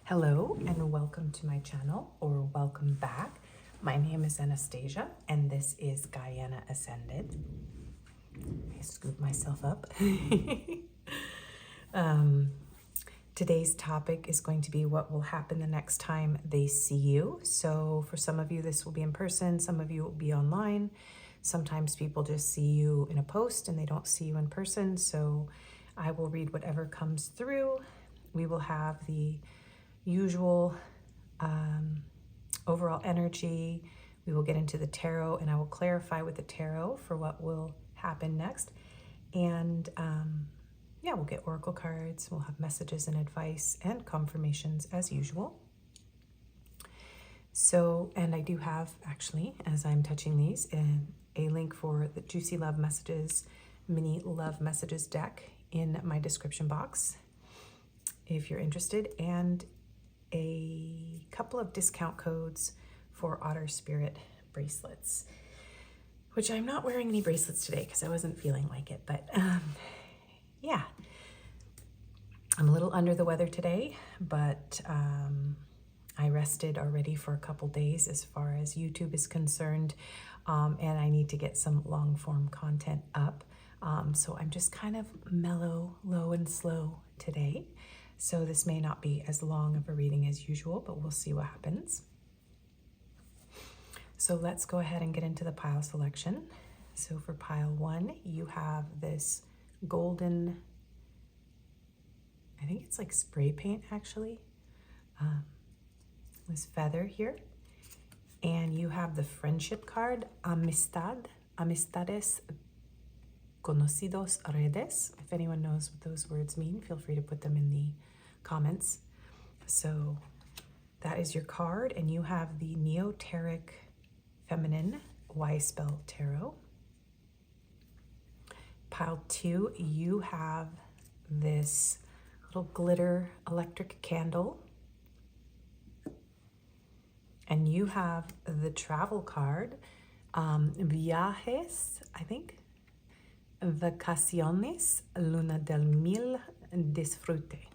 Hello and welcome to my channel, or welcome back. My name is Anastasia and this is Gaiana.ascended. I scoop myself up. Today's topic is going to be what will happen the next time they see you. So for some of you, this will be in person. Some of you will be online. Sometimes people just see you in a post and they don't see you in person. So I will read whatever comes through. We will have the usual overall energy. We will get into the tarot and I will clarify with the tarot for what will happen next. And yeah, we'll get oracle cards. We'll have messages and advice and confirmations as usual. So, and I do have actually, as I'm touching these, a link for the Juicy Love Messages, mini love messages deck in my description box if you're interested, and a couple of discount codes for Otter Spirit bracelets, which I'm not wearing any bracelets today because I wasn't feeling like it, but yeah, I'm a little under the weather today, but I rested already for a couple days as far as YouTube is concerned, and I need to get some long form content up. So I'm just kind of mellow, low and slow today. So this may not be as long of a reading as usual, but we'll see what happens. So let's go ahead and get into the pile selection. So for pile 1, you have this golden, I think it's like spray paint actually, this feather here. And you have the friendship card, Amistades Conocidos Redes. If anyone knows what those words mean, feel free to put them in the comments. So that is your card, and you have the Neoteric Feminine Y-Spell Tarot. Pile 2, you have this little glitter electric candle, and you have the travel card, Viajes, I think, Vacaciones, Luna del Mil Disfrute.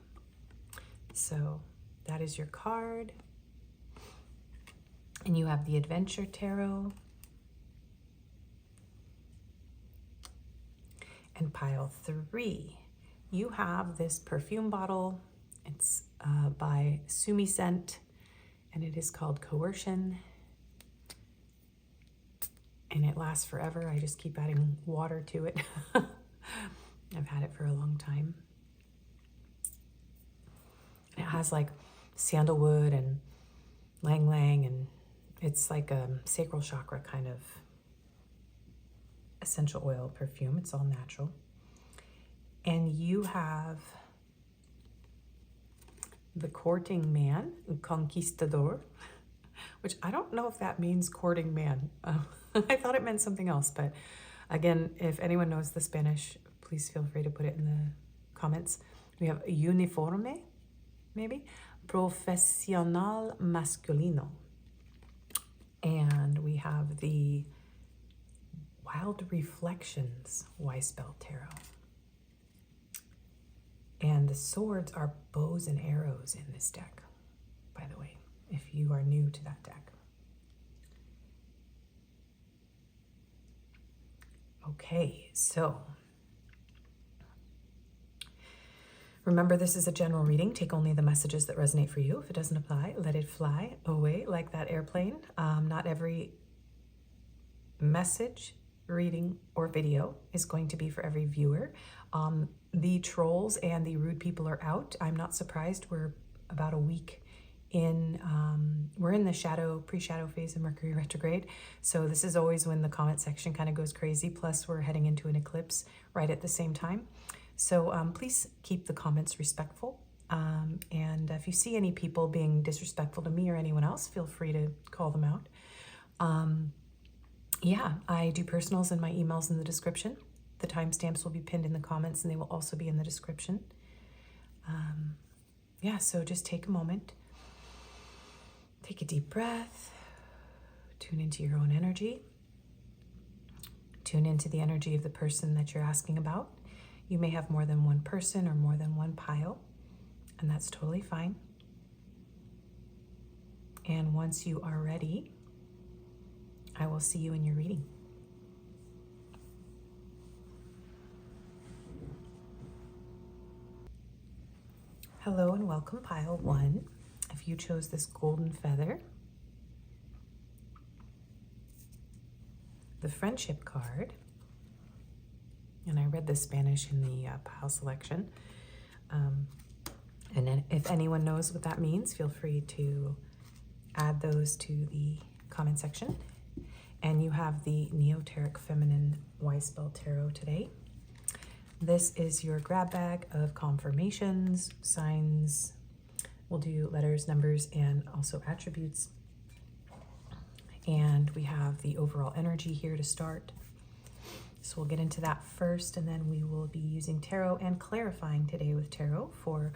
So that is your card. And you have the Adventure Tarot. And pile 3, you have this perfume bottle. It's by Sumi Scent, and it is called Coercion. And it lasts forever. I just keep adding water to it. I've had it for a long time. It has like sandalwood and lang lang, and it's like a sacral chakra kind of essential oil perfume. It's all natural. And you have the Courting Man, Conquistador, which I don't know if that means courting man. I thought it meant something else, but again, if anyone knows the Spanish, please feel free to put it in the comments. We have Uniforme, maybe, Profesional Masculino. And we have the Wild Reflections Y-Spell Tarot. And the swords are bows and arrows in this deck, by the way, if you are new to that deck. Okay, so remember, this is a general reading. Take only the messages that resonate for you. If it doesn't apply, let it fly away like that airplane. Not every message, reading, or video is going to be for every viewer. The trolls and the rude people are out. I'm not surprised. We're about a week in, we're in the pre-shadow phase of Mercury retrograde. So this is always when the comment section kind of goes crazy. Plus we're heading into an eclipse right at the same time. So please keep the comments respectful. And if you see any people being disrespectful to me or anyone else, feel free to call them out. Yeah, I do personals and my emails in the description. The timestamps will be pinned in the comments and they will also be in the description. Yeah, so just take a moment. Take a deep breath. Tune into your own energy. Tune into the energy of the person that you're asking about. You may have more than one person or more than one pile, and that's totally fine. And once you are ready, I will see you in your reading. Hello and welcome, pile 1. If you chose this golden feather, the friendship card, and I read the Spanish in the pile selection. And then if anyone knows what that means, feel free to add those to the comment section. And you have the Neoteric Feminine Weispel Tarot today. This is your grab bag of confirmations, signs. We'll do letters, numbers, and also attributes. And we have the overall energy here to start. So we'll get into that first, and then we will be using tarot and clarifying today with tarot for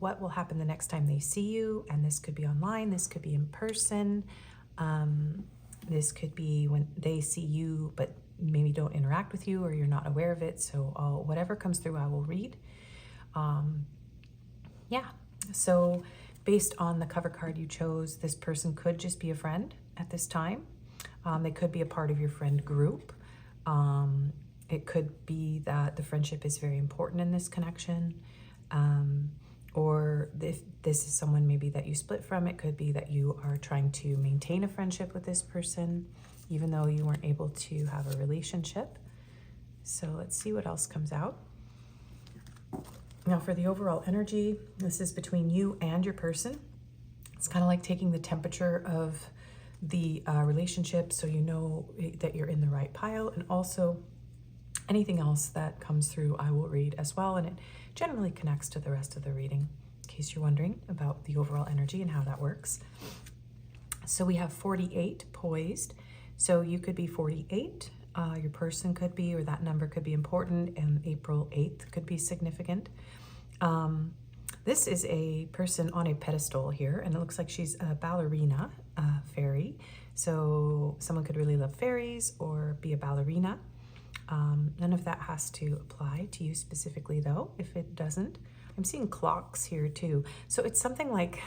what will happen the next time they see you. And this could be online, this could be in person, this could be when they see you but maybe don't interact with you or you're not aware of it. So whatever comes through, I will read. Yeah, so based on the cover card you chose, this person could just be a friend at this time. They could be a part of your friend group. It could be that the friendship is very important in this connection. Or if this is someone maybe that you split from, it could be that you are trying to maintain a friendship with this person, even though you weren't able to have a relationship. So let's see what else comes out. Now for the overall energy, this is between you and your person. It's kind of like taking the temperature of the relationship so you know that you're in the right pile, and also anything else that comes through I will read as well, and it generally connects to the rest of the reading, in case you're wondering about the overall energy and how that works. So we have 48 poised, so you could be 48, your person could be, or that number could be important, and April 8th could be significant. This is a person on a pedestal here, and it looks like she's a ballerina fairy. So someone could really love fairies or be a ballerina. None of that has to apply to you specifically though. If it doesn't, I'm seeing clocks here too. So it's something like,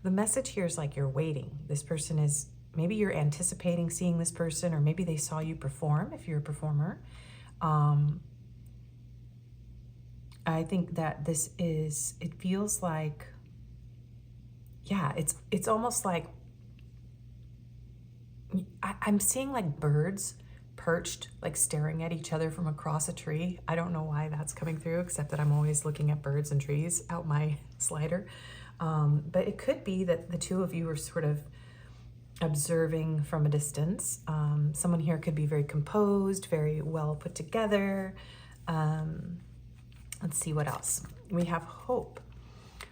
the message here is like you're waiting. This person is, maybe you're anticipating seeing this person, or maybe they saw you perform if you're a performer. I think that this is, it feels like, yeah, it's almost like, I'm seeing like birds perched, like staring at each other from across a tree. I don't know why that's coming through, except that I'm always looking at birds and trees out my slider. But it could be that the two of you are sort of observing from a distance. Someone here could be very composed, very well put together. Let's see what else. We have hope.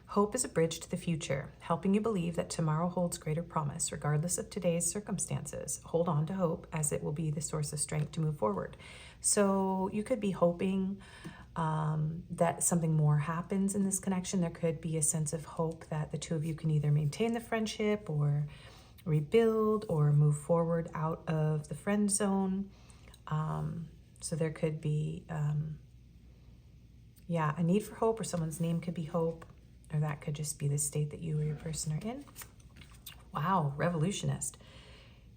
Hope is a bridge to the future, helping you believe that tomorrow holds greater promise, regardless of today's circumstances. Hold on to hope, as it will be the source of strength to move forward. So you could be hoping that something more happens in this connection. There could be a sense of hope that the two of you can either maintain the friendship or rebuild or move forward out of the friend zone. So there could be, yeah, a need for hope, or someone's name could be Hope. Or that could just be the state that you or your person are in. Wow, revolutionist.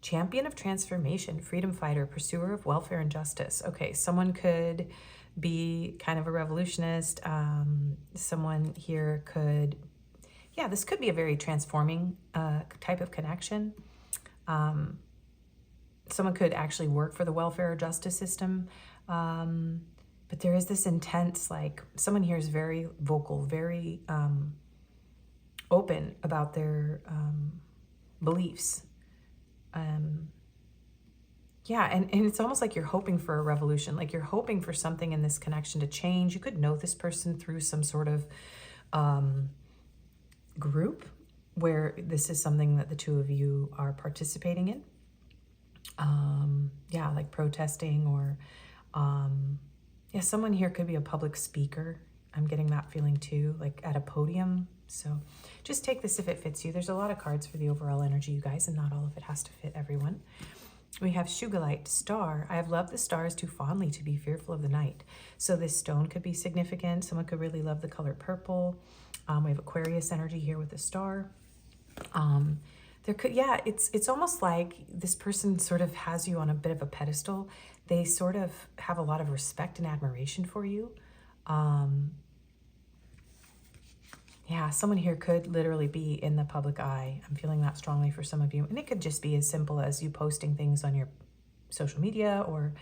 Champion of transformation, freedom fighter, pursuer of welfare and justice. Okay, someone could be kind of a revolutionist. Someone here could, yeah, this could be a very transforming type of connection. Someone could actually work for the welfare or justice system. But there is this intense, like, someone here is very vocal, very open about their beliefs. Yeah, and it's almost like you're hoping for a revolution, like you're hoping for something in this connection to change. You could know this person through some sort of group where this is something that the two of you are participating in. Yeah, like protesting or... yeah, someone here could be a public speaker. I'm getting that feeling too, like at a podium. So just take this if it fits you. There's a lot of cards for the overall energy, you guys, and not all of it has to fit everyone. We have Sugarlight, Star. I have loved the stars too fondly to be fearful of the night. So this stone could be significant. Someone could really love the color purple. We have Aquarius energy here with the star. There could, yeah, it's almost like this person sort of has you on a bit of a pedestal. They sort of have a lot of respect and admiration for you. Yeah, someone here could literally be in the public eye. I'm feeling that strongly for some of you. And it could just be as simple as you posting things on your social media, or,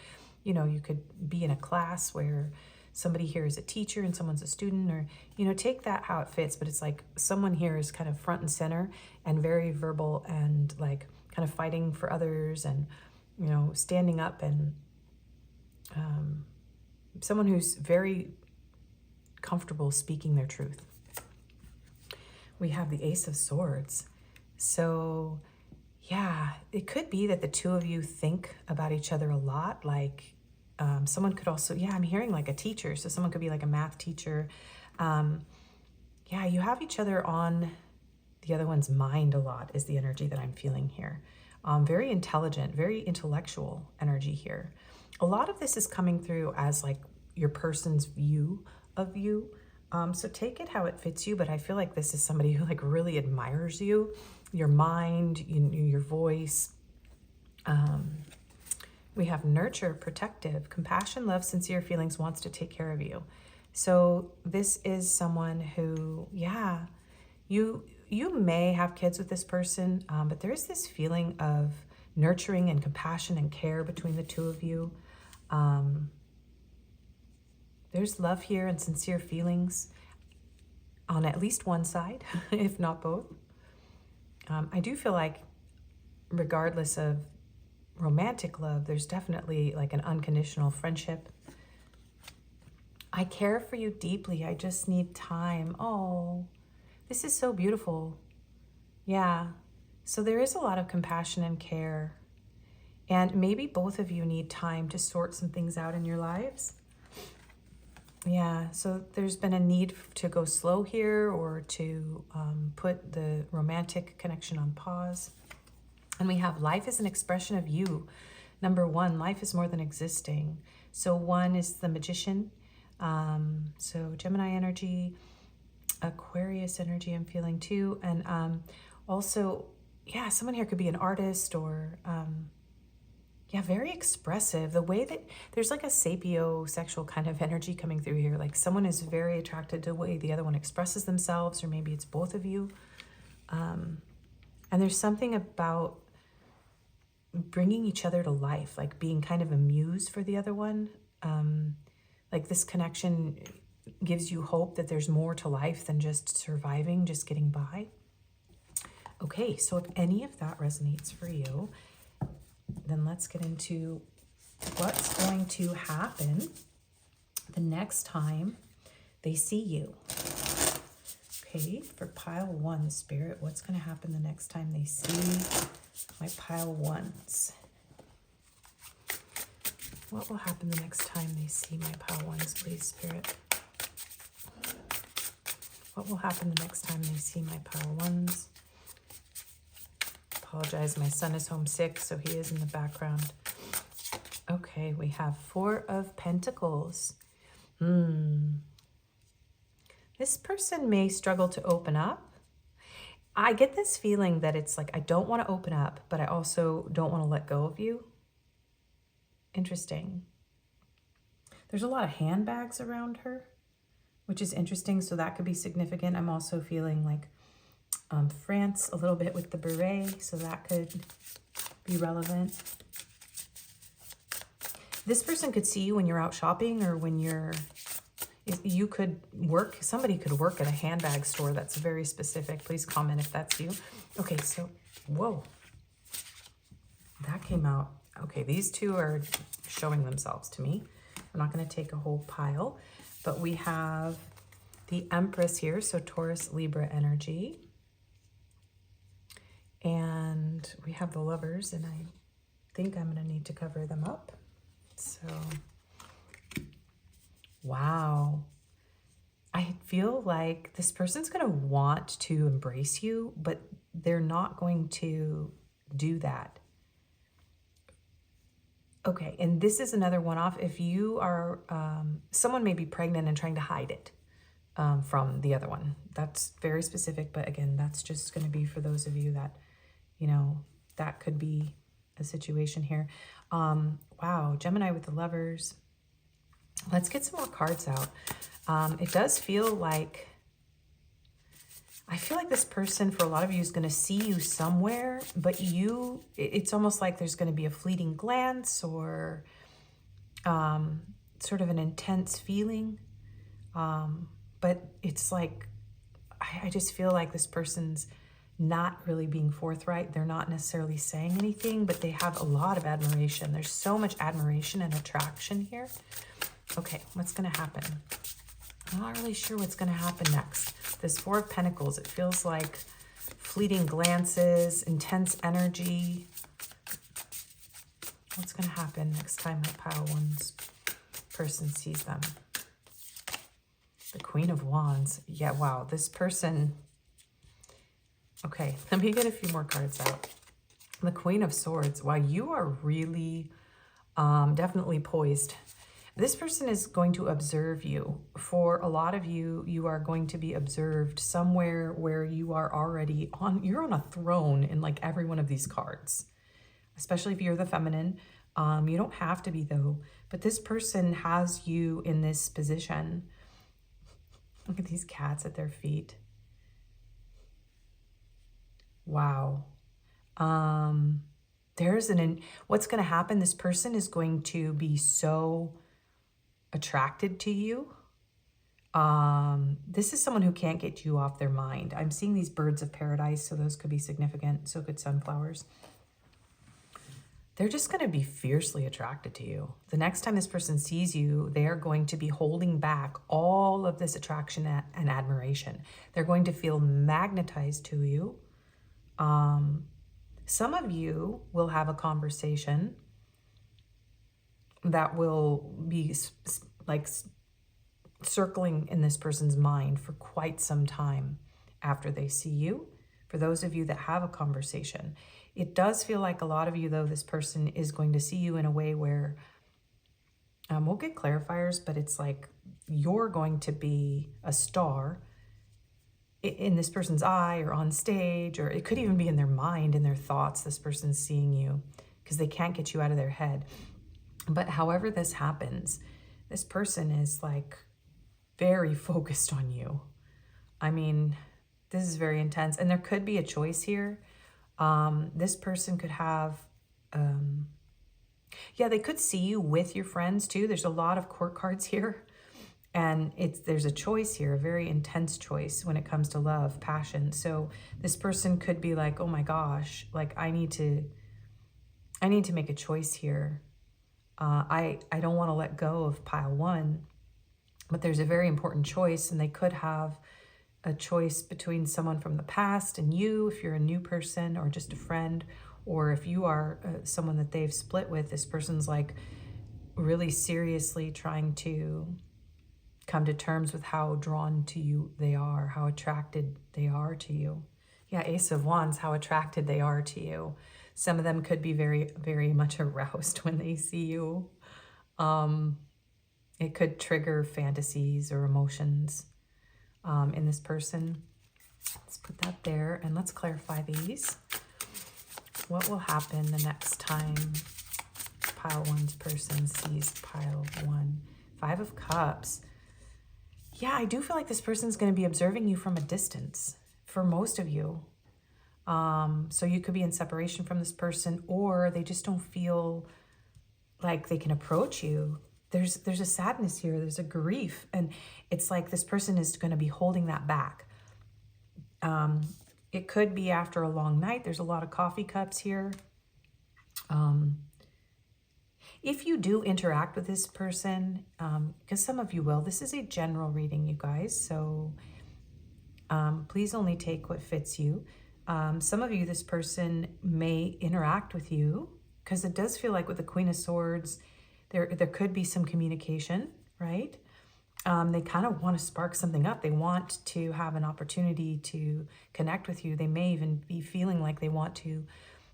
you know, you could be in a class where somebody here is a teacher and someone's a student, or, you know, take that how it fits. But it's like someone here is kind of front and center and very verbal and like kind of fighting for others and, you know, standing up, and someone who's very comfortable speaking their truth. We have the Ace of Swords. So yeah, it could be that the two of you think about each other a lot. Like someone could also, yeah, I'm hearing like a teacher. So someone could be like a math teacher. Yeah, you have each other on the other one's mind a lot is the energy that I'm feeling here. Very intelligent, very intellectual energy here. A lot of this is coming through as like your person's view of you. So take it how it fits you, but I feel like this is somebody who like really admires you, your mind, your voice. We have nurture, protective, compassion, love, sincere feelings, wants to take care of you. So this is someone who, yeah, you may have kids with this person, but there's this feeling of nurturing and compassion and care between the two of you. There's love here and sincere feelings on at least one side, if not both. I do feel like regardless of romantic love, there's definitely like an unconditional friendship. I care for you deeply. I just need time. Oh, this is so beautiful. Yeah. So there is a lot of compassion and care. And maybe both of you need time to sort some things out in your lives. Yeah, so there's been a need to go slow here, or to put the romantic connection on pause. And we have life is an expression of you. Number one, life is more than existing. So one is the Magician. So Gemini energy, Aquarius energy I'm feeling too. And also, yeah, someone here could be an artist, or yeah, very expressive. The way that there's like a sapiosexual kind of energy coming through here. Like someone is very attracted to the way the other one expresses themselves, or maybe it's both of you. And there's something about bringing each other to life, like being kind of a muse for the other one. Like this connection gives you hope that there's more to life than just surviving, just getting by. Okay, so if any of that resonates for you, then let's get into what's going to happen the next time they see you. Okay, for pile one, Spirit, what's going to happen the next time they see my pile ones? What will happen the next time they see my pile ones, please, Spirit? What will happen the next time they see my pile ones? Apologize, my son is homesick, so he is in the background. Okay, we have Four of Pentacles. This person may struggle to open up. I get this feeling that it's like, I don't want to open up, but I also don't want to let go of you. Interesting. There's a lot of handbags around her, which is interesting, so that could be significant. I'm also feeling like France a little bit with the beret, so that could be relevant. This person could see you when you're out shopping, or when you could work, somebody could work at a handbag store. That's very specific. Please comment if that's you. Okay, so, whoa, that came out. Okay, these two are showing themselves to me. I'm not going to take a whole pile, but we have the Empress here, so Taurus, Libra energy. And we have the Lovers, and I think I'm going to need to cover them up. So, wow. I feel like this person's going to want to embrace you, but they're not going to do that. Okay, and this is another one-off. If you are, someone may be pregnant and trying to hide it from the other one. That's very specific, but again, that's just going to be for those of you that You know, that could be a situation here. Wow, Gemini with the Lovers. Let's get some more cards out. It does feel like, I feel like this person, for a lot of you, is going to see you somewhere, but it's almost like there's going to be a fleeting glance or sort of an intense feeling. But it's like, I just feel like this person's not really being forthright. They're not necessarily saying anything, but they have a lot of admiration. There's so much admiration and attraction here. Okay, what's going to happen? I'm not really sure what's going to happen next. This Four of Pentacles, it feels like fleeting glances, intense energy. What's going to happen next time my pile one's person sees them? The Queen of Wands. Yeah, wow, this person... Okay, let me get a few more cards out. The Queen of Swords. Wow, you are really definitely poised. This person is going to observe you. For a lot of you, you are going to be observed somewhere where you are already on, you're on a throne in like every one of these cards, especially if you're the feminine. You don't have to be though, but this person has you in this position. Look at these cats at their feet. Wow. What's going to happen? This person is going to be so attracted to you. This is someone who can't get you off their mind. I'm seeing these birds of paradise, so those could be significant. So could sunflowers. They're just going to be fiercely attracted to you. The next time this person sees you, they're going to be holding back all of this attraction and admiration. They're going to feel magnetized to you. Some of you will have a conversation that will be like circling in this person's mind for quite some time after they see you. For those of you that have a conversation, it does feel like a lot of you, though, this person is going to see you in a way where we'll get clarifiers, but it's like you're going to be a star in this person's eye or on stage, or it could even be in their mind, in their thoughts. This person's seeing you because they can't get you out of their head. But however this happens, this person is like very focused on you. I mean, this is very intense. And there could be a choice here. This person could have, they could see you with your friends too. There's a lot of court cards here. And there's a choice here, a very intense choice when it comes to love, passion. So this person could be like, oh my gosh, like I need to make a choice here. I don't want to let go of pile one, but there's a very important choice, and they could have a choice between someone from the past and you, if you're a new person or just a friend, or if you are someone that they've split with. This person's like really seriously trying to come to terms with how drawn to you they are, how attracted they are to you. Yeah, Ace of Wands, how attracted they are to you. Some of them could be very, very much aroused when they see you. It could trigger fantasies or emotions in this person. Let's put that there, and let's clarify these. What will happen the next time pile one's person sees pile one? Five of Cups. Yeah, I do feel like this person's going to be observing you from a distance for most of you. So you could be in separation from this person, or they just don't feel like they can approach you. There's a sadness here. There's a grief. And it's like this person is going to be holding that back. It could be after a long night. There's a lot of coffee cups here. If you do interact with this person, because some of you will, this is a general reading, you guys. So please only take what fits you. Some of you, this person may interact with you, because it does feel like with the Queen of Swords, there could be some communication, right? They kind of want to spark something up. They want to have an opportunity to connect with you. They may even be feeling like they want to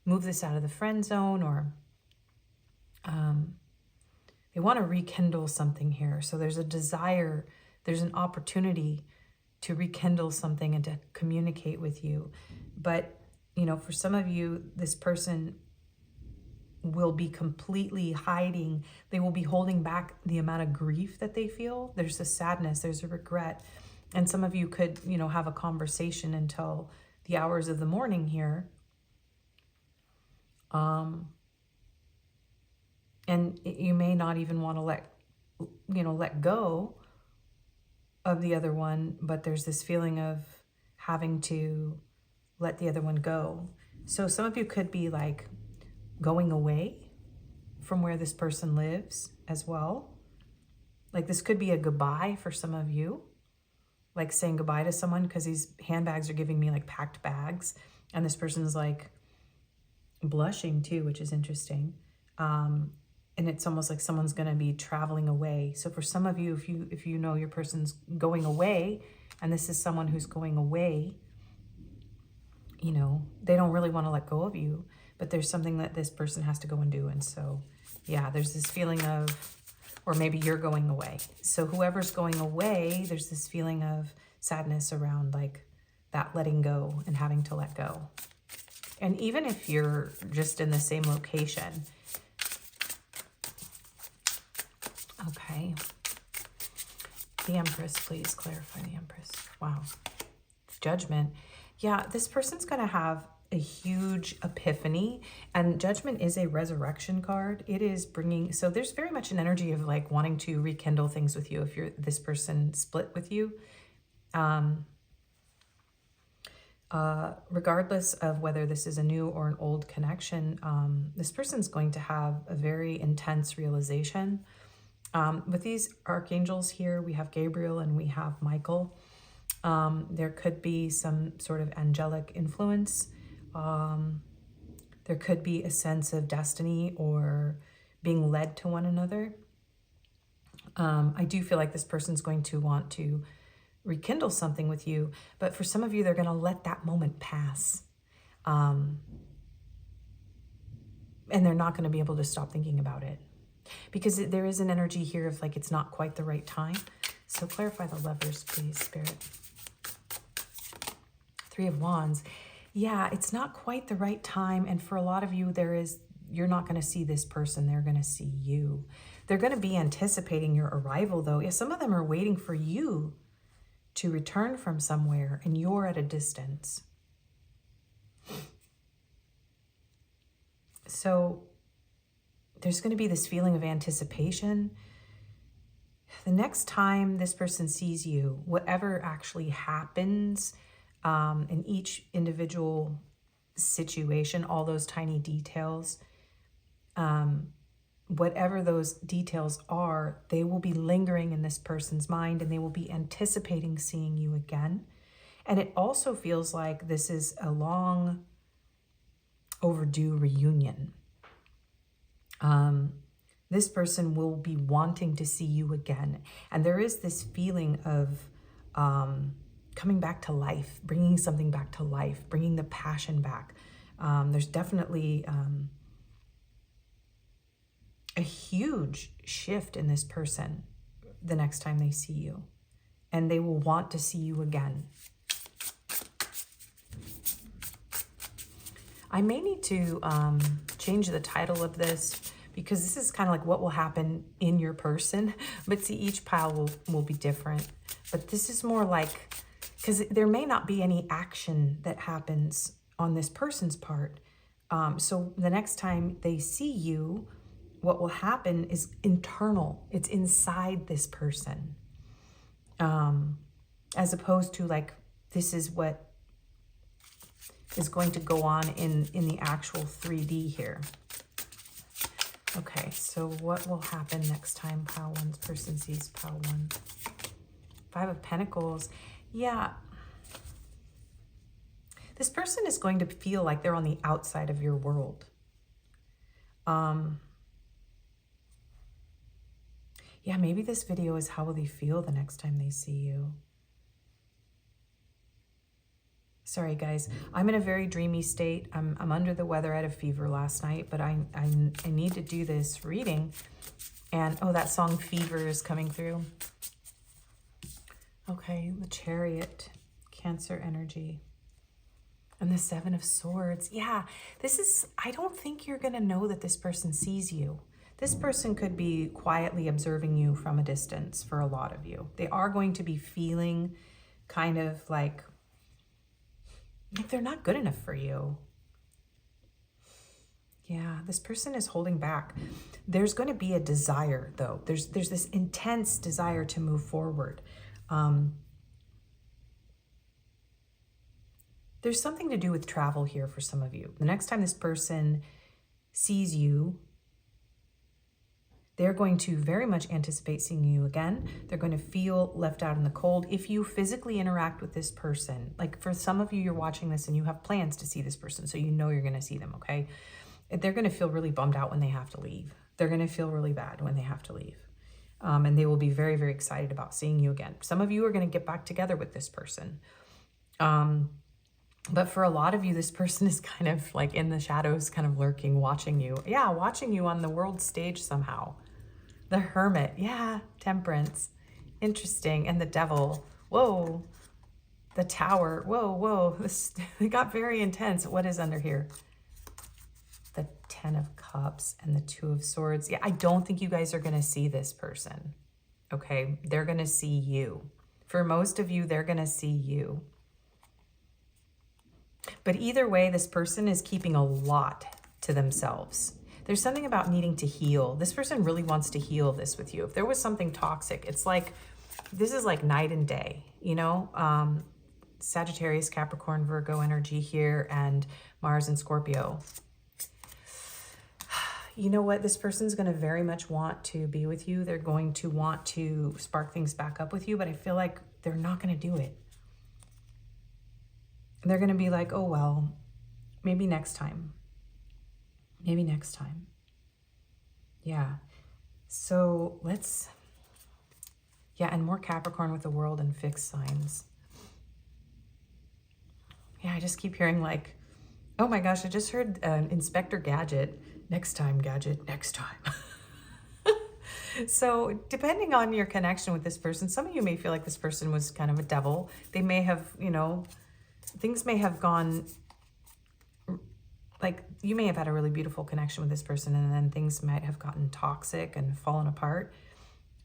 move this out of the friend zone, or they want to rekindle something here. So there's a desire, there's an opportunity to rekindle something and to communicate with you. But, you know, for some of you, this person will be completely hiding. They will be holding back the amount of grief that they feel. There's a sadness, there's a regret. And some of you could, you know, have a conversation until the hours of the morning here. And you may not even want to let go of the other one, but there's this feeling of having to let the other one go. So some of you could be like going away from where this person lives as well. Like this could be a goodbye for some of you, like saying goodbye to someone, because these handbags are giving me like packed bags, and this person's like blushing too, which is interesting. And it's almost like someone's going to be traveling away. So for some of you, if you know your person's going away, and this is someone who's going away, you know, they don't really want to let go of you, but there's something that this person has to go and do. And so, yeah, there's this feeling of, or maybe you're going away. So whoever's going away, there's this feeling of sadness around like that letting go and having to let go. And even if you're just in the same location. Okay. The Empress, please clarify the Empress. Wow. Judgment. Yeah, this person's going to have a huge epiphany, and Judgment is a resurrection card. It is bringing, so there's very much an energy of like wanting to rekindle things with you if you're this person split with you. Regardless of whether this is a new or an old connection, this person's going to have a very intense realization. With these archangels here, we have Gabriel and we have Michael. There could be some sort of angelic influence. There could be a sense of destiny or being led to one another. I do feel like this person's going to want to rekindle something with you, but for some of you, they're going to let that moment pass. And they're not going to be able to stop thinking about it, because there is an energy here of like it's not quite the right time. So clarify the Lovers, please, Spirit. Three of Wands. Yeah, it's not quite the right time. And for a lot of you, you're not going to see this person. They're going to see you. They're going to be anticipating your arrival, though. Yeah, some of them are waiting for you to return from somewhere, and you're at a distance. So there's going to be this feeling of anticipation. The next time this person sees you, whatever actually happens in each individual situation, all those tiny details, whatever those details are, they will be lingering in this person's mind, and they will be anticipating seeing you again. And it also feels like this is a long overdue reunion. This person will be wanting to see you again. And there is this feeling of coming back to life, bringing something back to life, bringing the passion back. There's definitely a huge shift in this person the next time they see you. And they will want to see you again. I may need to change the title of this, because this is kind of like what will happen in your person. But see, each pile will be different. But this is more like, because there may not be any action that happens on this person's part. So the next time they see you, what will happen is internal. It's inside this person. As opposed to like, this is what is going to go on in the actual 3D here. Okay, so what will happen next time pile one's person sees pile one? Five of Pentacles. Yeah. This person is going to feel like they're on the outside of your world. Yeah, maybe this video is how will they feel the next time they see you. Sorry, guys. I'm in a very dreamy state. I'm under the weather. I had a fever last night, but I need to do this reading. And, oh, that song Fever is coming through. Okay, the Chariot, Cancer energy. And the Seven of Swords. Yeah, this is, I don't think you're going to know that this person sees you. This person could be quietly observing you from a distance for a lot of you. They are going to be feeling kind of like they're not good enough for you. Yeah, this person is holding back. There's going to be a desire, though. There's this intense desire to move forward. There's something to do with travel here for some of you. The next time this person sees you, they're going to very much anticipate seeing you again. They're going to feel left out in the cold. If you physically interact with this person, like for some of you, you're watching this and you have plans to see this person, so you know you're going to see them, okay? They're going to feel really bummed out when they have to leave. They're going to feel really bad when they have to leave. And they will be very, very excited about seeing you again. Some of you are going to get back together with this person. But for a lot of you, this person is kind of like in the shadows, kind of lurking, watching you. Yeah, watching you on the world stage somehow. The Hermit. Yeah, Temperance. Interesting. And the Devil. Whoa. The Tower. Whoa, whoa. This it got very intense. What is under here? The Ten of Cups and the Two of Swords. Yeah, I don't think you guys are going to see this person. Okay? They're going to see you. For most of you, they're going to see you. But either way, this person is keeping a lot to themselves. There's something about needing to heal. This person really wants to heal this with you. If there was something toxic, it's like, this is like night and day, you know? Sagittarius, Capricorn, Virgo energy here, and Mars and Scorpio. You know what? This person's going to very much want to be with you. They're going to want to spark things back up with you, but I feel like they're not going to do it. They're going to be like, oh, well, maybe next time. Maybe next time. Yeah. So let's, yeah, and more Capricorn with the World and fixed signs. Yeah, I just keep hearing like, oh my gosh, I just heard Inspector Gadget. Next time, Gadget, next time. So depending on your connection with this person, some of you may feel like this person was kind of a devil. They may have, you know, things may have gone, like you may have had a really beautiful connection with this person and then things might have gotten toxic and fallen apart.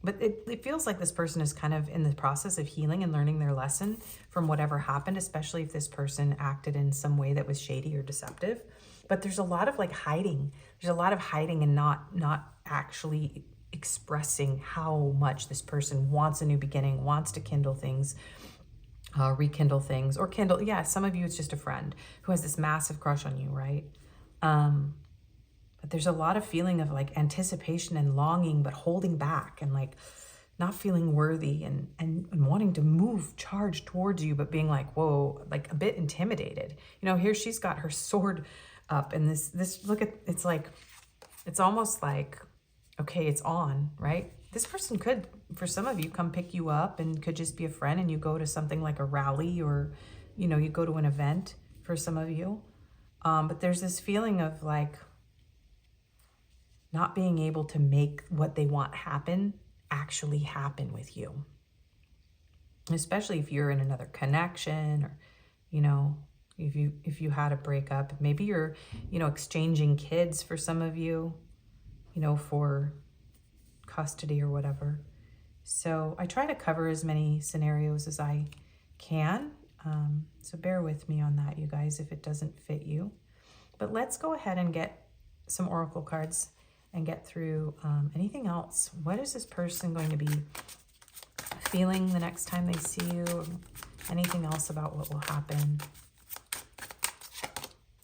But it feels like this person is kind of in the process of healing and learning their lesson from whatever happened, especially if this person acted in some way that was shady or deceptive. But there's a lot of like hiding. There's a lot of hiding and not actually expressing how much this person wants a new beginning, wants to kindle things, rekindle things, or kindle. Yeah, some of you, it's just a friend who has this massive crush on you, right? But there's a lot of feeling of like anticipation and longing, but holding back and like not feeling worthy and wanting to move, charge towards you, but being like, whoa, like a bit intimidated. You know, here she's got her sword up and this, look at, it's like, it's almost like, okay, it's on, right? This person could, for some of you, come pick you up and could just be a friend and you go to something like a rally or, you know, you go to an event for some of you. But there's this feeling of like not being able to make what they want happen actually happen with you. Especially if you're in another connection or, you know, if you had a breakup, maybe you're, you know, exchanging kids for some of you, you know, for custody or whatever. So I try to cover as many scenarios as I can. So bear with me on that, you guys, if it doesn't fit you. But let's go ahead and get some oracle cards and get through anything else. What is this person going to be feeling the next time they see you? Anything else about what will happen?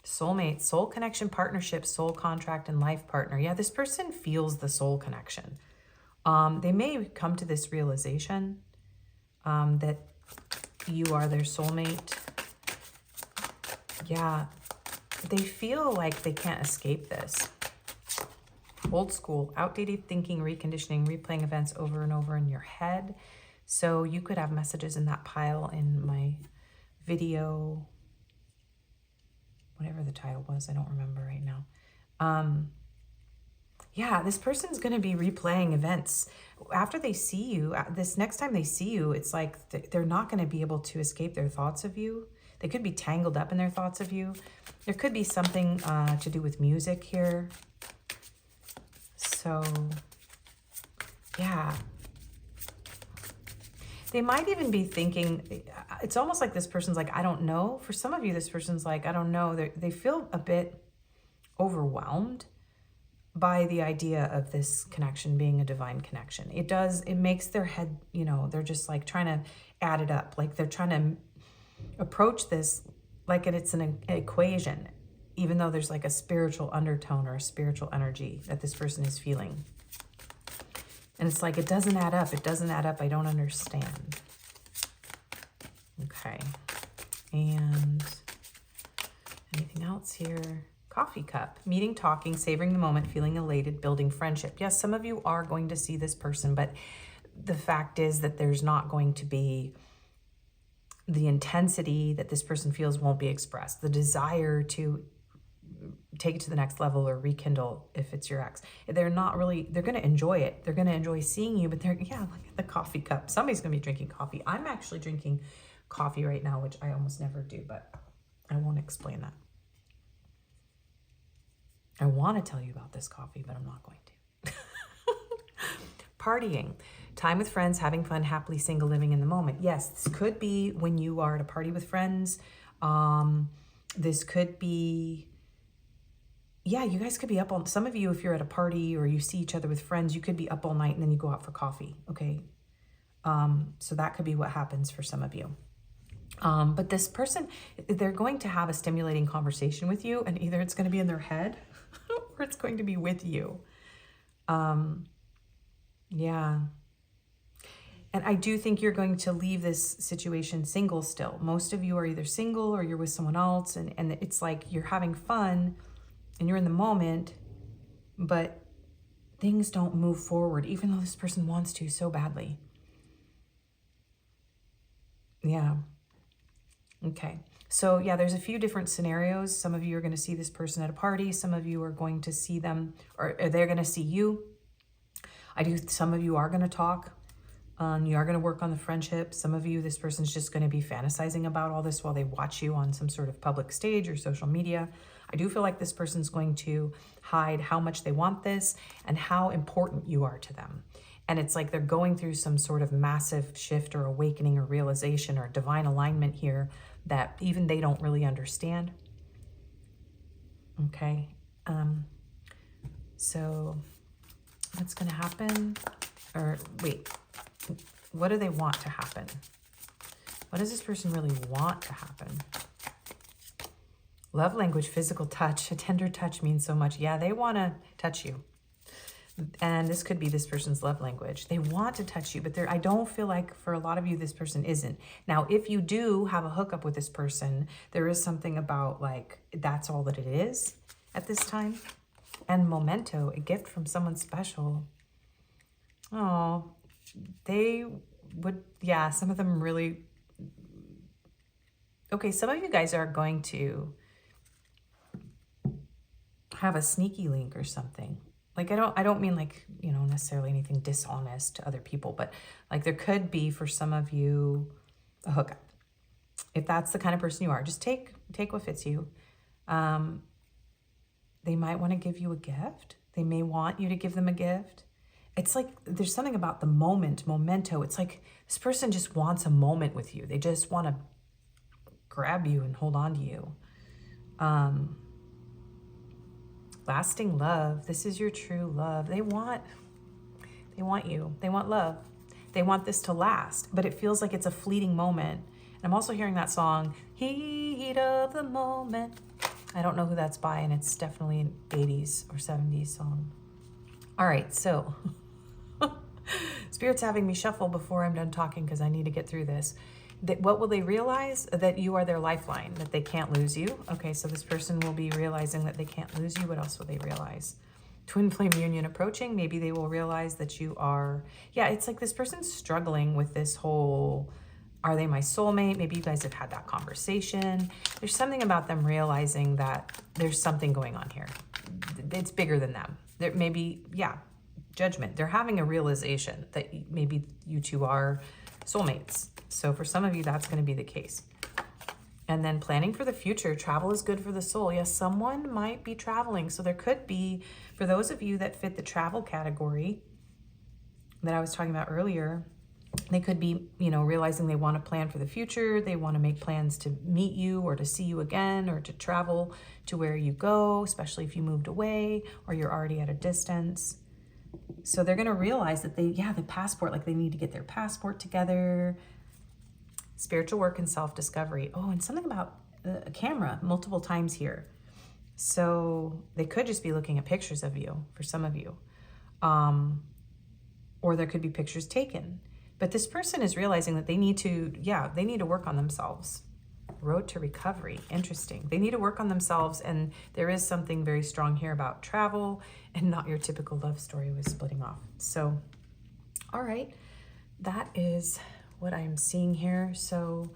Soulmate, soul connection, partnership, soul contract, and life partner. Yeah, this person feels the soul connection. They may come to this realization that you are their soulmate. Yeah, they feel like they can't escape this. Old school, outdated thinking, reconditioning, replaying events over and over in your head. So you could have messages in that pile in my video, whatever the title was, I don't remember right now. Yeah, this person's going to be replaying events. After they see you, this next time they see you, it's like they're not going to be able to escape their thoughts of you. They could be tangled up in their thoughts of you. There could be something to do with music here. So, yeah. They might even be thinking, it's almost like this person's like, I don't know. For some of you, this person's like, I don't know. They feel a bit overwhelmed by the idea of this connection being a divine connection. It makes their head, you know, they're just like trying to add it up. Like they're trying to approach this like it's an equation, even though there's like a spiritual undertone or a spiritual energy that this person is feeling. And it's like, it doesn't add up. It doesn't add up. I don't understand. Okay. And anything else here? Coffee cup. Meeting, talking, savoring the moment, feeling elated, building friendship. Yes, some of you are going to see this person, but the fact is that there's not going to be the intensity that this person feels won't be expressed. The desire to take it to the next level or rekindle if it's your ex. They're not really, they're going to enjoy it. They're going to enjoy seeing you, but they're, yeah, look at the coffee cup. Somebody's going to be drinking coffee. I'm actually drinking coffee right now, which I almost never do, but I won't explain that. I want to tell you about this coffee, but I'm not going to. Partying. Time with friends, having fun, happily single, living in the moment. Yes, this could be when you are at a party with friends. This could be, yeah, you guys could be up all, some of you, if you're at a party or you see each other with friends, you could be up all night and then you go out for coffee, okay? So that could be what happens for some of you. But this person, they're going to have a stimulating conversation with you, and either it's going to be in their head or it's going to be with you. Yeah. And I do think you're going to leave this situation single still. Most of you are either single or you're with someone else, and it's like you're having fun and you're in the moment, but things don't move forward, even though this person wants to so badly. Yeah. Okay. So yeah, there's a few different scenarios. Some of you are going to see this person at a party. Some of you are going to see them, or they're going to see you. Some of you are going to talk. You are going to work on the friendship. Some of you, this person's just going to be fantasizing about all this while they watch you on some sort of public stage or social media. I do feel like this person's going to hide how much they want this and how important you are to them. And it's like they're going through some sort of massive shift or awakening or realization or divine alignment here that even they don't really understand. Okay. So what's going to happen? Or wait, what do they want to happen? What does this person really want to happen? Love language, physical touch. A tender touch means so much. Yeah, they want to touch you. And this could be this person's love language. They want to touch you, but I don't feel like for a lot of you, this person isn't. Now, if you do have a hookup with this person, there is something about like, that's all that it is at this time. And memento, a gift from someone special. Oh, they would, yeah, some of them really, okay, some of you guys are going to have a sneaky link or something. Like, I don't mean like, you know, necessarily anything dishonest to other people, but like there could be for some of you a hookup. If that's the kind of person you are, just take what fits you. They might want to give you a gift. They may want you to give them a gift. It's like there's something about the memento. It's like this person just wants a moment with you. They just want to grab you and hold on to you. Lasting love. This is your true love. They want you. They want love. They want this to last, but it feels like it's a fleeting moment. And I'm also hearing that song, Heat of the Moment. I don't know who that's by, and it's definitely an 80s or 70s song. All right, so Spirit's having me shuffle before I'm done talking because I need to get through this. What will they realize? That you are their lifeline, that they can't lose you. Okay, so this person will be realizing that they can't lose you. What else will they realize? Twin flame union approaching. Maybe they will realize that you are, yeah, it's like this person's struggling with this whole, are they my soulmate? Maybe you guys have had that conversation. There's something about them realizing that there's something going on here. It's bigger than them. There maybe, yeah, judgment. They're having a realization that maybe you two are soulmates. So for some of you, that's going to be the case. And then planning for the future. Travel is good for the soul. Yes, someone might be traveling. So there could be, for those of you that fit the travel category that I was talking about earlier, they could be, you know, realizing they want to plan for the future. They want to make plans to meet you or to see you again or to travel to where you go, especially if you moved away or you're already at a distance. So they're going to realize that the passport, like they need to get their passport together. Spiritual work and self-discovery. Oh, and something about a camera multiple times here. So they could just be looking at pictures of you for some of you. Or there could be pictures taken. But this person is realizing that they need to work on themselves. Road to recovery. Interesting. They need to work on themselves. And there is something very strong here about travel and not your typical love story with splitting off. So, all right. That is what I'm seeing here. So,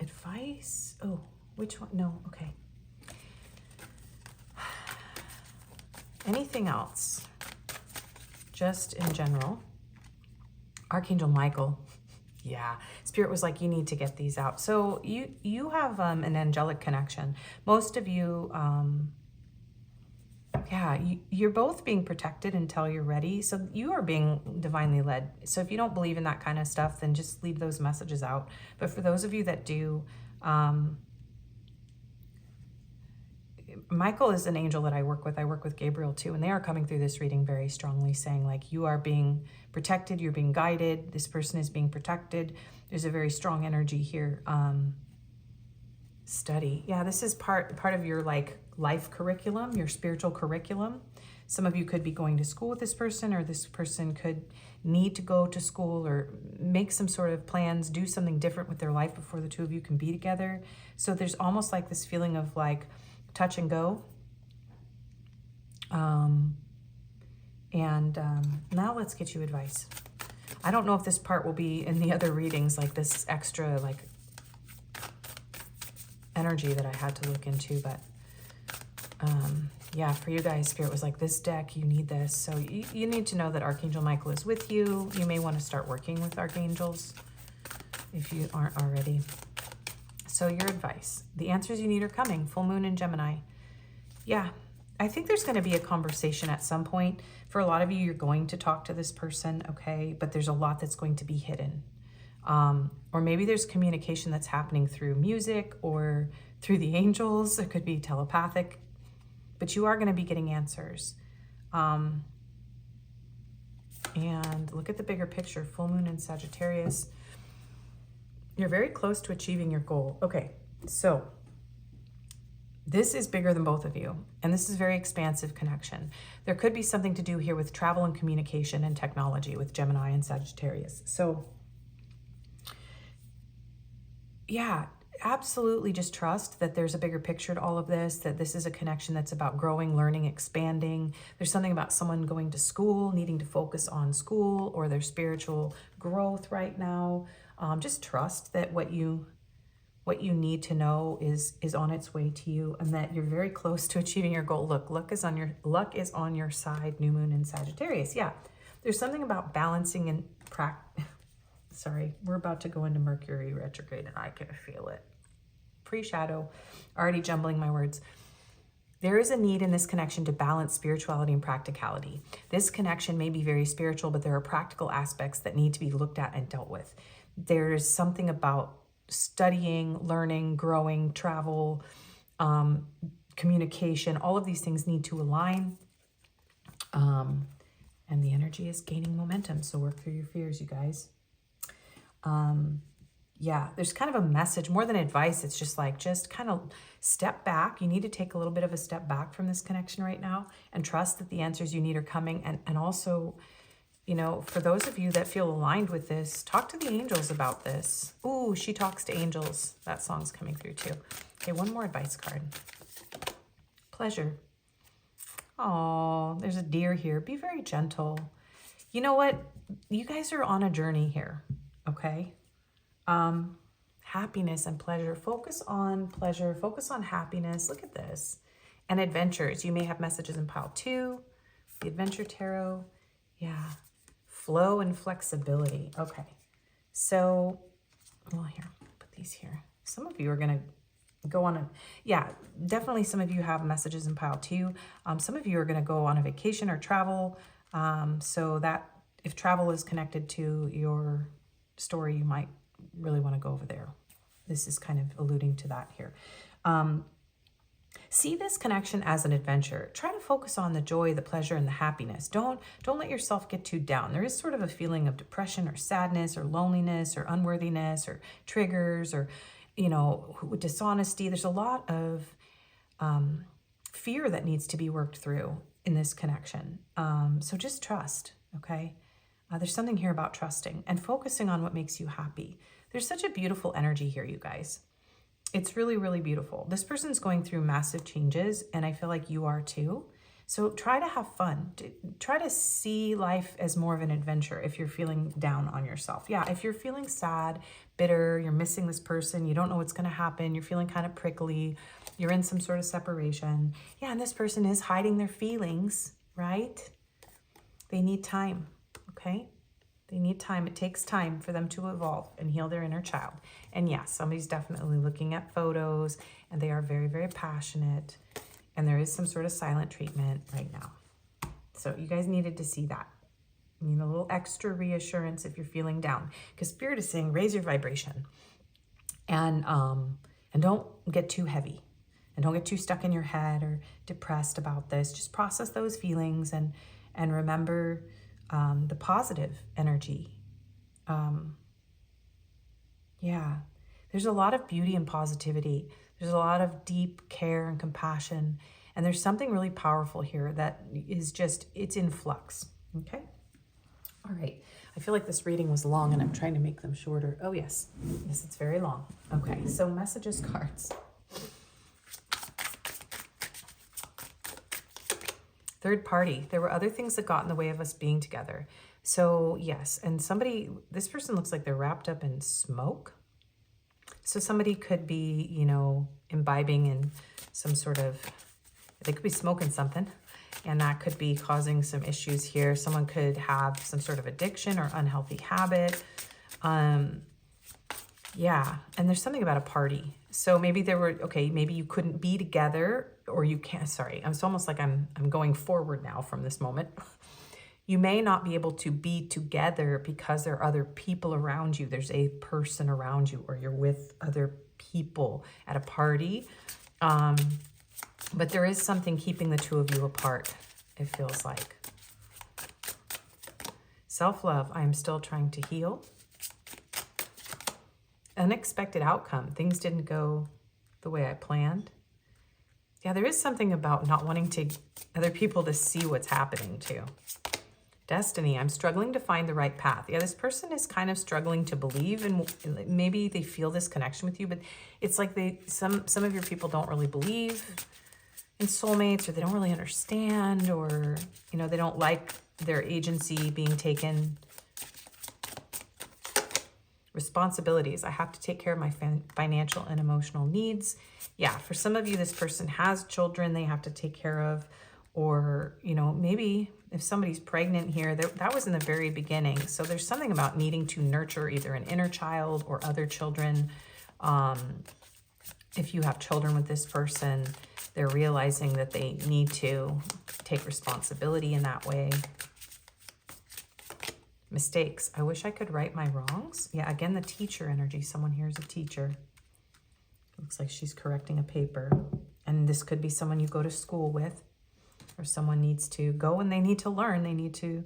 advice. Oh, which one? No. Okay. Anything else? Just in general. Archangel Michael. Yeah. Spirit was like, you need to get these out. So you have an angelic connection. Most of you, you're both being protected until you're ready. So you are being divinely led. So if you don't believe in that kind of stuff, then just leave those messages out. But for those of you that do, Michael is an angel that I work with. I work with Gabriel too, and they are coming through this reading very strongly, saying like, you are being protected, you're being guided, this person is being protected. There's a very strong energy here. Study. Yeah, this is part of your like life curriculum, your spiritual curriculum. Some of you could be going to school with this person, or this person could need to go to school or make some sort of plans, do something different with their life before the two of you can be together. So there's almost like this feeling of like touch and go. Now let's get you advice. I don't know if this part will be in the other readings, like this extra like energy that I had to look into, but yeah, for you guys, Spirit was like, this deck, you need this. So you need to know that Archangel Michael is with you. You may want to start working with archangels if you aren't already. So your advice, the answers you need are coming. Full moon in Gemini. Yeah, I think there's going to be a conversation at some point. For a lot of you, you're going to talk to this person, okay? But there's a lot that's going to be hidden. Or maybe there's communication that's happening through music or through the angels. It could be telepathic. But you are going to be getting answers. And look at the bigger picture. Full moon in Sagittarius. You're very close to achieving your goal. Okay, so this is bigger than both of you. And this is very expansive connection. There could be something to do here with travel and communication and technology with Gemini and Sagittarius. So yeah, absolutely just trust that there's a bigger picture to all of this, that this is a connection that's about growing, learning, expanding. There's something about someone going to school, needing to focus on school or their spiritual growth right now. Just trust that what you need to know is on its way to you, and that you're very close to achieving your goal. Look, luck is on your side. New moon in Sagittarius. Yeah, there's something about balancing and Sorry, we're about to go into Mercury retrograde, and I can feel it. Pre-shadow, already jumbling my words. There is a need in this connection to balance spirituality and practicality. This connection may be very spiritual, but there are practical aspects that need to be looked at and dealt with. There's something about studying, learning, growing, travel, communication. All of these things need to align. And the energy is gaining momentum. So work through your fears, you guys. Yeah, there's kind of a message more than advice. It's just like, just kind of step back. You need to take a little bit of a step back from this connection right now and trust that the answers you need are coming. And also, you know, for those of you that feel aligned with this, talk to the angels about this. Ooh, she talks to angels. That song's coming through too. Okay, one more advice card. Pleasure. Oh, there's a deer here. Be very gentle. You know what? You guys are on a journey here, okay? Happiness and pleasure. Focus on pleasure. Focus on happiness. Look at this. And adventures. You may have messages in pile 2. The Adventure Tarot. Yeah. Flow and flexibility. Okay. So, well, here. these here. Some of you are going to go on a, yeah, definitely some of you have messages in pile 2. Some of you are going to go on a vacation or travel. So that if travel is connected to your story, you might really want to go over there. This is kind of alluding to that here. See this connection as an adventure. Try to focus on the joy, the pleasure, and the happiness. Don't let yourself get too down. There is sort of a feeling of depression or sadness or loneliness or unworthiness or triggers or, you know, dishonesty. There's a lot of fear that needs to be worked through in this connection. So just trust, okay? There's something here about trusting and focusing on what makes you happy. There's such a beautiful energy here, you guys. It's really, really beautiful. This person's going through massive changes, and I feel like you are too. So try to have fun. Try to see life as more of an adventure if you're feeling down on yourself. Yeah, if you're feeling sad, bitter, you're missing this person, you don't know what's going to happen, you're feeling kind of prickly, you're in some sort of separation. Yeah, and this person is hiding their feelings, right? They need time, okay? They need time. It takes time for them to evolve and heal their inner child. And yes, somebody's definitely looking at photos, and they are very, very passionate. And there is some sort of silent treatment right now. So you guys needed to see that. You need a little extra reassurance if you're feeling down. Because Spirit is saying, raise your vibration. And don't get too heavy. And don't get too stuck in your head or depressed about this. Just process those feelings and remember the positive energy. Yeah, there's a lot of beauty and positivity. There's a lot of deep care and compassion. And there's something really powerful here that is just, it's in flux. Okay. All right. I feel like this reading was long and I'm trying to make them shorter. Oh, yes. Yes, it's very long. Okay. So messages cards. Third party. There were other things that got in the way of us being together. So yes. And this person looks like they're wrapped up in smoke. So somebody could be, you know, imbibing in some sort of, they could be smoking something, and that could be causing some issues here. Someone could have some sort of addiction or unhealthy habit. Yeah, and there's something about a party. So maybe maybe you couldn't be together, or you can't, sorry, it's almost like I'm going forward now from this moment. You may not be able to be together because there are other people around you. There's a person around you, or you're with other people at a party. But there is something keeping the two of you apart, it feels like. Self-love, I am still trying to heal. Unexpected outcome. Things didn't go the way I planned. Yeah, there is something about not wanting other people to see what's happening too. Destiny, I'm struggling to find the right path. Yeah, this person is kind of struggling to believe, and maybe they feel this connection with you, but it's like some of your people don't really believe in soulmates, or they don't really understand, or, you know, they don't like their agency being taken. Responsibilities. I have to take care of my financial and emotional needs. Yeah, for some of you, this person has children they have to take care of, or, you know, maybe if somebody's pregnant here, that was in the very beginning. So there's something about needing to nurture either an inner child or other children. If you have children with this person, they're realizing that they need to take responsibility in that way. Mistakes. I wish I could right my wrongs. Yeah, again, the teacher energy. Someone here is a teacher. Looks like she's correcting a paper. And this could be someone you go to school with, or someone needs to go and they need to learn. They need to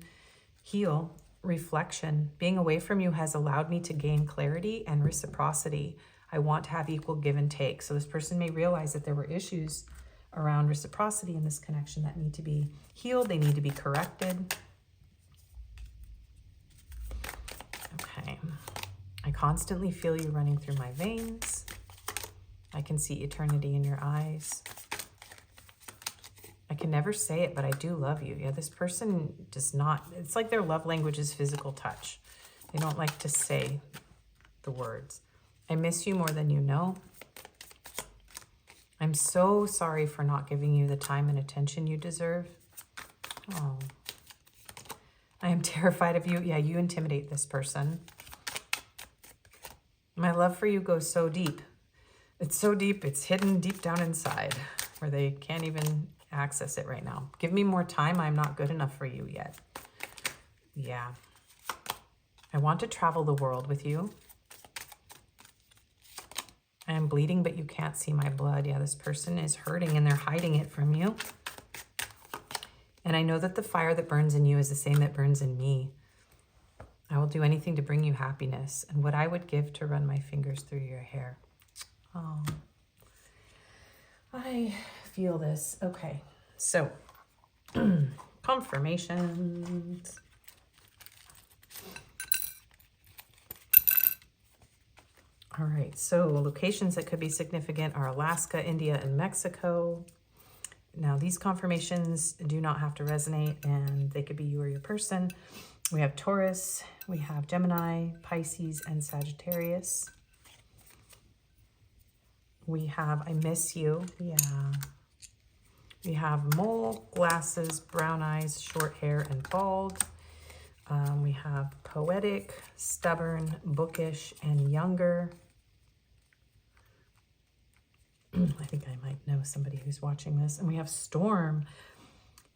heal. Reflection. Being away from you has allowed me to gain clarity and reciprocity. I want to have equal give and take. So this person may realize that there were issues around reciprocity in this connection that need to be healed. They need to be corrected. Okay. I constantly feel you running through my veins. I can see eternity in your eyes. I can never say it, but I do love you. Yeah, this person does not, it's like their love language is physical touch. They don't like to say the words. I miss you more than you know. I'm so sorry for not giving you the time and attention you deserve. Oh. I am terrified of you. Yeah, you intimidate this person. My love for you goes so deep. It's so deep, it's hidden deep down inside where they can't even access it right now. Give me more time. I'm not good enough for you yet. Yeah. I want to travel the world with you. I am bleeding, but you can't see my blood. Yeah, this person is hurting and they're hiding it from you. And I know that the fire that burns in you is the same that burns in me. I will do anything to bring you happiness and what I would give to run my fingers through your hair. Oh, I feel this. Okay, so confirmations. All right, so locations that could be significant are Alaska, India, and Mexico. Now, these confirmations do not have to resonate, and they could be you or your person. We have Taurus, we have Gemini, Pisces, and Sagittarius. We have I miss you. Yeah. We have mole, glasses, brown eyes, short hair, and bald. We have poetic, stubborn, bookish, and younger. I think I might know somebody who's watching this. And we have storm.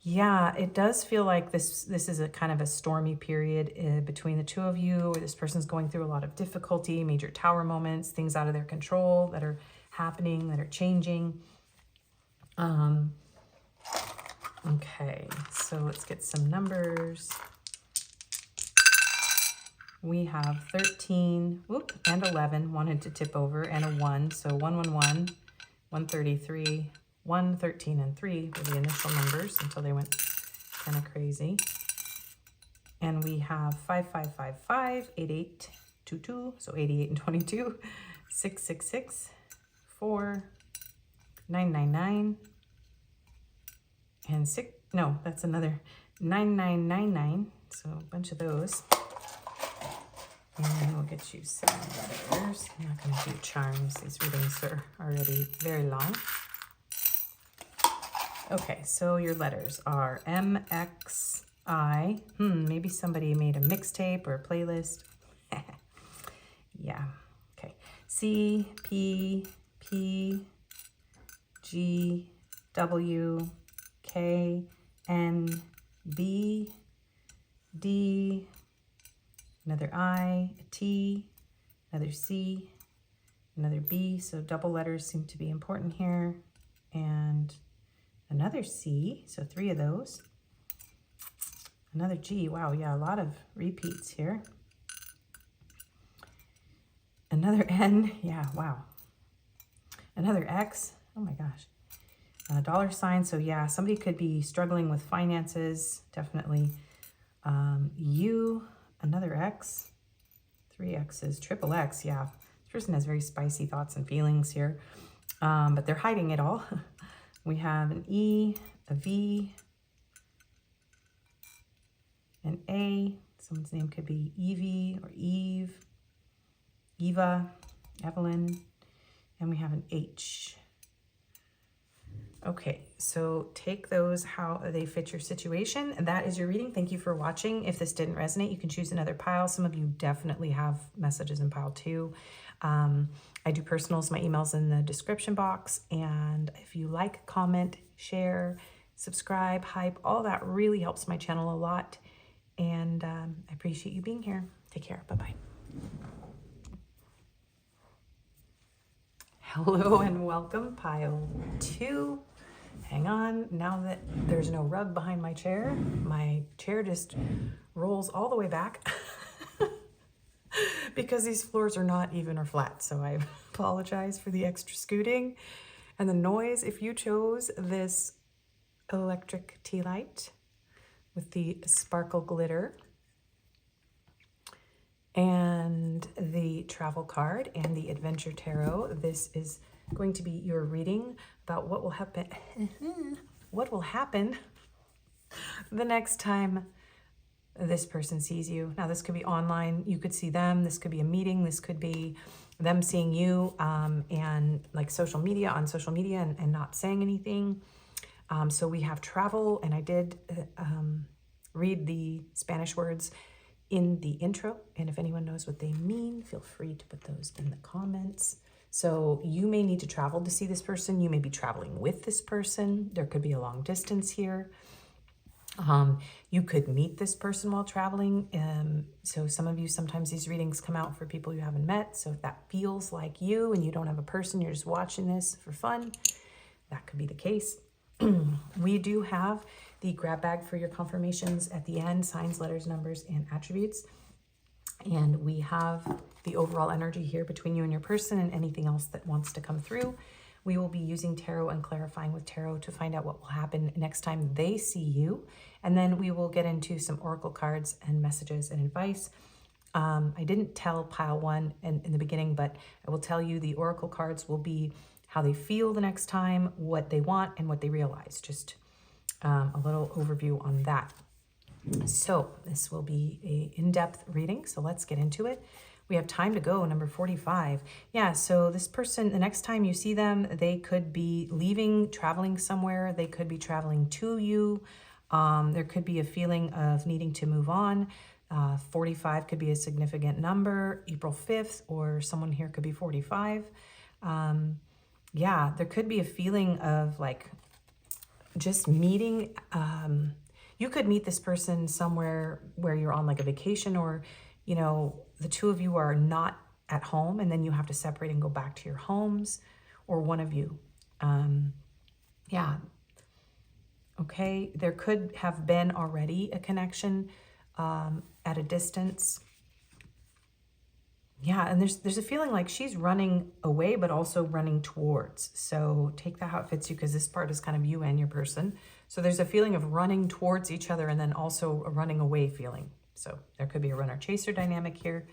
Yeah, it does feel like this is a kind of a stormy period between the two of you, or this person's going through a lot of difficulty, major tower moments, things out of their control that are happening, that are changing. Okay, so let's get some numbers. We have 13, and 11 wanted to tip over, and a 1. So 111, 133, 1, 13, and 3 were the initial numbers until they went kind of crazy. And we have 5555, 8822, so 88 and 22, 666, 4, 999, and 6, no, that's another 9999, so a bunch of those. And we'll get you some letters. I'm not going to do charms. These readings are already very long. Okay, so your letters are MXI. Maybe somebody made a mixtape or a playlist. Yeah. Okay. C, P, P, G, W, K, N, B, D, another I, a T, another C, another B. So double letters seem to be important here. And another C, so 3 of those. Another G, wow, yeah, a lot of repeats here. Another N, yeah, wow. Another X, oh my gosh. Dollar sign, so yeah, somebody could be struggling with finances, definitely. U, another X, 3 X's, triple X, yeah. This person has very spicy thoughts and feelings here, but they're hiding it all. We have an E, a V, an A. Someone's name could be Evie or Eve, Eva, Evelyn, and we have an H. Okay, so take those how they fit your situation. And that is your reading. Thank you for watching. If this didn't resonate, you can choose another pile. Some of you definitely have messages in pile 2. I do personals. My email's in the description box. And if you like, comment, share, subscribe, hype, all that really helps my channel a lot. And I appreciate you being here. Take care. Bye-bye. Hello and welcome, pile 2. Hang on, now that there's no rug behind my chair just rolls all the way back because these floors are not even or flat. So I apologize for the extra scooting and the noise. If you chose this electric tea light with the sparkle glitter and the travel card and the adventure tarot, this is going to be your reading about what will happen the next time this person sees you. Now, this could be online. You could see them. This could be a meeting. This could be them seeing you and like social media and not saying anything. So we have travel, and I did read the Spanish words in the intro. And if anyone knows what they mean, feel free to put those in the comments. So you may need to travel to see this person. You may be traveling with this person. There could be a long distance here. You could meet this person while traveling. So some of you, sometimes these readings come out for people you haven't met. So if that feels like you and you don't have a person, you're just watching this for fun, that could be the case. We do have the grab bag for your confirmations at the end, signs, letters, numbers, and attributes. And we have the overall energy here between you and your person and anything else that wants to come through. We will be using tarot and clarifying with tarot to find out what will happen next time they see you. And then we will get into some oracle cards and messages and advice. I didn't tell pile one in the beginning, but I will tell you the oracle cards will be how they feel the next time, what they want, and what they realize. Just a little overview on that. So this will be an in-depth reading, so let's get into it. We have time to go, number 45. Yeah, so this person, the next time you see them, they could be leaving, traveling somewhere. They could be traveling to you. There could be a feeling of needing to move on. 45 could be a significant number, April 5th, or someone here could be 45. Yeah, there could be a feeling of like just meeting. You could meet this person somewhere where you're on like a vacation, or, you know, the two of you are not at home and then you have to separate and go back to your homes, or one of you. Yeah. Okay. There could have been already a connection at a distance. Yeah, and there's a feeling like she's running away, but also running towards. So take that how it fits you, because this part is kind of you and your person. So there's a feeling of running towards each other and then also a running away feeling. So there could be a runner-chaser dynamic here.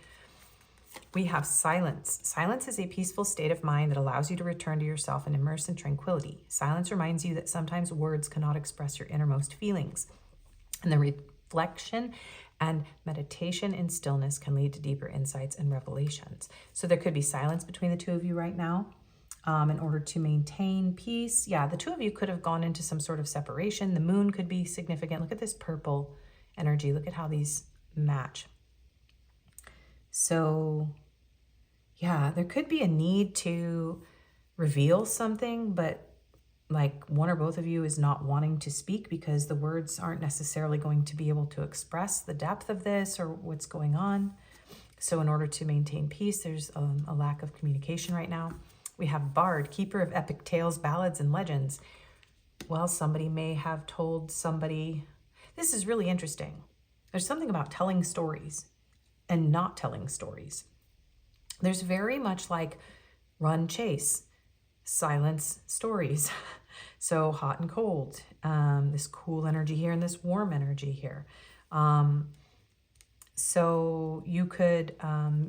We have silence. Silence is a peaceful state of mind that allows you to return to yourself and immerse in tranquility. Silence reminds you that sometimes words cannot express your innermost feelings. And the reflection and meditation in stillness can lead to deeper insights and revelations. So there could be silence between the two of you right now in order to maintain peace. Yeah, the two of you could have gone into some sort of separation. The moon could be significant. Look at this purple energy. Look at how these match. So yeah, there could be a need to reveal something, but like one or both of you is not wanting to speak because the words aren't necessarily going to be able to express the depth of this or what's going on. So in order to maintain peace, there's a lack of communication right now. We have Bard, keeper of epic tales, ballads, and legends. Well, somebody may have told somebody, this is really interesting. There's something about telling stories and not telling stories. There's very much like run, chase, silence, stories. So hot and cold, this cool energy here and this warm energy here. So you could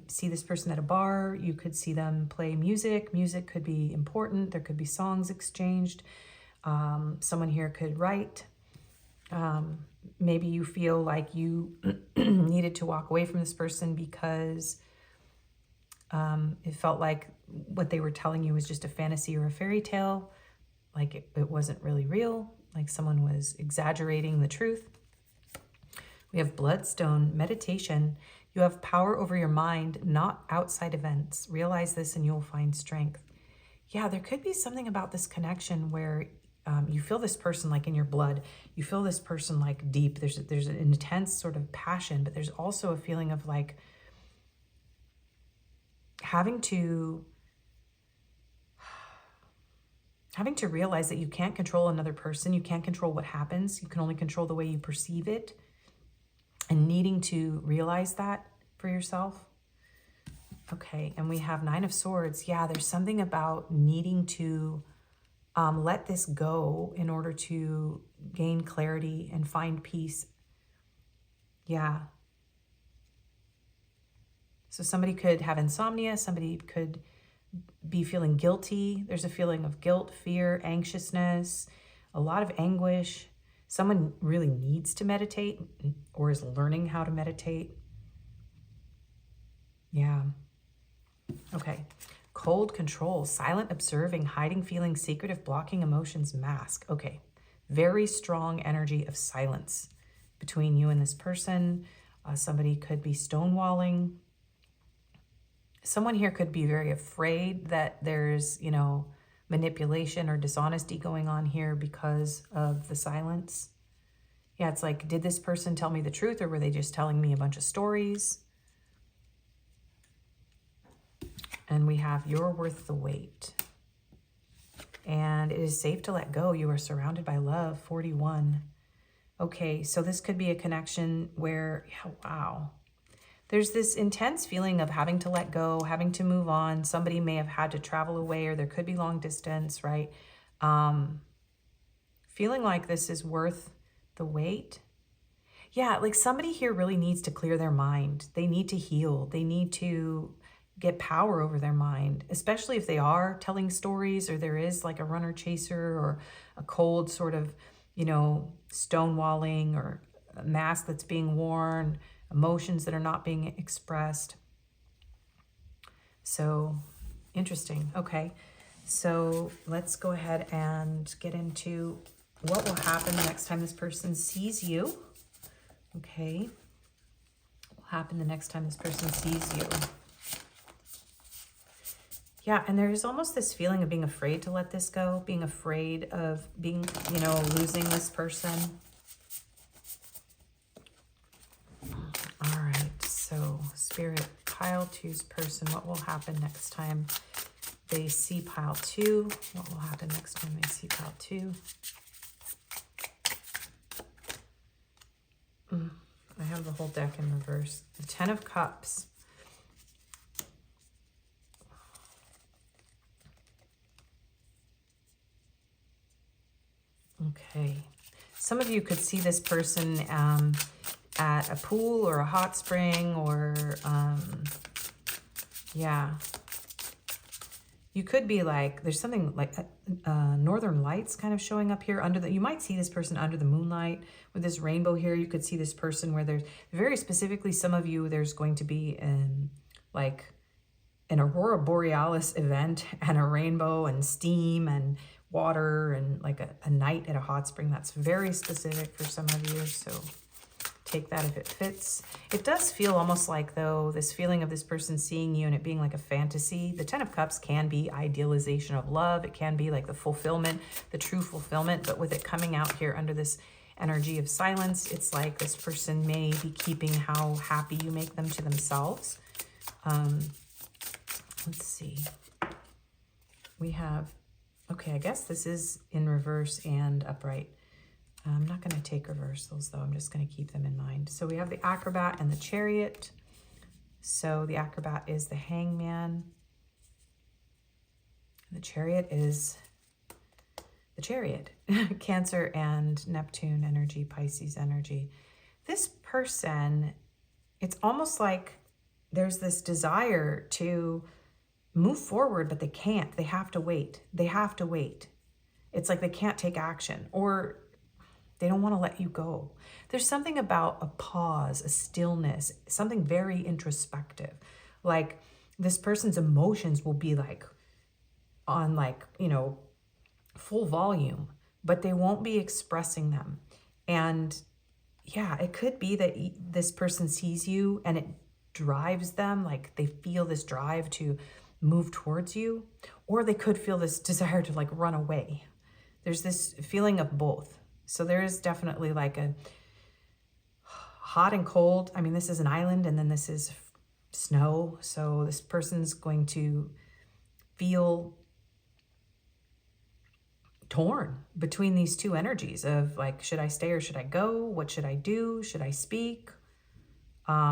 see this person at a bar. You could see them play music. Music could be important. There could be songs exchanged. Someone here could write. Maybe you feel like you needed to walk away from this person because it felt like what they were telling you was just a fantasy or a fairy tale. Like it wasn't really real, like someone was exaggerating the truth. We have Bloodstone, meditation. You have power over your mind, not outside events. Realize this and you'll find strength. Yeah, there could be something about this connection where you feel this person like in your blood. You feel this person like deep. There's an intense sort of passion, but there's also a feeling of like having to realize that you can't control another person. You can't control what happens. You can only control the way you perceive it, and needing to realize that for yourself. Okay, and we have Nine of Swords. Yeah, there's something about needing to let this go in order to gain clarity and find peace. Yeah. So somebody could have insomnia. Somebody could be feeling guilty. There's a feeling of guilt, fear, anxiousness, a lot of anguish. Someone really needs to meditate or is learning how to meditate. Yeah. Okay. Cold control, silent observing, hiding feelings, secretive, blocking emotions, mask. Okay. Very strong energy of silence between you and this person. Somebody could be stonewalling. Someone here could be very afraid that there's, you know, manipulation or dishonesty going on here because of the silence. Yeah, it's like, did this person tell me the truth, or were they just telling me a bunch of stories? And we have, you're worth the wait. And it is safe to let go. You are surrounded by love, 41. Okay, so this could be a connection where, yeah, wow. There's this intense feeling of having to let go, having to move on. Somebody may have had to travel away, or there could be long distance, right? Feeling like this is worth the wait. Yeah, like somebody here really needs to clear their mind. They need to heal. They need to get power over their mind, especially if they are telling stories, or there is like a runner chaser or a cold sort of, you know, stonewalling, or a mask that's being worn, emotions that are not being expressed. So interesting. Okay, so let's go ahead and get into what will happen the next time this person sees you. Okay, what will happen the next time this person sees you? Yeah, and there's almost this feeling of being afraid to let this go, being afraid of being, you know, losing this person. All right, so Spirit, pile 2's person, what will happen next time they see pile 2? What will happen next time they see pile 2? I have the whole deck in reverse. The 10 of Cups. Okay. Some of you could see this person at a pool or a hot spring, or yeah. You could be like, there's something like northern lights kind of showing up here under the, you might see this person under the moonlight with this rainbow here. You could see this person where there's, very specifically, some of you, there's going to be like an aurora borealis event, and a rainbow and steam and water, and like a night at a hot spring. That's very specific for some of you, so take that if it fits. It does feel almost like, though, this feeling of this person seeing you and it being like a fantasy. The 10 of Cups can be idealization of love. It can be like the fulfillment, the true fulfillment, but with it coming out here under this energy of silence, it's like this person may be keeping how happy you make them to themselves. Let's see. We have, okay, I guess this is in reverse and upright. I'm not going to take reversals, though. I'm just going to keep them in mind. So we have the Acrobat and the Chariot. So the Acrobat is the Hangman. The Chariot is the Chariot. Cancer and Neptune energy, Pisces energy. This person, it's almost like there's this desire to move forward, but they can't. They have to wait. They have to wait. It's like they can't take action, or they don't want to let you go. There's something about a pause, a stillness, something very introspective. Like this person's emotions will be like on like, you know, full volume, but they won't be expressing them. And yeah, it could be that this person sees you and it drives them, like they feel this drive to move towards you, or they could feel this desire to like run away. There's this feeling of both. So there is definitely like a hot and cold. I mean, this is an island and then this is snow. So this person's going to feel torn between these two energies of like, should I stay or should I go? What should I do? Should I speak?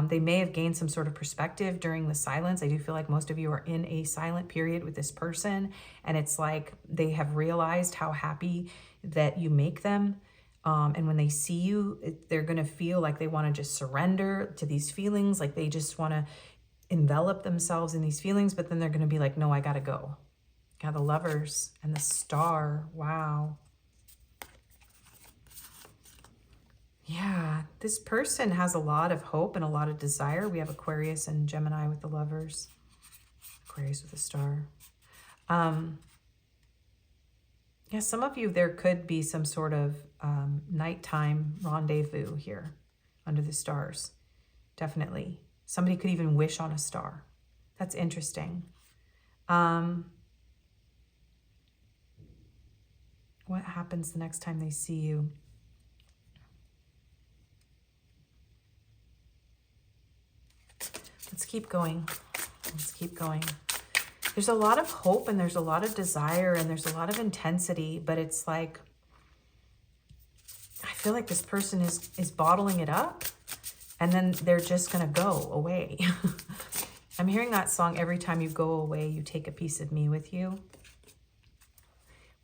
They may have gained some sort of perspective during the silence. I do feel like most of you are in a silent period with this person, and it's like they have realized how happy that you make them. And when they see you, they're going to feel like they want to just surrender to these feelings, like they just want to envelop themselves in these feelings, but then they're going to be like, no, I got to go. Yeah, the Lovers and the Star. Wow. Yeah, this person has a lot of hope and a lot of desire. We have Aquarius and Gemini with the Lovers. Aquarius with the Star. Yeah, some of you, there could be some sort of nighttime rendezvous here under the stars. definitely. Somebody could even wish on a star. That's interesting. What happens the next time they see you? Let's keep going. Let's keep going. There's a lot of hope and there's a lot of desire and there's a lot of intensity, but it's like, I feel like this person is bottling it up and then they're just going to go away. I'm hearing that song, every time you go away, you take a piece of me with you.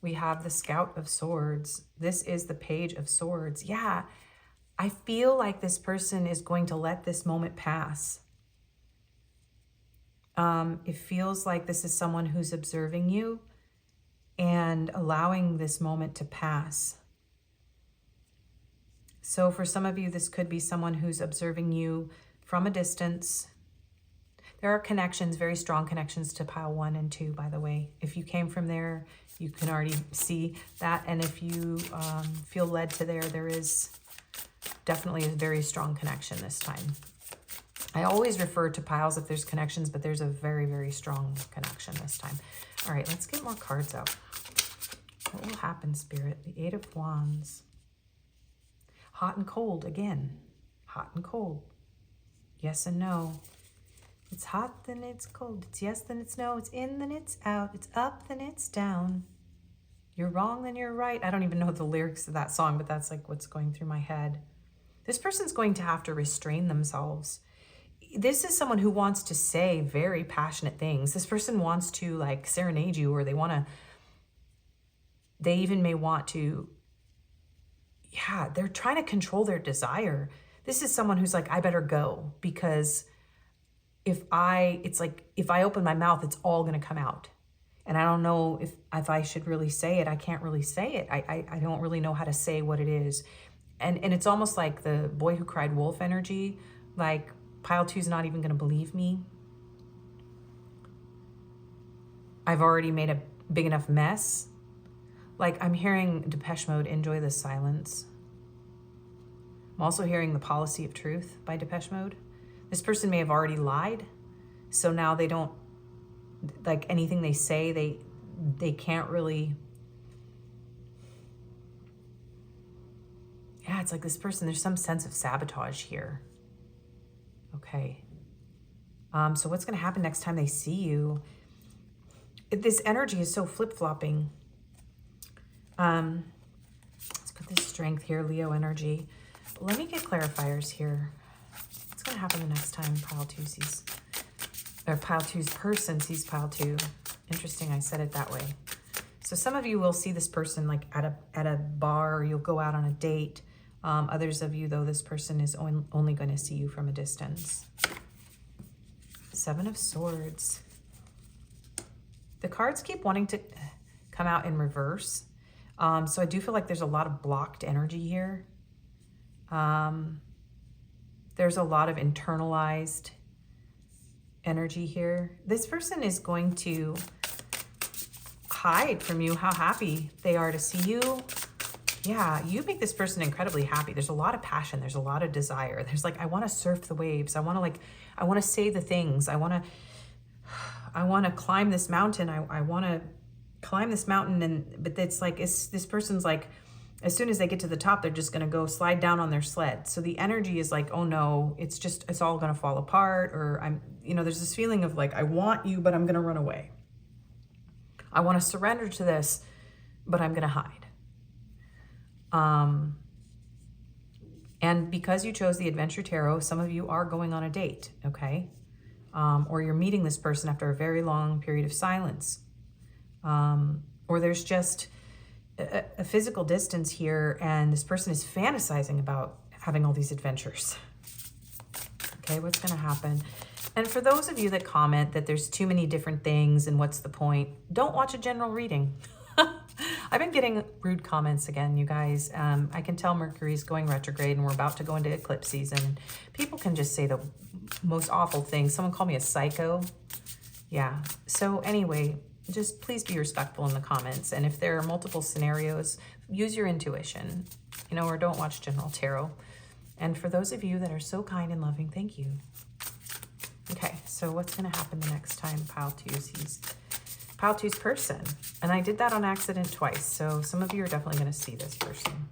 We have the Scout of Swords. This is the Page of Swords. Yeah, I feel like this person is going to let this moment pass. It feels like this is someone who's observing you and allowing this moment to pass. So for some of you, this could be someone who's observing you from a distance. There are connections, very strong connections to pile 1 and 2, by the way. If you came from there, you can already see that. And if you feel led to there, there is definitely a very strong connection this time. I always refer to piles if there's connections, but there's a very, very strong connection this time. All right, let's get more cards out. What will happen, Spirit? The Eight of Wands. Hot and cold again. Hot and cold. Yes and no. It's hot, then it's cold. It's yes, then it's no. It's in, then it's out. It's up, then it's down. You're wrong, then you're right. I don't even know the lyrics of that song, but that's like what's going through my head. This person's going to have to restrain themselves. This is someone who wants to say very passionate things. This person wants to like serenade you, or they even may want to, yeah, they're trying to control their desire. This is someone who's like, I better go, because if I open my mouth, it's all going to come out. And I don't know if I should really say it. I can't really say it. I don't really know how to say what it is. And it's almost like the boy who cried wolf energy. Like, pile 2's not even going to believe me. I've already made a big enough mess. Like, I'm hearing Depeche Mode, Enjoy the Silence. I'm also hearing The Policy of Truth by Depeche Mode. This person may have already lied, so now they don't, like, anything they say, they can't really, yeah, it's like this person, there's some sense of sabotage here. Okay. So what's going to happen next time they see you? This energy is so flip-flopping. Let's put this strength here, Leo energy. Let me get clarifiers here. What's going to happen the next time pile 2 sees, or pile 2's person sees pile 2? Interesting, I said it that way. So some of you will see this person like at a bar, or you'll go out on a date. Others of you, though, this person is only going to see you from a distance. 7 of Swords. The cards keep wanting to come out in reverse. So I do feel like there's a lot of blocked energy here. There's a lot of internalized energy here. This person is going to hide from you how happy they are to see you. Yeah, you make this person incredibly happy. There's a lot of passion. There's a lot of desire. There's like, I want to surf the waves. I want to say the things. I want to climb this mountain. I want to climb this mountain. But it's like, this person's like, as soon as they get to the top, they're just going to go slide down on their sled. So the energy is like, oh no, it's all going to fall apart. Or there's this feeling of like, I want you, but I'm going to run away. I want to surrender to this, but I'm going to hide. And because you chose the Adventure Tarot, some of you are going on a date, okay? Or you're meeting this person after a very long period of silence. Or there's just a physical distance here, and this person is fantasizing about having all these adventures. Okay, what's going to happen? And for those of you that comment that there's too many different things and what's the point, don't watch a general reading. I've been getting rude comments again, you guys. I can tell Mercury's going retrograde and we're about to go into eclipse season. People can just say the most awful things. Someone called me a psycho. Yeah. So anyway, just please be respectful in the comments. And if there are multiple scenarios, use your intuition, or don't watch general tarot. And for those of you that are so kind and loving, thank you. Okay, so what's going to happen the next time Pile 2 sees Pile 2's person? And I did that on accident twice, so some of you are definitely going to see this person.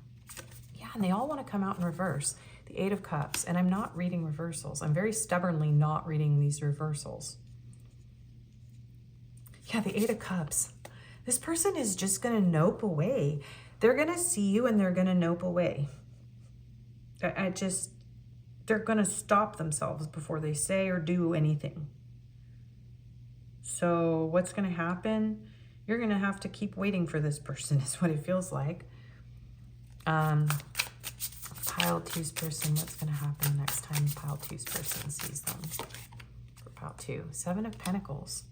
Yeah, and they all want to come out in reverse. The Eight of Cups, and I'm not reading reversals. I'm very stubbornly not reading these reversals. Yeah, the Eight of Cups. This person is just going to nope away. They're going to see you and they're going to nope away. They're going to stop themselves before they say or do anything. So what's going to happen? You're going to have to keep waiting for this person is what it feels like. Pile 2's person, what's going to happen next time Pile 2's person sees them? For Pile 2, Seven of Pentacles.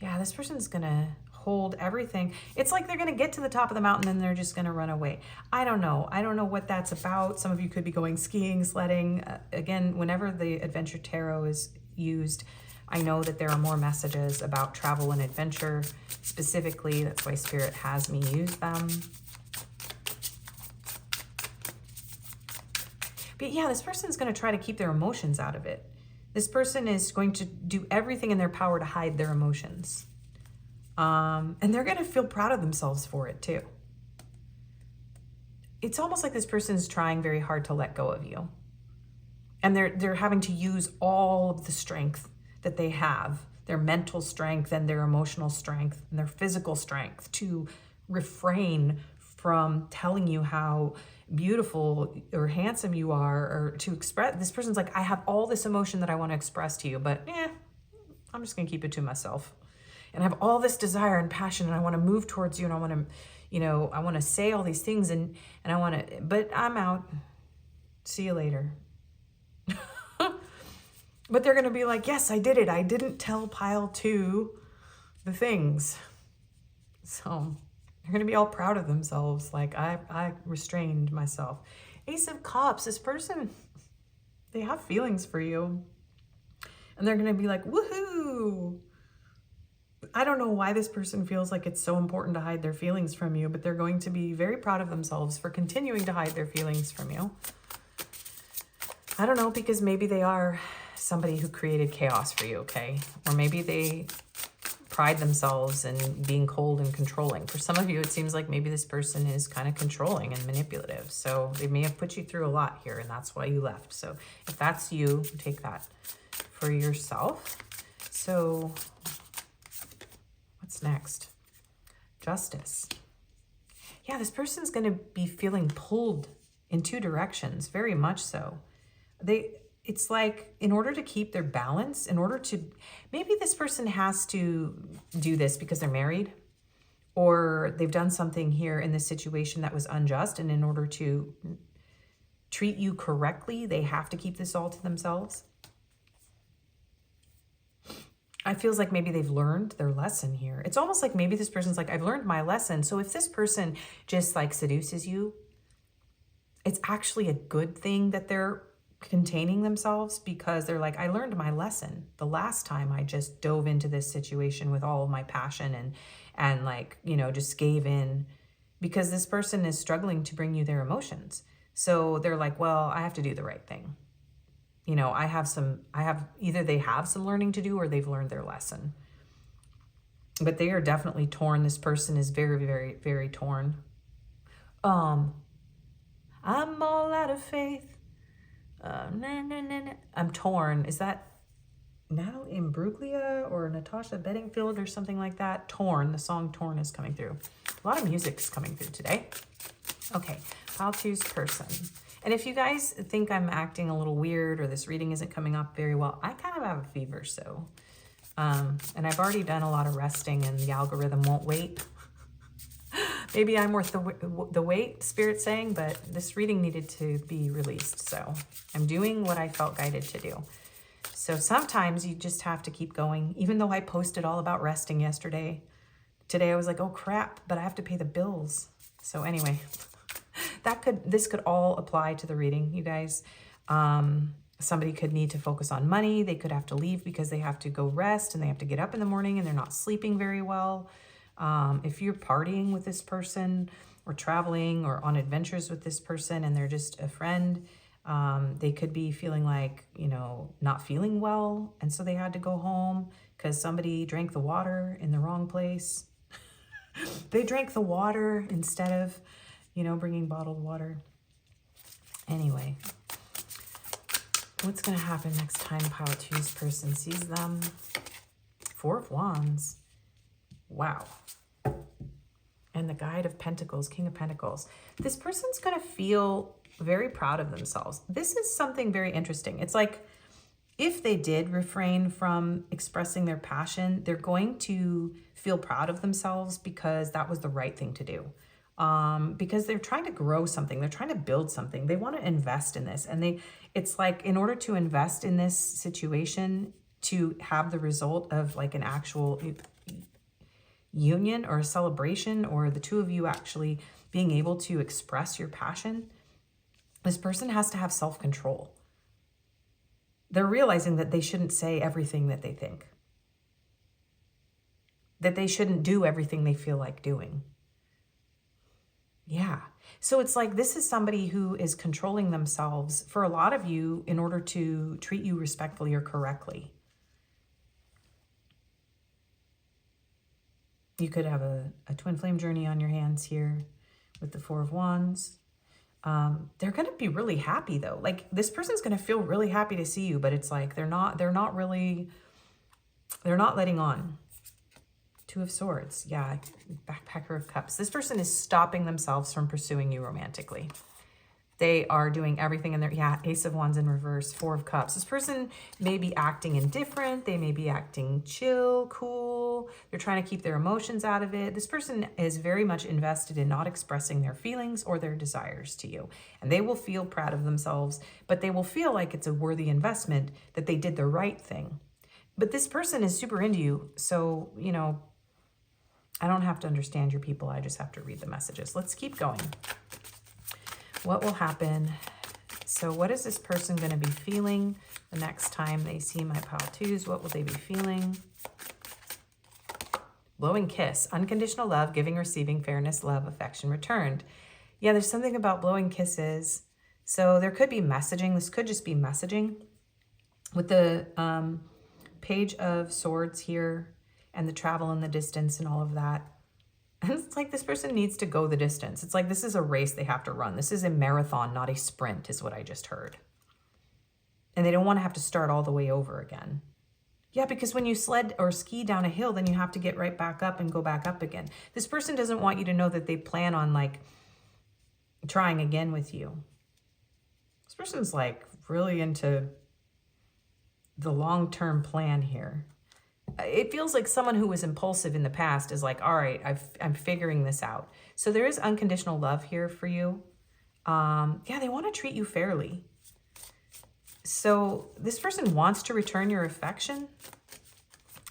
Yeah, this person's going to hold everything. It's like they're going to get to the top of the mountain and they're just going to run away. I don't know. I don't know what that's about. Some of you could be going skiing, sledding. Again, whenever the Adventure Tarot is used, I know that there are more messages about travel and adventure. Specifically, that's why Spirit has me use them. But yeah, this person's going to try to keep their emotions out of it. This person is going to do everything in their power to hide their emotions. And they're going to feel proud of themselves for it too. It's almost like this person's trying very hard to let go of you. And they're having to use all of the strength that they have, their mental strength and their emotional strength and their physical strength to refrain from telling you how beautiful or handsome you are, or to express. This person's like, I have all this emotion that I want to express to you, but I'm just going to keep it to myself. And I have all this desire and passion and I want to move towards you and I want to, I want to say all these things and I want to, but I'm out. See you later. But they're going to be like, yes, I did it. I didn't tell Pile 2 the things. So they're going to be all proud of themselves. Like, I restrained myself. Ace of Cups, this person, they have feelings for you. And they're going to be like, woohoo. I don't know why this person feels like it's so important to hide their feelings from you, but they're going to be very proud of themselves for continuing to hide their feelings from you. I don't know, because maybe they are somebody who created chaos for you, okay? Or maybe they pride themselves in being cold and controlling. For some of you, it seems like maybe this person is kind of controlling and manipulative. So they may have put you through a lot here, and that's why you left. So if that's you, take that for yourself. So what's next? Justice. Yeah, this person's going to be feeling pulled in two directions, very much so. It's like, in order to keep their balance, maybe this person has to do this because they're married, or they've done something here in this situation that was unjust, and in order to treat you correctly, they have to keep this all to themselves. I feels like maybe they've learned their lesson here. It's almost like maybe this person's like, I've learned my lesson. So if this person just like seduces you, it's actually a good thing that they're containing themselves, because they're like, I learned my lesson the last time I just dove into this situation with all of my passion and like, just gave in, because this person is struggling to bring you their emotions. So they're like, well, I have to do the right thing. Either they have some learning to do or they've learned their lesson. But they are definitely torn. This person is very, very, very torn. I'm all out of faith. I'm torn. Is that Natalie Imbruglia or Natasha Bedingfield or something like that? Torn. The song Torn is coming through. A lot of music's coming through today. Okay, Pile 2's person. And if you guys think I'm acting a little weird or this reading isn't coming up very well, I kind of have a fever, so. And I've already done a lot of resting and the algorithm won't wait. Maybe I'm worth the wait, Spirit's saying, but this reading needed to be released. So I'm doing what I felt guided to do. So sometimes you just have to keep going. Even though I posted all about resting yesterday, today I was like, oh crap, but I have to pay the bills. So anyway, this could all apply to the reading, you guys. Somebody could need to focus on money. They could have to leave because they have to go rest and they have to get up in the morning and they're not sleeping very well. If you're partying with this person or traveling or on adventures with this person and they're just a friend, They could be feeling like, you know, not feeling well, and so they had to go home because somebody drank the water in the wrong place. They drank the water instead of, you know, bringing bottled water. Anyway, what's going to happen next time pile 2's person sees them? 4 of Wands. Wow. And the Guide of Pentacles, King of Pentacles. This person's going to feel very proud of themselves. This is something very interesting. It's like if they did refrain from expressing their passion, they're going to feel proud of themselves because that was the right thing to do. Because they're trying to grow something. They're trying to build something. They want to invest in this. And it's like in order to invest in this situation, to have the result of like an actual union or a celebration, or the two of you actually being able to express your passion, this person has to have self-control. They're realizing that they shouldn't say everything that they think, that they shouldn't do everything they feel like doing. Yeah. So it's like this is somebody who is controlling themselves for a lot of you in order to treat you respectfully or correctly. You could have a twin flame journey on your hands here with the 4 of Wands. They're going to be really happy though. Like this person's going to feel really happy to see you, but it's like they're not letting on. 2 of Swords. Yeah. Backpacker of Cups. This person is stopping themselves from pursuing you romantically. They are doing everything in their, yeah, Ace of Wands in reverse, 4 of Cups. This person may be acting indifferent. They may be acting chill, cool. They're trying to keep their emotions out of it. This person is very much invested in not expressing their feelings or their desires to you. And they will feel proud of themselves, but they will feel like it's a worthy investment, that they did the right thing. But this person is super into you. So, you know, I don't have to understand your people. I just have to read the messages. Let's keep going. What will happen? So what is this person going to be feeling the next time they see my pile 2s? What will they be feeling? Blowing kiss, unconditional love, giving, receiving, fairness, love, affection returned. Yeah, there's something about blowing kisses. So there could be messaging. This could just be messaging. With the Page of Swords here and the travel and the distance and all of that. And it's like this person needs to go the distance. It's like this is a race they have to run. This is a marathon, not a sprint, is what I just heard. And they don't want to have to start all the way over again. Yeah, because when you sled or ski down a hill, then you have to get right back up and go back up again. This person doesn't want you to know that they plan on like trying again with you. This person's like really into the long-term plan here. It feels like someone who was impulsive in the past is like, all right, I'm figuring this out. So there is unconditional love here for you. Yeah, they want to treat you fairly. So this person wants to return your affection.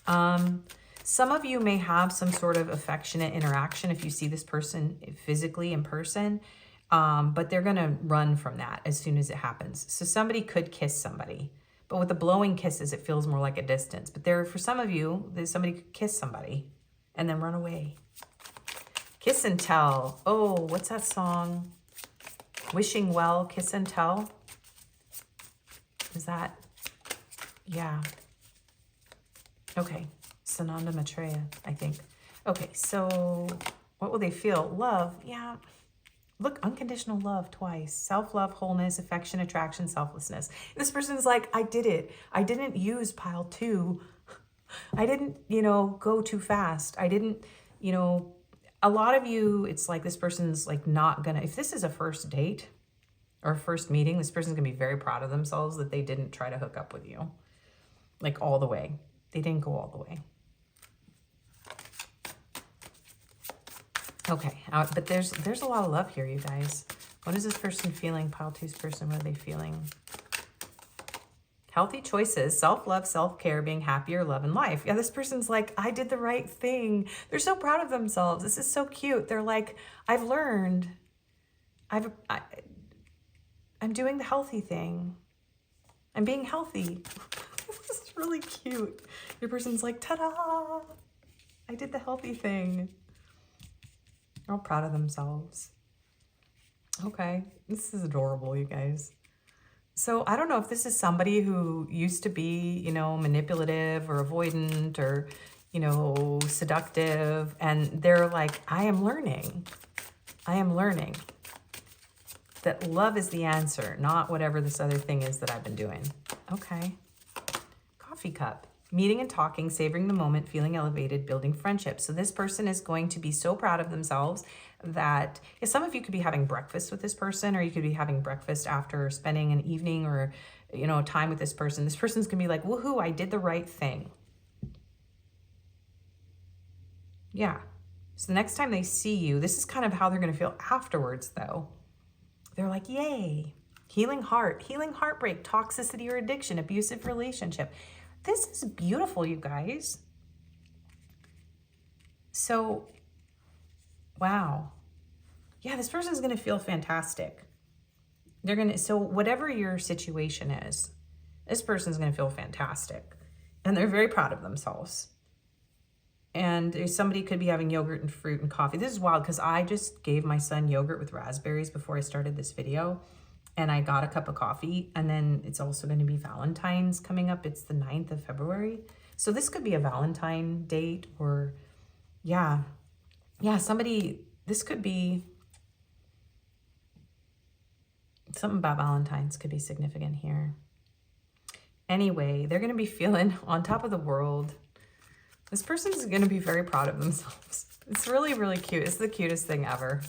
Some of you may have some sort of affectionate interaction if you see this person physically in person, but they're going to run from that as soon as it happens. So somebody could kiss somebody. But with the blowing kisses, it feels more like a distance. But there, for some of you, somebody could kiss somebody and then run away. Kiss and tell. Oh, what's that song? Wishing well, kiss and tell. Is that? Yeah. Okay. Sananda Maitreya, I think. Okay, so what will they feel? Love. Yeah. Look, unconditional love twice. Self-love, wholeness, affection, attraction, selflessness. This person's like, I did it. I didn't use pile 2. I didn't, you know, go too fast. I didn't, you know, a lot of you, it's like this person's like not gonna, if this is a first date or a first meeting, this person's gonna be very proud of themselves that they didn't try to hook up with you. Like all the way. They didn't go all the way. Okay, but there's a lot of love here, you guys. What is this person feeling? Pile 2's person, what are they feeling? Healthy choices, self-love, self-care, being happier, love, and life. Yeah, this person's like, I did the right thing. They're so proud of themselves. This is so cute. They're like, I've learned. I'm doing the healthy thing. I'm being healthy. This is really cute. Your person's like, ta-da! I did the healthy thing. They're all proud of themselves. Okay, this is adorable, you guys. So I don't know if this is somebody who used to be, you know, manipulative or avoidant or, you know, seductive. And they're like, I am learning that love is the answer, not whatever this other thing is that I've been doing. Okay. Coffee cup. Meeting and talking, savoring the moment, feeling elevated, building friendship. So this person is going to be so proud of themselves that some of you could be having breakfast with this person, or you could be having breakfast after spending an evening or, you know, time with this person. This person's gonna be like, woohoo, I did the right thing. Yeah. So the next time they see you, this is kind of how they're gonna feel afterwards though. They're like, yay. Healing heart, healing heartbreak, toxicity or addiction, abusive relationship. This is beautiful, you guys. So, wow. Yeah, this person's going to feel fantastic. So whatever your situation is, this person's going to feel fantastic. And they're very proud of themselves. And somebody could be having yogurt and fruit and coffee. This is wild because I just gave my son yogurt with raspberries before I started this video. And I got a cup of coffee, and then it's also going to be Valentine's coming up. It's the 9th of February. So this could be a Valentine date, or this could be something about Valentine's could be significant here. Anyway, they're going to be feeling on top of the world. This person's going to be very proud of themselves. It's really, really cute. It's the cutest thing ever.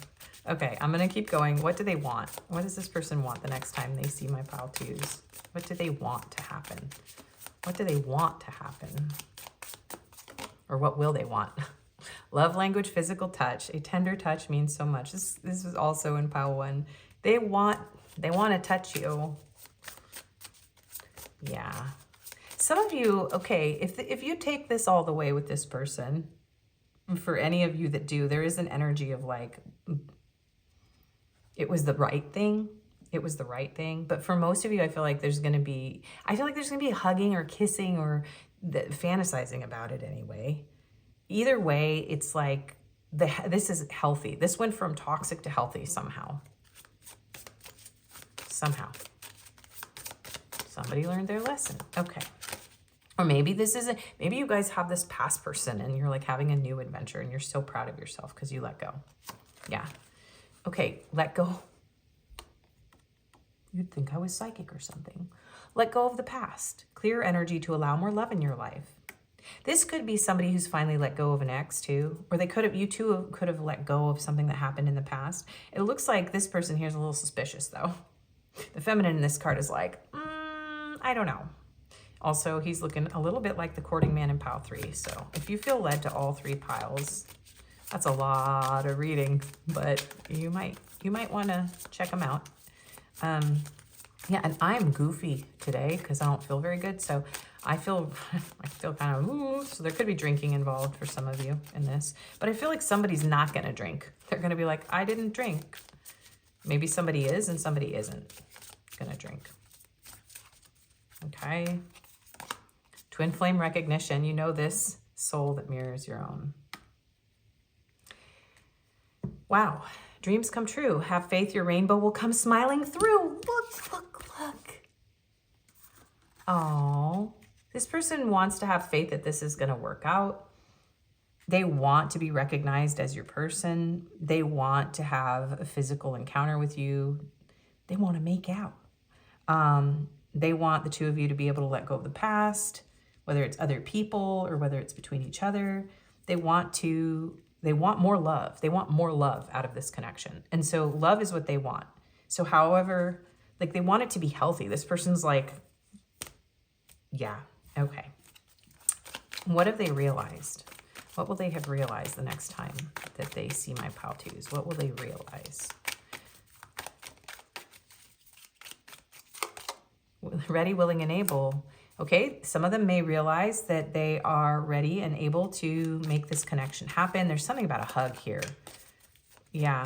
Okay, I'm going to keep going. What do they want? What does this person want the next time they see my pile twos? What do they want to happen? What do they want to happen? Or what will they want? Love language, physical touch. A tender touch means so much. This is also in pile 1. They want to touch you. Yeah. Some of you, okay, if you take this all the way with this person, for any of you that do, there is an energy of like, it was the right thing. It was the right thing. But for most of you, I feel like there's going to be hugging or kissing or fantasizing about it anyway. Either way, it's like, this is healthy. This went from toxic to healthy somehow. Somehow. Somebody learned their lesson. Okay. Or maybe maybe you guys have this past person and you're like having a new adventure and you're so proud of yourself because you let go. Yeah. Okay, let go. You'd think I was psychic or something. Let go of the past. Clear energy to allow more love in your life. This could be somebody who's finally let go of an ex too, or you two could have let go of something that happened in the past. It looks like this person here is a little suspicious though. The feminine in this card is like, I don't know. Also, he's looking a little bit like the courting man in pile 3. So if you feel led to all 3 piles, that's a lot of reading, but you might want to check them out. Yeah, and I'm goofy today because I don't feel very good. So I feel kind of, ooh, so there could be drinking involved for some of you in this. But I feel like somebody's not going to drink. They're going to be like, I didn't drink. Maybe somebody is and somebody isn't going to drink. Okay. Twin flame recognition. You know this soul that mirrors your own. Wow. Dreams come true. Have faith your rainbow will come smiling through. Look. Oh, this person wants to have faith that this is going to work out. They want to be recognized as your person. They want to have a physical encounter with you. They want to make out. They want the two of you to be able to let go of the past, whether it's other people or whether it's between each other. They want more love. They want more love out of this connection. And so love is what they want. So however, like they want it to be healthy. This person's like, yeah, okay. What have they realized? What will they have realized the next time that they see my pile twos? What will they realize? Ready, willing, and able. Okay, some of them may realize that they are ready and able to make this connection happen. There's something about a hug here. Yeah.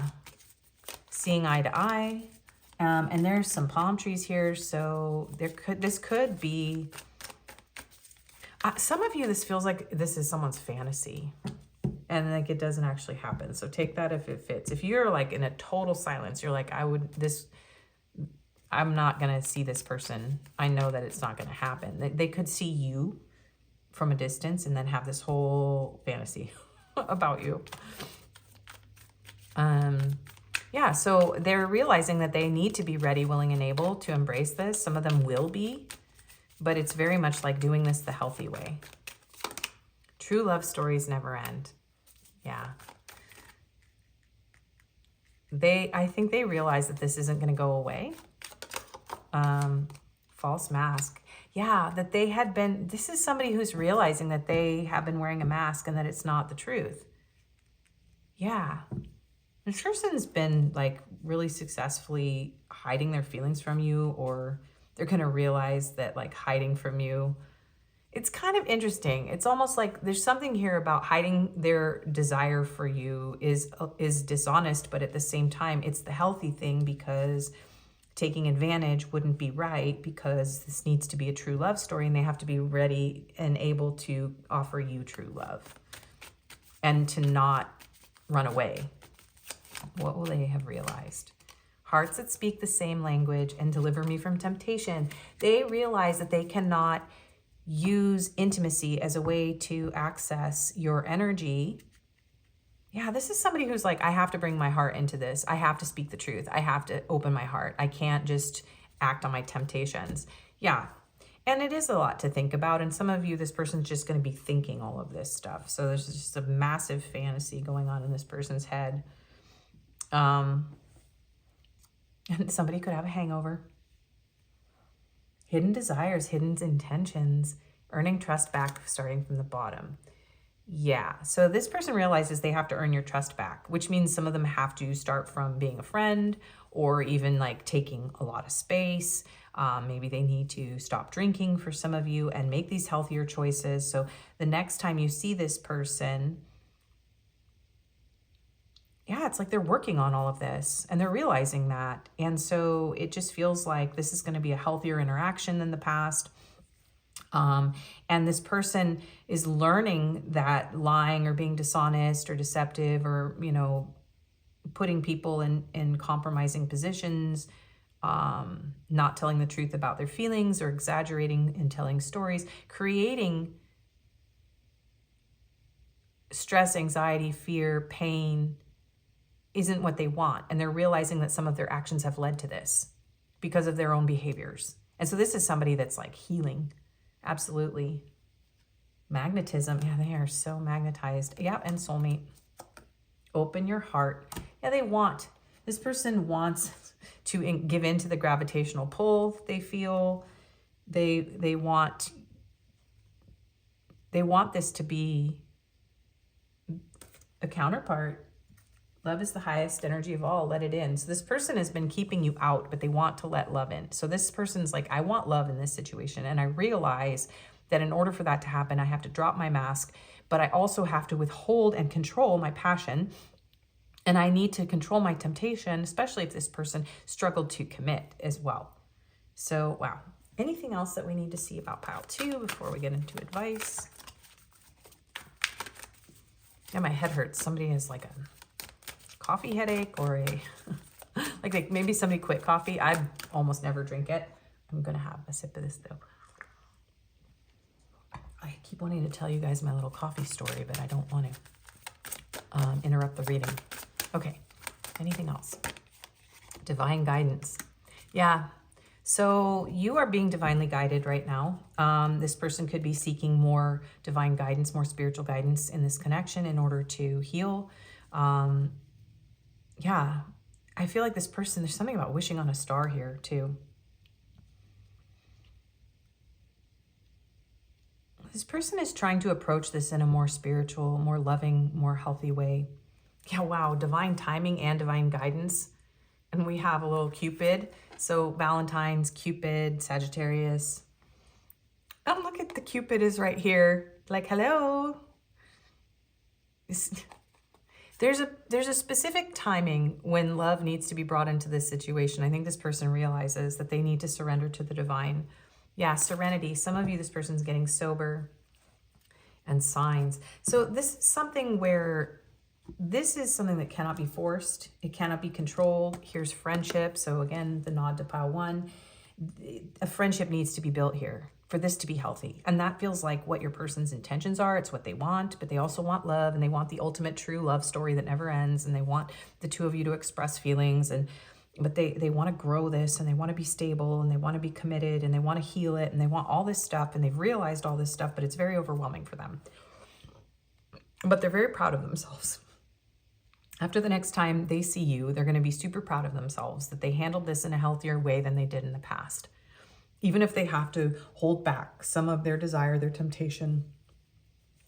Seeing eye to eye. And there's some palm trees here. So this could be, some of you, this feels like this is someone's fantasy. And like it doesn't actually happen. So take that if it fits. If you're like in a total silence, you're like, I'm not going to see this person. I know that it's not going to happen. They could see you from a distance and then have this whole fantasy about you. Yeah, so they're realizing that they need to be ready, willing, and able to embrace this. Some of them will be, but it's very much like doing this the healthy way. True love stories never end. Yeah. I think they realize that this isn't going to go away. False mask. Yeah, that they had been, this is somebody who's realizing that they have been wearing a mask and that it's not the truth. Yeah. This person's been like really successfully hiding their feelings from you, or they're going to realize that like hiding from you, it's kind of interesting. It's almost like there's something here about hiding their desire for you is dishonest, but at the same time, it's the healthy thing, because taking advantage wouldn't be right, because this needs to be a true love story and they have to be ready and able to offer you true love and to not run away. What will they have realized? Hearts that speak the same language and deliver me from temptation. They realize that they cannot use intimacy as a way to access your energy. Yeah, this is somebody who's like, I have to bring my heart into this. I have to speak the truth. I have to open my heart. I can't just act on my temptations. Yeah, and it is a lot to think about. And some of you, this person's just going to be thinking all of this stuff. So there's just a massive fantasy going on in this person's head. And somebody could have a hangover. Hidden desires, hidden intentions, earning trust back starting from the bottom. Yeah, so this person realizes they have to earn your trust back, which means some of them have to start from being a friend or even like taking a lot of space. Maybe they need to stop drinking for some of you and make these healthier choices. So the next time you see this person, yeah, it's like they're working on all of this and they're realizing that. And so it just feels like this is going to be a healthier interaction than the past. And this person is learning that lying or being dishonest or deceptive or, you know, putting people in compromising positions, not telling the truth about their feelings or exaggerating and telling stories, creating stress, anxiety, fear, pain, isn't what they want. And they're realizing that some of their actions have led to this because of their own behaviors. And so this is somebody that's like healing. Absolutely. Magnetism. Yeah, they are so magnetized. Yeah, and soulmate. Open your heart. Yeah, this person wants to give in to the gravitational pull they feel. They want this to be a counterpart. Love is the highest energy of all. Let it in. So this person has been keeping you out, but they want to let love in. So this person's like, I want love in this situation. And I realize that in order for that to happen, I have to drop my mask, but I also have to withhold and control my passion. And I need to control my temptation, especially if this person struggled to commit as well. So, wow. Anything else that we need to see about pile 2 before we get into advice? Yeah, my head hurts. Somebody has like a coffee headache or a like maybe somebody quit coffee. I almost never drink it. I'm gonna have a sip of this though. I keep wanting to tell you guys my little coffee story, but I don't want to interrupt the reading. Okay, anything else? Divine guidance. Yeah, so you are being divinely guided right now. This person could be seeking more divine guidance, more spiritual guidance in this connection in order to heal. Yeah, I feel like this person, there's something about wishing on a star here too. This person is trying to approach this in a more spiritual, more loving, more healthy way. Yeah, wow, divine timing and divine guidance. And we have a little Cupid. So Valentine's, Cupid, Sagittarius. Oh, look at the Cupid is right here. Like, hello. There's a specific timing when love needs to be brought into this situation. I think this person realizes that they need to surrender to the divine. Yeah, serenity. Some of you, this person's getting sober and signs. So this is something where This is something that cannot be forced. It cannot be controlled. Here's friendship. So again, the nod to pile one. A friendship needs to be built here for this to be healthy. And that feels like what your person's intentions are. It's what they want, but they also want love, and they want the ultimate true love story that never ends. And they want the two of you to express feelings, but they want to grow this, and they want to be stable, and they want to be committed, and they want to heal it, and they want all this stuff, and they've realized all this stuff, but it's very overwhelming for them. But they're very proud of themselves. After the next time they see you, they're going to be super proud of themselves that they handled this in a healthier way than they did in the past. Even if they have to hold back some of their desire, their temptation,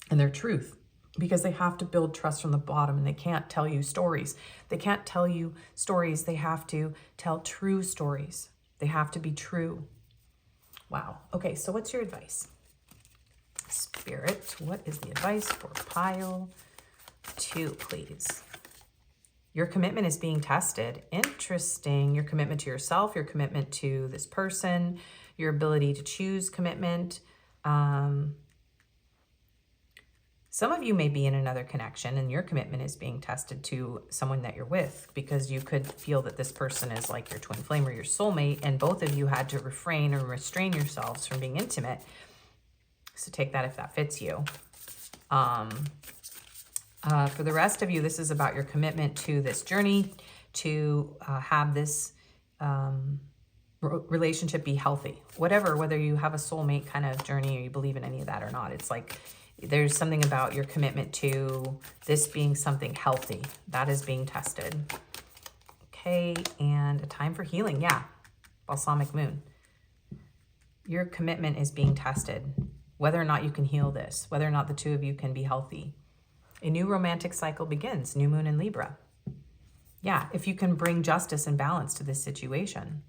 and their truth, because they have to build trust from the bottom, and they can't tell you stories. They can't tell you stories. They have to tell true stories. They have to be true. Wow. Okay, so what's your advice? Spirit, what is the advice for pile 2, please? Your commitment is being tested. Interesting. Your commitment to yourself, your commitment to this person, your ability to choose commitment. Some of you may be in another connection, and your commitment is being tested to someone that you're with, because you could feel that this person is like your twin flame or your soulmate, and both of you had to refrain or restrain yourselves from being intimate. So take that if that fits you. For the rest of you, this is about your commitment to this journey, to have this relationship be healthy. Whether you have a soulmate kind of journey or you believe in any of that or not, it's like there's something about your commitment to this being something healthy that is being tested. Okay, and a time for healing. Yeah, balsamic moon. Your commitment is being tested. Whether or not you can heal this, whether or not the two of you can be healthy. A new romantic cycle begins, new moon in Libra. Yeah, if you can bring justice and balance to this situation.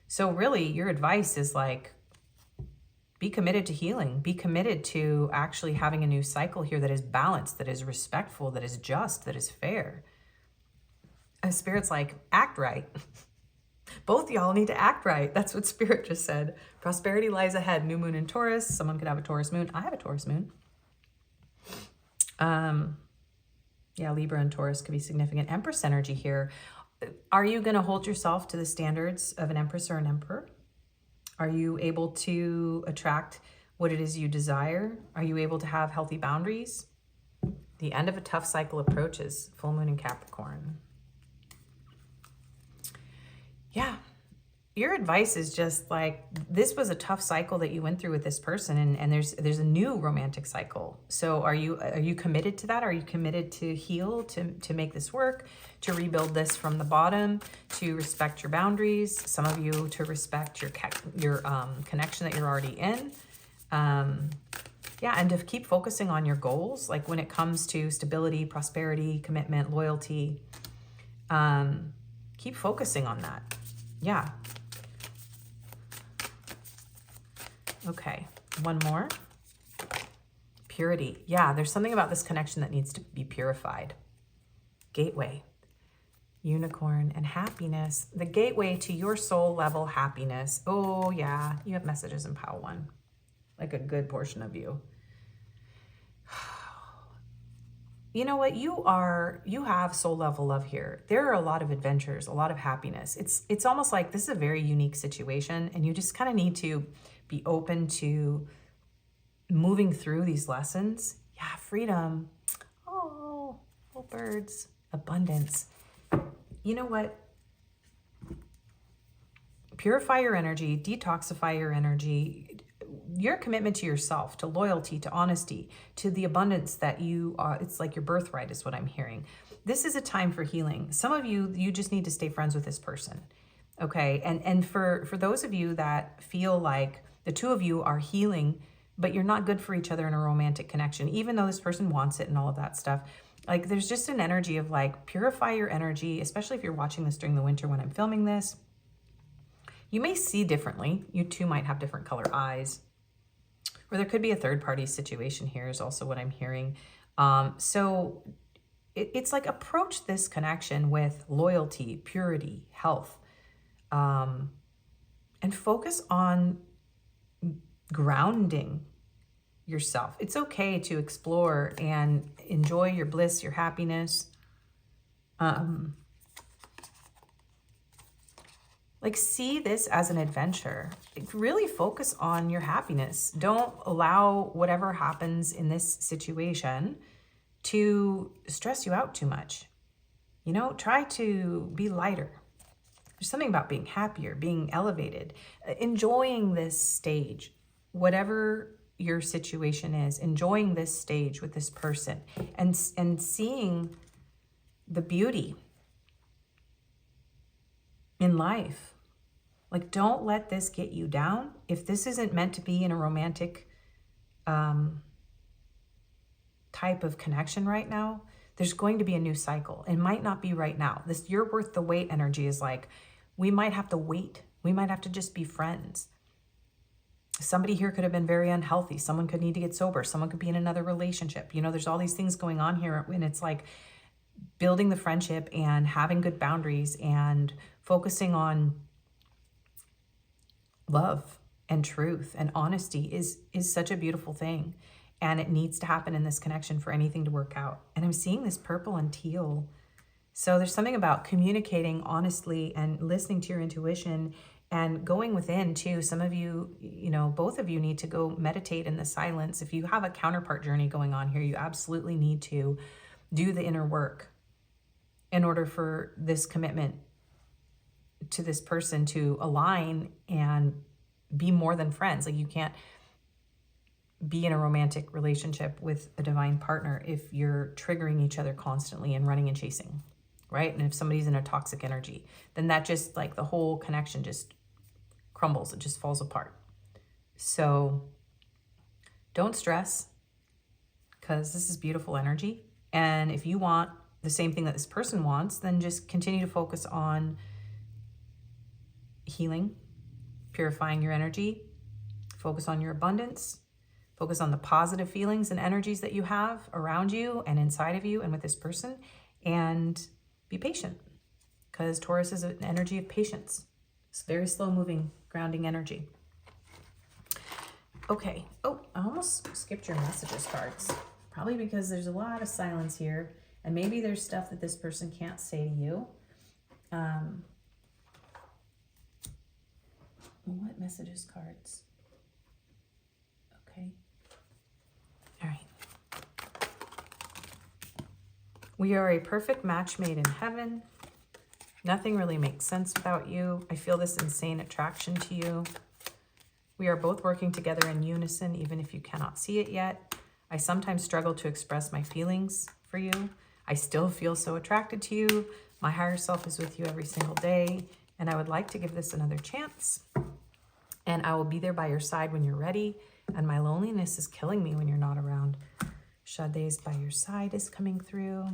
So really, your advice is like, be committed to healing. Be committed to actually having a new cycle here that is balanced, that is respectful, that is just, that is fair. And Spirit's like, act right. Both y'all need to act right. That's what Spirit just said. Prosperity lies ahead. New moon in Taurus. Someone could have a Taurus moon. I have a Taurus moon. Yeah, Libra and Taurus could be significant. Empress energy here. Are you going to hold yourself to the standards of an Empress or an Emperor? Are you able to attract what it is you desire? Are you able to have healthy boundaries? The end of a tough cycle approaches. Full moon in Capricorn. Yeah. Your advice is just like, this was a tough cycle that you went through with this person, and there's a new romantic cycle. So are you committed to that? Are you committed to heal, to make this work, to rebuild this from the bottom, to respect your boundaries? Some of you to respect your connection that you're already in. Yeah, and to keep focusing on your goals, like when it comes to stability, prosperity, commitment, loyalty. Keep focusing on that. Yeah. Okay, one more. Purity. Yeah, there's something about this connection that needs to be purified. Gateway, unicorn, and happiness. The gateway to your soul level happiness. Oh yeah, you have messages in pile 1. Like a good portion of you. You know what? You have soul level love here. There are a lot of adventures, a lot of happiness. It's almost like this is a very unique situation, and you just kind of need to be open to moving through these lessons. Yeah, freedom. Oh, little birds. Abundance. You know what? Purify your energy, detoxify your energy. Your commitment to yourself, to loyalty, to honesty, to the abundance that you are, it's like your birthright is what I'm hearing. This is a time for healing. Some of you just need to stay friends with this person. Okay. And for those of you that feel like the two of you are healing, but you're not good for each other in a romantic connection, even though this person wants it and all of that stuff, like there's just an energy of like, purify your energy, especially if you're watching this during the winter when I'm filming this. You may see differently. You two might have different color eyes. Or there could be a third party situation here is also what I'm hearing. So it's like approach this connection with loyalty, purity, health, and focus on grounding yourself. It's okay to explore and enjoy your bliss, your happiness. Like, see this as an adventure. Like, really focus on your happiness. Don't allow whatever happens in this situation to stress you out too much. You know, try to be lighter. There's something about being happier, being elevated, enjoying this stage, whatever your situation is, enjoying this stage with this person and seeing the beauty in life. Like, don't let this get you down. If this isn't meant to be in a romantic type of connection right now, there's going to be a new cycle. It might not be right now. This you're worth the wait energy is like, we might have to wait. We might have to just be friends. Somebody here could have been very unhealthy. Someone could need to get sober. Someone could be in another relationship. You know, there's all these things going on here, and it's like building the friendship and having good boundaries and focusing on love and truth and honesty is such a beautiful thing. And it needs to happen in this connection for anything to work out. And I'm seeing this purple and teal. So there's something about communicating honestly and listening to your intuition and going within too. Some of you, you know, both of you need to go meditate in the silence. If you have a counterpart journey going on here, you absolutely need to do the inner work in order for this commitment to this person to align and be more than friends. Like, you can't be in a romantic relationship with a divine partner if you're triggering each other constantly and running and chasing, right? And if somebody's in a toxic energy, then that just, like, the whole connection just crumbles. It just falls apart. So don't stress, because this is beautiful energy. And if you want the same thing that this person wants, then just continue to focus on healing, purifying your energy, focus on your abundance, focus on the positive feelings and energies that you have around you and inside of you and with this person, and be patient, because Taurus is an energy of patience. It's very slow moving, grounding energy. Okay. Oh, I almost skipped your messages cards, probably because there's a lot of silence here, and maybe there's stuff that this person can't say to you. What messages cards? Okay. All right. We are a perfect match made in heaven. Nothing really makes sense without you. I feel this insane attraction to you. We are both working together in unison, even if you cannot see it yet. I sometimes struggle to express my feelings for you. I still feel so attracted to you. My higher self is with you every single day, and I would like to give this another chance. And I will be there by your side when you're ready. And my loneliness is killing me when you're not around. Sade's by your side is coming through.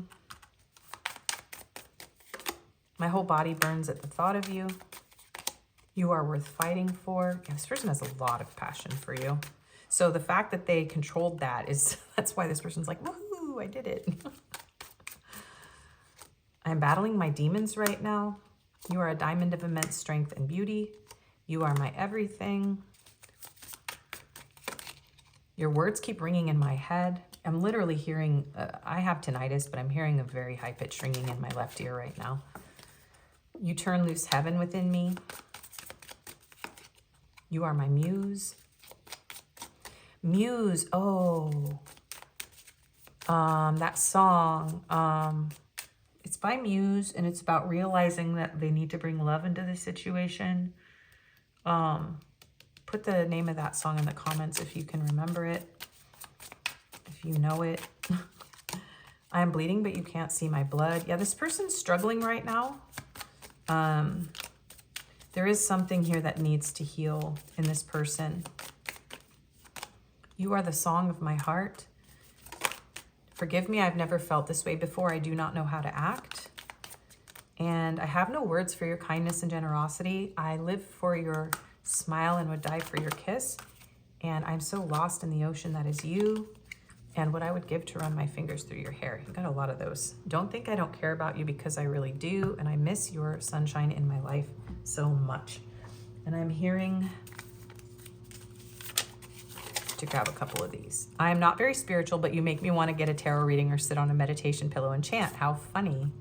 My whole body burns at the thought of you. You are worth fighting for. Yeah, this person has a lot of passion for you. So the fact that they controlled that is, that's why this person's like, woohoo, I did it. I'm battling my demons right now. You are a diamond of immense strength and beauty. You are my everything. Your words keep ringing in my head. I'm literally hearing, I have tinnitus, but I'm hearing a very high-pitched ringing in my left ear right now. You turn loose heaven within me. You are my muse. Muse, oh. That song, it's by Muse, and it's about realizing that they need to bring love into the situation. Put the name of that song in the comments if you can remember it, if you know it. I am bleeding, but you can't see my blood. Yeah, this person's struggling right now. There is something here that needs to heal in this person. You are the song of my heart. Forgive me, I've never felt this way before. I do not know how to act. And I have no words for your kindness and generosity. I live for your smile and would die for your kiss. And I'm so lost in the ocean that is you, and what I would give to run my fingers through your hair. You've got a lot of those. Don't think I don't care about you, because I really do, and I miss your sunshine in my life so much. And I'm hearing to grab a couple of these. I am not very spiritual, but you make me want to get a tarot reading or sit on a meditation pillow and chant. How funny.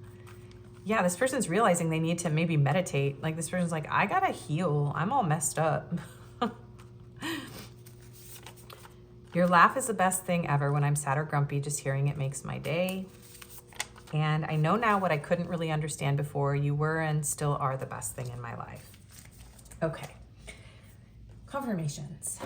Yeah, this person's realizing they need to maybe meditate. Like this person's like, I gotta heal. I'm all messed up. Your laugh is the best thing ever. When I'm sad or grumpy, just hearing it makes my day. And I know now what I couldn't really understand before. You were and still are the best thing in my life. Okay. Confirmations.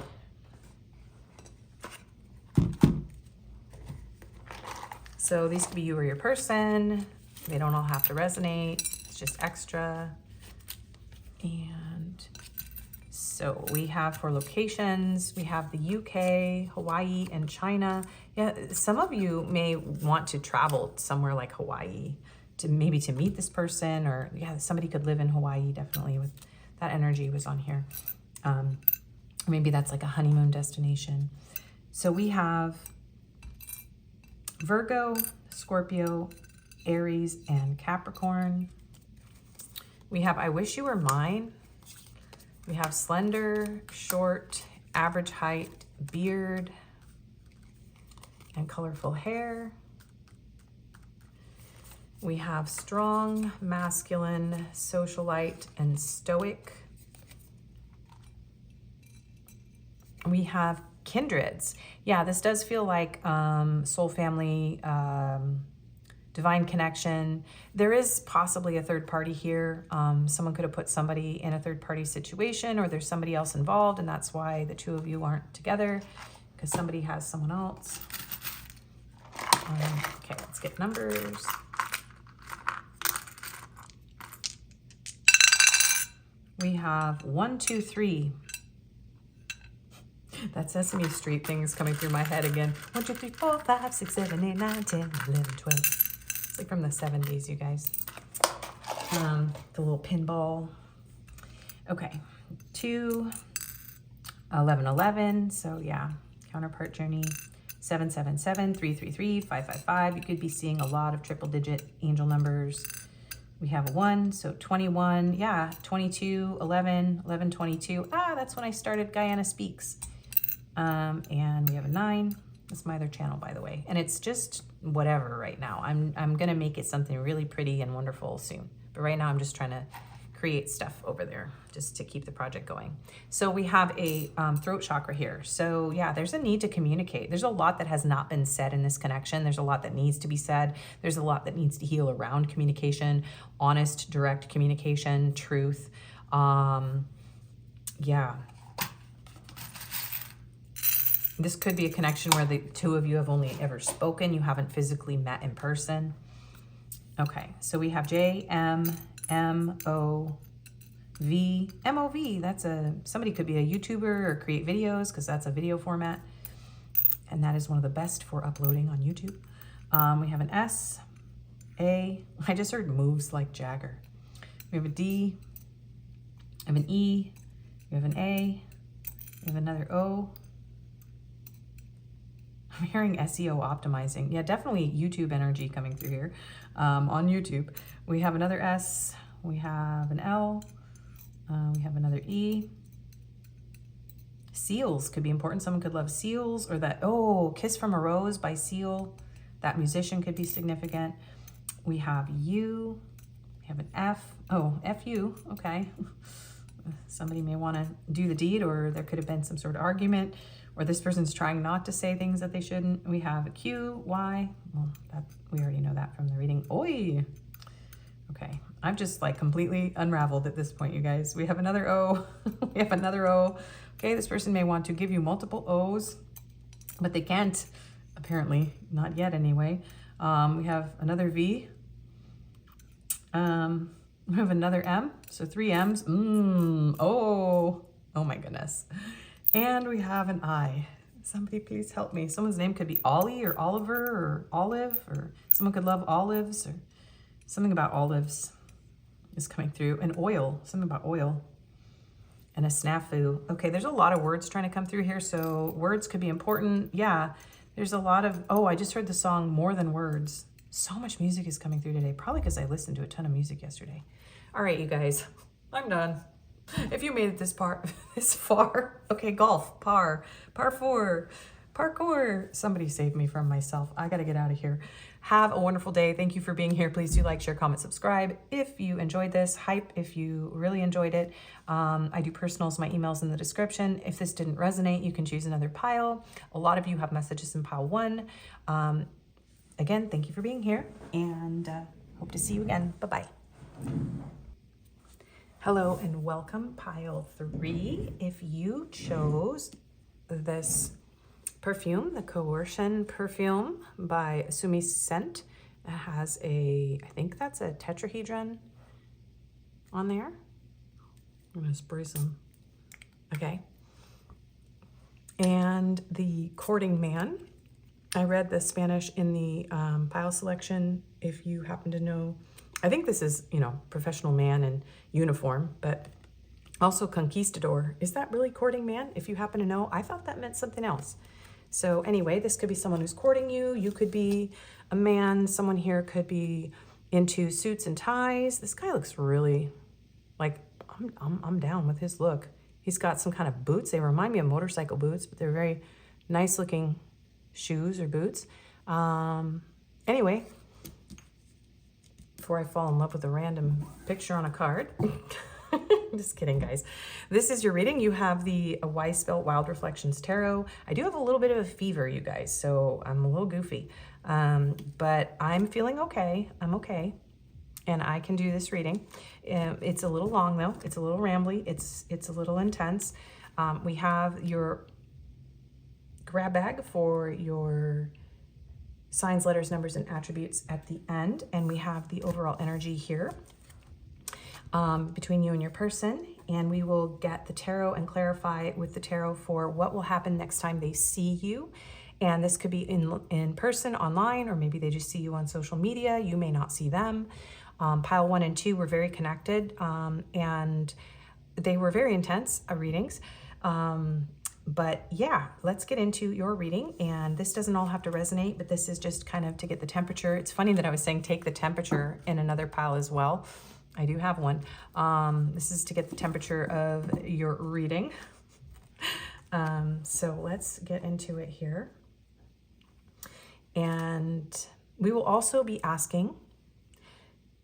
So these could be you or your person. They don't all have to resonate. It's just extra. And so we have for locations, we have the UK, Hawaii, and China. Yeah, some of you may want to travel somewhere like Hawaii to maybe to meet this person, or yeah, somebody could live in Hawaii, definitely, with that energy was on here. Maybe that's like a honeymoon destination. So we have Virgo, Scorpio, Aries, and Capricorn. We have I Wish You Were Mine. We have slender, short, average height, beard, and colorful hair. We have strong, masculine, socialite, and stoic. We have kindreds. Yeah, this does feel like soul family, divine connection. There is possibly a third party here. Someone could have put somebody in a third party situation, or there's somebody else involved, and that's why the two of you aren't together, because somebody has someone else. Okay, let's get numbers. We have 1, 2, 3. That Sesame Street thing is coming through my head again. 1, 2, 3, 4, 5, 6, 7, 8, 9, 10, 11, 12. It's like from the 70s, you guys. The little pinball. Okay, 2, 11, 11. So yeah, counterpart journey. 7, 7, 7, 3, 3, 3, 5, 5, 5. You could be seeing a lot of triple digit angel numbers. We have a 1, so 21. Yeah, 22, 11, 11, 22. Ah, that's when I started Gaiana Speaks. And we have a 9. That's my other channel, by the way. And it's just whatever right now. I'm going to make it something really pretty and wonderful soon. But right now I'm just trying to create stuff over there just to keep the project going. So we have a throat chakra here. So yeah, there's a need to communicate. There's a lot that has not been said in this connection. There's a lot that needs to be said. There's a lot that needs to heal around communication, honest, direct communication, truth. Yeah. This could be a connection where the two of you have only ever spoken. You haven't physically met in person. Okay, so we have J-M-M-O-V. M-O-V, that's somebody could be a YouTuber or create videos, because that's a video format. And that is one of the best for uploading on YouTube. We have an S, A. I just heard moves like Jagger. We have a D. We have an E. We have an A. We have another O. I'm hearing SEO optimizing. Yeah, definitely YouTube energy coming through here on YouTube. We have another S. We have an L. We have another E. Seals could be important. Someone could love Seals, or that, oh, Kiss from a Rose by Seal. That musician could be significant. We have U. We have an F. Oh, F-U. Okay. Somebody may want to do the deed, or there could have been some sort of argument, or this person's trying not to say things that they shouldn't. We have a Q, Y. Well, that, we already know that from the reading. Oi. Okay, I've just like completely unraveled at this point, you guys. We have another O. We have another O. Okay, this person may want to give you multiple O's, but they can't, apparently, not yet anyway. We have another V. We have another M, so 3 M's. Oh my goodness. And we have an I. Somebody please help me. Someone's name could be Ollie or Oliver or Olive, or someone could love olives, or something about olives is coming through. And oil, something about oil. And a snafu. Okay, there's a lot of words trying to come through here, so words could be important. Yeah, there's a lot of, oh, I just heard the song More Than Words. So much music is coming through today, probably because I listened to a ton of music yesterday. All right, you guys, I'm done. If you made it this far, okay, golf, par 4, parkour. Somebody save me from myself. I got to get out of here. Have a wonderful day. Thank you for being here. Please do like, share, comment, subscribe. If you enjoyed this, hype if you really enjoyed it. I do personals, my email's in the description. If this didn't resonate, you can choose another pile. A lot of you have messages in pile 1. Again, thank you for being here, and hope to see you again. Bye-bye. Hello and welcome, pile 3. If you chose this perfume, the Coercion perfume by Usui scent, it has I think that's a tetrahedron on there. I'm gonna spray some. Okay. And the Courting Man. I read the Spanish in the pile selection. If you happen to know, I think this is, professional man in uniform, but also conquistador. Is that really courting man? If you happen to know, I thought that meant something else. So anyway, this could be someone who's courting you. You could be a man. Someone here could be into suits and ties. This guy looks really like, I'm down with his look. He's got some kind of boots. They remind me of motorcycle boots, but they're very nice looking shoes or boots. Anyway, before I fall in love with a random picture on a card. Just kidding, guys. This is your reading. You have the Wise Spelt Wild Reflections Tarot. I do have a little bit of a fever, you guys, so I'm a little goofy. But I'm feeling okay. I'm okay. And I can do this reading. It's a little long, though. It's a little rambly. It's a little intense. We have your grab bag for your signs, letters, numbers, and attributes at the end. And we have the overall energy here between you and your person. And we will get the tarot and clarify with the tarot for what will happen next time they see you. And this could be in person, online, or maybe they just see you on social media. You may not see them. Pile 1 and 2 were very connected, and they were very intense readings. But yeah, let's get into your reading. And this doesn't all have to resonate, but this is just kind of to get the temperature. It's funny that I was saying take the temperature in another pile as well. I do have one. This is to get the temperature of your reading. So let's get into it here. And we will also be asking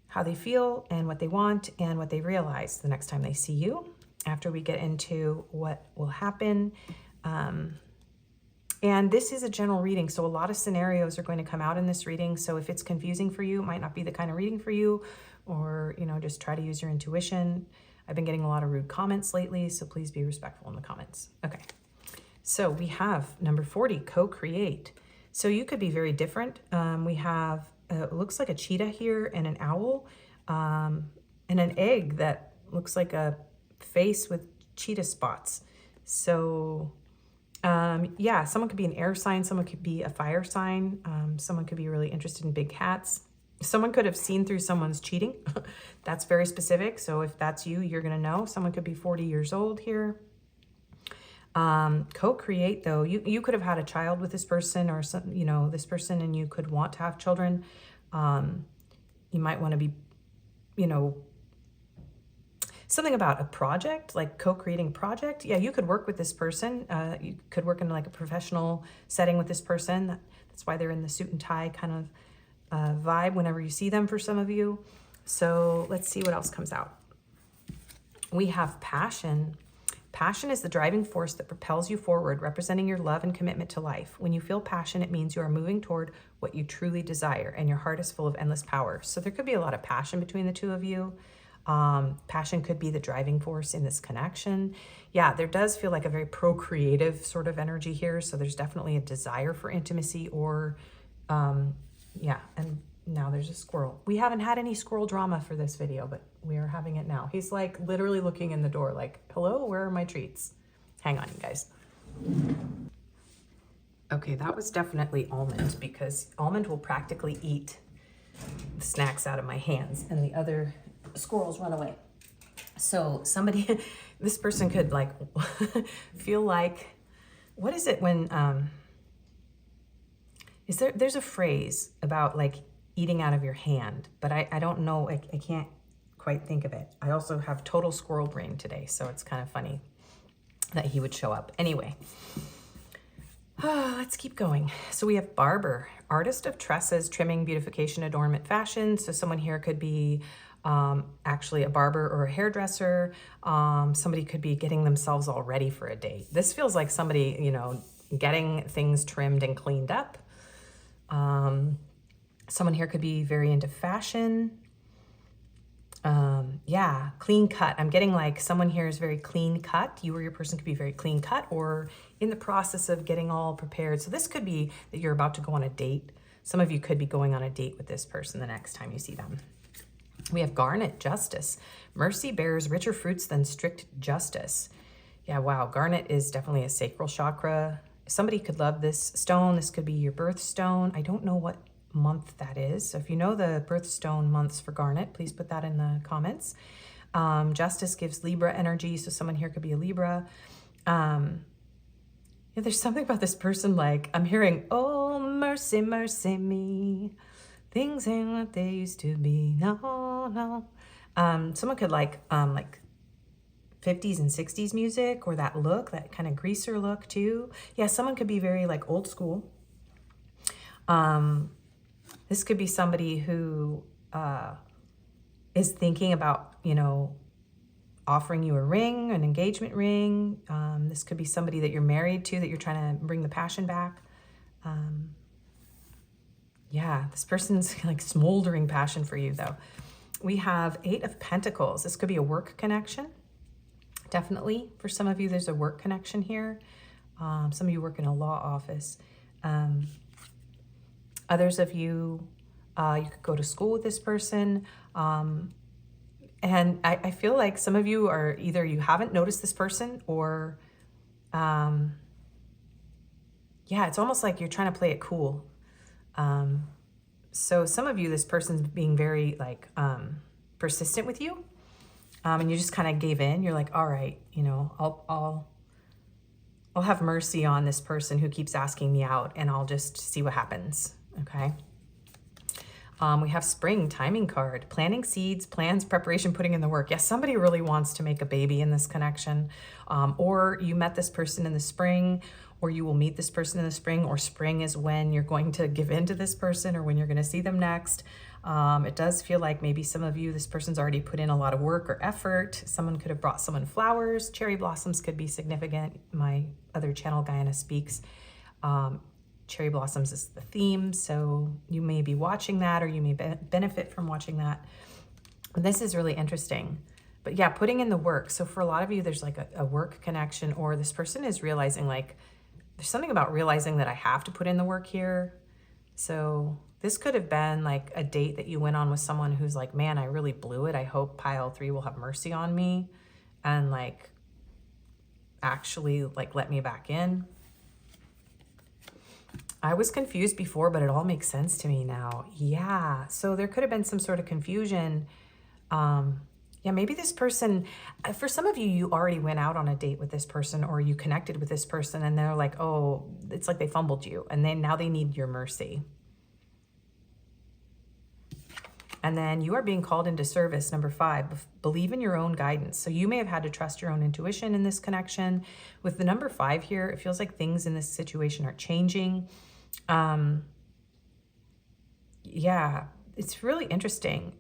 how they feel and what they want and what they realize the next time they see you, after we get into what will happen. And this is a general reading, so a lot of scenarios are going to come out in this reading. So if it's confusing for you, it might not be the kind of reading for you, or, just try to use your intuition. I've been getting a lot of rude comments lately, so please be respectful in the comments. Okay, so we have number 40, co-create. So you could be very different. We have, it looks like a cheetah here and an owl, and an egg that looks like a face with cheetah spots. So yeah, someone could be an air sign, someone could be a fire sign, someone could be really interested in big cats. Someone could have seen through someone's cheating. That's very specific. So if that's you, you're going to know. Someone could be 40 years old here. Co-create, though, you could have had a child with this person, or some, this person, and you could want to have children. You might want to be, something about a project, like co-creating project. Yeah, you could work with this person. You could work in like a professional setting with this person. That's why they're in the suit and tie kind of vibe whenever you see them for some of you. So let's see what else comes out. We have passion. Passion is the driving force that propels you forward, representing your love and commitment to life. When you feel passion, it means you are moving toward what you truly desire, and your heart is full of endless power. So there could be a lot of passion between the two of you. Passion could be the driving force in this connection. Yeah, there does feel like a very procreative sort of energy here. So there's definitely a desire for intimacy, or yeah, and now there's a squirrel. We haven't had any squirrel drama for this video, but we are having it now. He's like literally looking in the door like, hello, where are my treats? Hang on, you guys. Okay, that was definitely Almond, because Almond will practically eat the snacks out of my hands and the other squirrels run away. So somebody, this person could like feel like, what is it when, there's a phrase about like eating out of your hand, but I don't know, I can't quite think of it. I also have total squirrel brain today, so it's kind of funny that he would show up. Anyway, let's keep going. So we have barber, artist of tresses, trimming, beautification, adornment, fashion. So someone here could be actually a barber or a hairdresser. Somebody could be getting themselves all ready for a date. This feels like somebody, you know, getting things trimmed and cleaned up. Someone here could be very into fashion. Yeah, clean cut. I'm getting like someone here is very clean cut. You or your person could be very clean cut or in the process of getting all prepared. So this could be that you're about to go on a date. Some of you could be going on a date with this person the next time you see them. We have garnet, justice. Mercy bears richer fruits than strict justice. Yeah, wow. Garnet is definitely a sacral chakra. Somebody could love this stone. This could be your birthstone. I don't know what month that is. So if you know the birthstone months for garnet, please put that in the comments. Justice gives Libra energy. So someone here could be a Libra. Yeah, there's something about this person, like I'm hearing, oh, mercy, mercy me. Things ain't what they used to be. No, no. Someone could like 50s and 60s music, or that look, that kind of greaser look too. Yeah, someone could be very like old school. This could be somebody who is thinking about, you know, offering you a ring, an engagement ring. This could be somebody that you're married to, that you're trying to bring the passion back. Yeah, this person's like smoldering passion for you though. We have 8 of Pentacles. This could be a work connection. Definitely for some of you, there's a work connection here. Some of you work in a law office. Others of you, you could go to school with this person. And I feel like some of you are either you haven't noticed this person or, yeah, it's almost like you're trying to play it cool. So some of you, this person's being very like persistent with you, and you just kind of gave in. You're like, all right, you know, I'll have mercy on this person who keeps asking me out, and I'll just see what happens. Okay. We have spring, timing card, planting seeds, plans, preparation, putting in the work. Yes, somebody really wants to make a baby in this connection, or you met this person in the spring, or you will meet this person in the spring, or spring is when you're going to give in to this person or when you're going to see them next. It does feel like maybe some of you, this person's already put in a lot of work or effort. Someone could have brought someone flowers. Cherry blossoms could be significant. My other channel, Gaiana Speaks, cherry blossoms is the theme, so you may be watching that, or you may benefit from watching that. And this is really interesting. But yeah, putting in the work. So for a lot of you, there's like a work connection, or this person is realizing like, there's something about realizing that I have to put in the work here. So this could have been like a date that you went on with someone who's like, man, I really blew it. I hope pile 3 will have mercy on me and like actually like let me back in. I was confused before, but it all makes sense to me now. Yeah, so there could have been some sort of confusion. Yeah, maybe this person, for some of you, you already went out on a date with this person, or you connected with this person, and they're like, oh, it's like they fumbled you, and then now they need your mercy. And then you are being called into service. Number 5, believe in your own guidance. So you may have had to trust your own intuition in this connection. With the number 5 here, it feels like things in this situation are changing. Yeah, it's really interesting.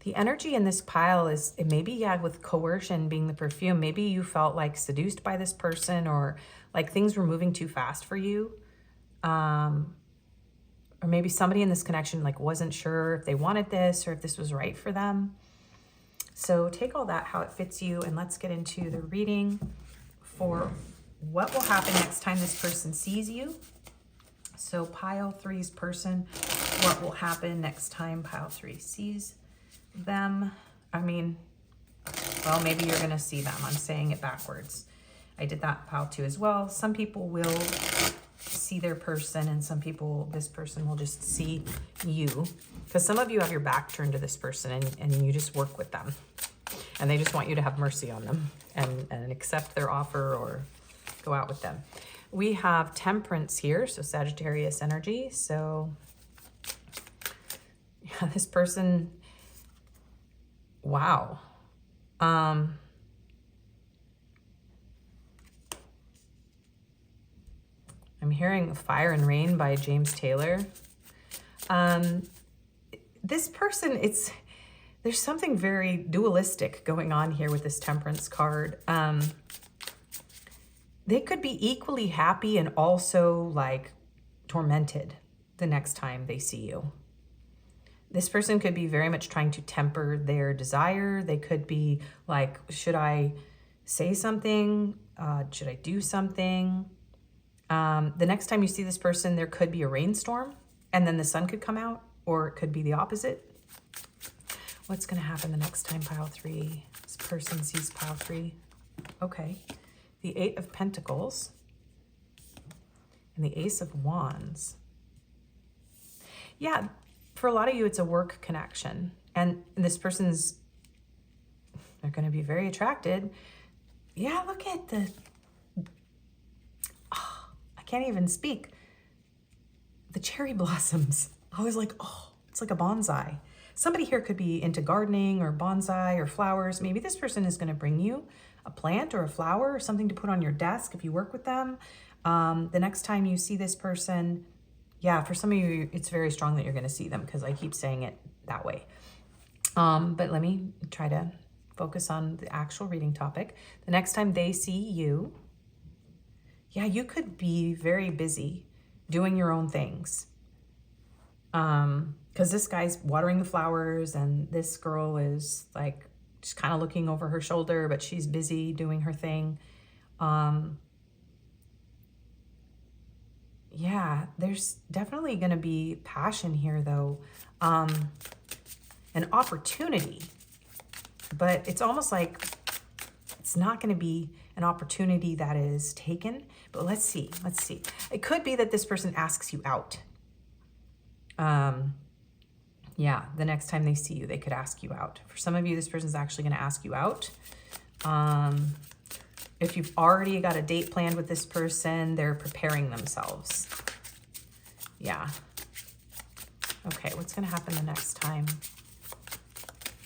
The energy in this pile is, it maybe, yeah, with coercion being the perfume, maybe you felt like seduced by this person, or like things were moving too fast for you. Or maybe somebody in this connection like wasn't sure if they wanted this or if this was right for them. So take all that, how it fits you, and let's get into the reading for what will happen next time this person sees you. So pile 3's person, what will happen next time pile 3 sees them? I mean, well, maybe you're going to see them. I'm saying it backwards. I did that pile 2 as well. Some people will see their person, and some people, this person will just see you, because some of you have your back turned to this person, and you just work with them, and they just want you to have mercy on them and accept their offer or go out with them. We have Temperance here, so Sagittarius energy. So yeah, this person, Wow. I'm hearing Fire and Rain by James Taylor. This person, there's something very dualistic going on here with this Temperance card. They could be equally happy and also like tormented the next time they see you. This person could be very much trying to temper their desire. They could be like, should I say something? Should I do something? The next time you see this person, there could be a rainstorm and then the sun could come out, or it could be the opposite. What's going to happen the next time pile 3, this person sees pile 3? Okay. The 8 of Pentacles and the Ace of Wands. Yeah, for a lot of you, it's a work connection. And this person's, they're going to be very attracted. Yeah, look at the, I can't even speak. The cherry blossoms. I was like, oh, it's like a bonsai. Somebody here could be into gardening or bonsai or flowers. Maybe this person is going to bring you a plant or a flower or something to put on your desk if you work with them. The next time you see this person, yeah, for some of you, it's very strong that you're going to see them because I keep saying it that way. But let me try to focus on the actual reading topic. The next time they see you, yeah, you could be very busy doing your own things. Because this guy's watering the flowers and this girl is like just kind of looking over her shoulder, but she's busy doing her thing. Yeah, there's definitely going to be passion here though. An opportunity, but it's almost like it's not going to be an opportunity that is taken, but let's see. It could be that this person asks you out. Yeah, the next time they see you, they could ask you out. For some of you, this person's actually going to ask you out. If you've already got a date planned with this person, they're preparing themselves. Yeah. Okay, what's going to happen the next time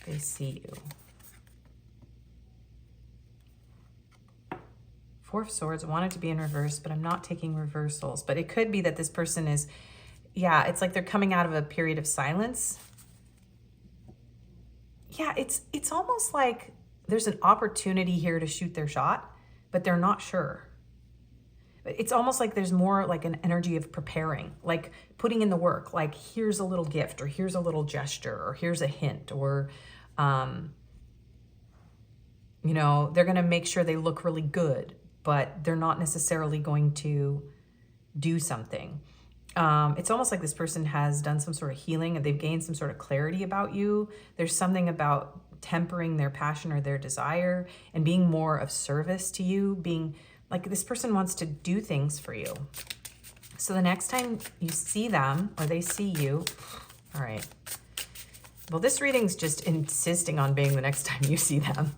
they see you? 4 of Swords. I want it to be in reverse, but I'm not taking reversals. But it could be that this person is, yeah, it's like they're coming out of a period of silence. Yeah, it's almost like there's an opportunity here to shoot their shot, but they're not sure. It's almost like there's more like an energy of preparing, like putting in the work, like here's a little gift or here's a little gesture or here's a hint or, you know, they're going to make sure they look really good, but they're not necessarily going to do something. It's almost like this person has done some sort of healing and they've gained some sort of clarity about you. There's something about tempering their passion or their desire and being more of service to you, being like this person wants to do things for you. So the next time you see them or they see you, all right. Well, this reading's just insisting on being the next time you see them.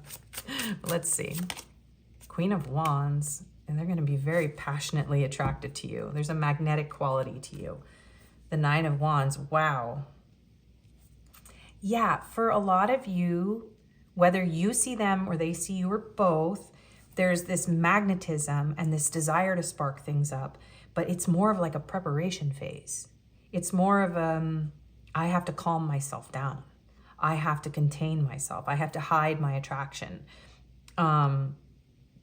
Let's see. Queen of Wands, and they're going to be very passionately attracted to you. There's a magnetic quality to you. The 9 of Wands, wow. Yeah, for a lot of you, whether you see them or they see you or both, there's this magnetism and this desire to spark things up, but it's more of like a preparation phase. It's more of I have to calm myself down. I have to contain myself. I have to hide my attraction.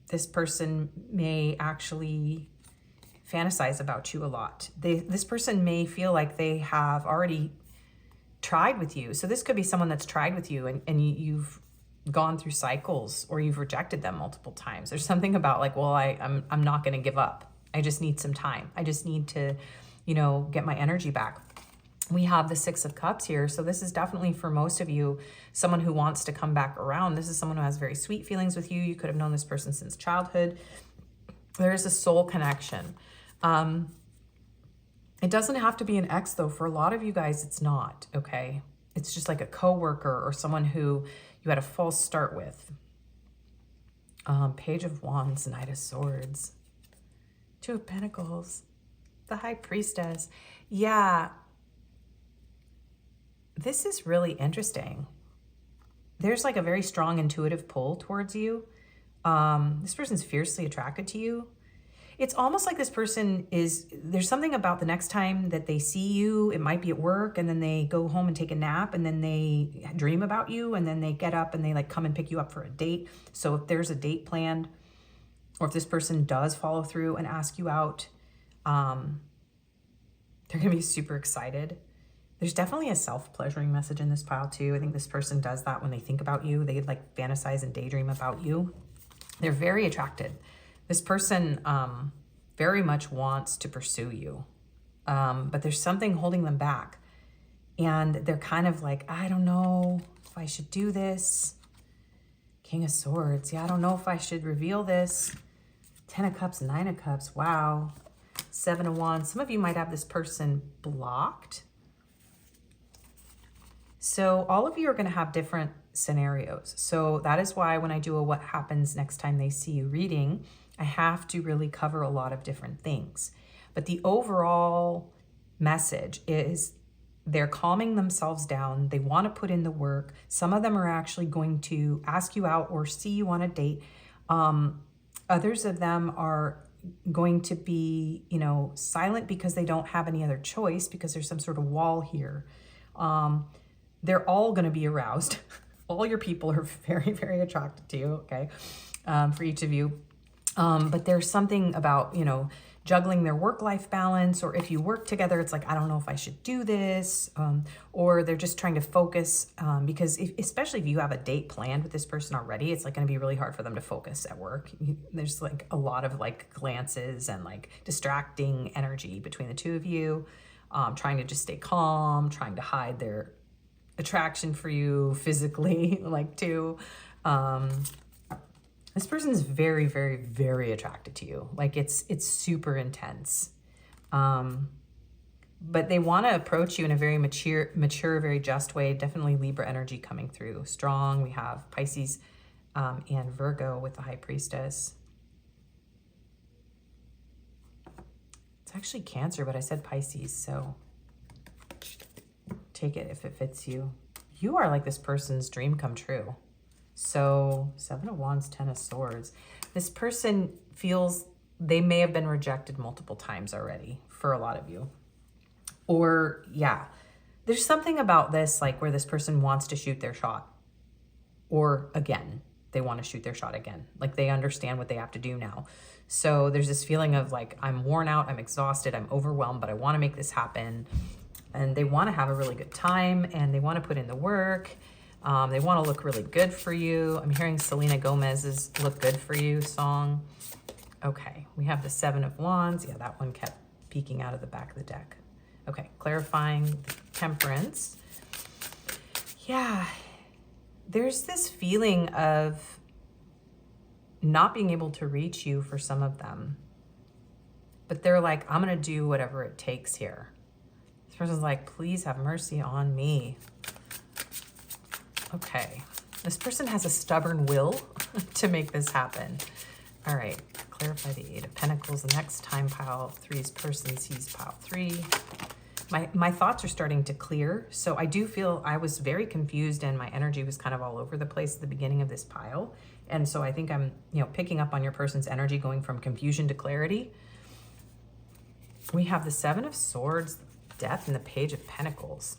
This person may actually fantasize about you a lot. This person may feel like they have already tried with you. So this could be someone that's tried with you and you've gone through cycles or you've rejected them multiple times. There's something about like, well, I'm not going to give up. I just need some time. I just need to, you know, get my energy back. We have the 6 of Cups here. So this is definitely for most of you, someone who wants to come back around. This is someone who has very sweet feelings with you. You could have known this person since childhood. There is a soul connection. It doesn't have to be an ex though. For a lot of you guys, it's not, okay? It's just like a coworker or someone who you had a false start with. Page of Wands, Knight of Swords, 2 of Pentacles, the High Priestess. Yeah, this is really interesting. there's like a very strong intuitive pull towards you. This person's fiercely attracted to you. It's almost like this person is, there's something about the next time that they see you, it might be at work, and then they go home and take a nap, and then they dream about you, and then they get up and they like come and pick you up for a date. So if there's a date planned, or if this person does follow through and ask you out, they're gonna be super excited. There's definitely a self-pleasuring message in this pile too. I think this person does that when they think about you. They like fantasize and daydream about you. They're very attracted. This person very much wants to pursue you, but there's something holding them back. And they're kind of like, I don't know if I should do this. King of Swords. Yeah, I don't know if I should reveal this. 10 of Cups, 9 of Cups. Wow. 7 of Wands. Some of you might have this person blocked. So all of you are going to have different scenarios. So that is why when I do a what happens next time they see you reading, I have to really cover a lot of different things. But the overall message is they're calming themselves down. They want to put in the work. Some of them are actually going to ask you out or see you on a date. Others of them are going to be, you know, silent because they don't have any other choice, because there's some sort of wall here. They're all going to be aroused. All your people are very, very attracted to you, okay, for each of you. But there's something about, you know, juggling their work-life balance, or if you work together, it's like, I don't know if I should do this, or they're just trying to focus, because especially if you have a date planned with this person already, it's like going to be really hard for them to focus at work. There's like a lot of like glances and like distracting energy between the two of you, trying to just stay calm, trying to hide their attraction for you physically, like too. This person is very, very, very attracted to you. Like it's super intense. But they want to approach you in a very mature, very just way. Definitely Libra energy coming through strong. We have Pisces and Virgo with the High Priestess. It's actually Cancer, but I said Pisces, so take it if it fits you. You are like this person's dream come true. So 7 of Wands, 10 of Swords. This person feels they may have been rejected multiple times already for a lot of you. Or yeah, there's something about this like where this person wants to shoot their shot. Or again, they want to shoot their shot again. Like they understand what they have to do now. So there's this feeling of like, I'm worn out, I'm exhausted, I'm overwhelmed, but I want to make this happen. And they want to have a really good time, and they want to put in the work. They want to look really good for you. I'm hearing Selena Gomez's Look Good For You song. Okay, we have the 7 of Wands. Yeah, that one kept peeking out of the back of the deck. Okay, clarifying the Temperance. Yeah, there's this feeling of not being able to reach you for some of them. But they're like, I'm going to do whatever it takes here. This person's like, please have mercy on me. Okay, this person has a stubborn will to make this happen. All right, clarify the 8 of Pentacles. The next time pile 3's person sees pile 3. My thoughts are starting to clear. So I do feel I was very confused and my energy was kind of all over the place at the beginning of this pile. And so I think I'm, you know, picking up on your person's energy going from confusion to clarity. We have the 7 of Swords, Death, and the Page of Pentacles.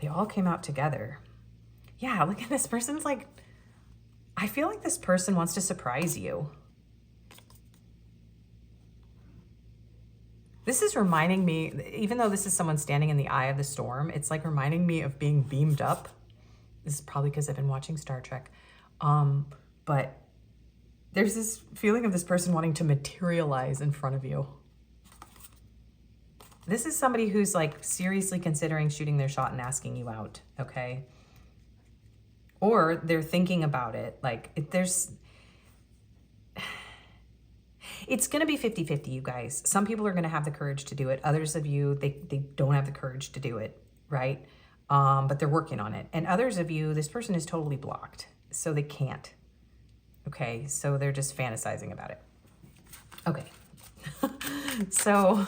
They all came out together. Yeah, look at this person's like, I feel like this person wants to surprise you. This is reminding me, even though this is someone standing in the eye of the storm, it's like reminding me of being beamed up. This is probably because I've been watching Star Trek. But there's this feeling of this person wanting to materialize in front of you. This is somebody who's like seriously considering shooting their shot and asking you out, okay? Or they're thinking about it. Like it's going to be 50-50, you guys. Some people are going to have the courage to do it. Others of you, they don't have the courage to do it, right? But they're working on it. And others of you, this person is totally blocked, so they can't. Okay, so they're just fantasizing about it. Okay, so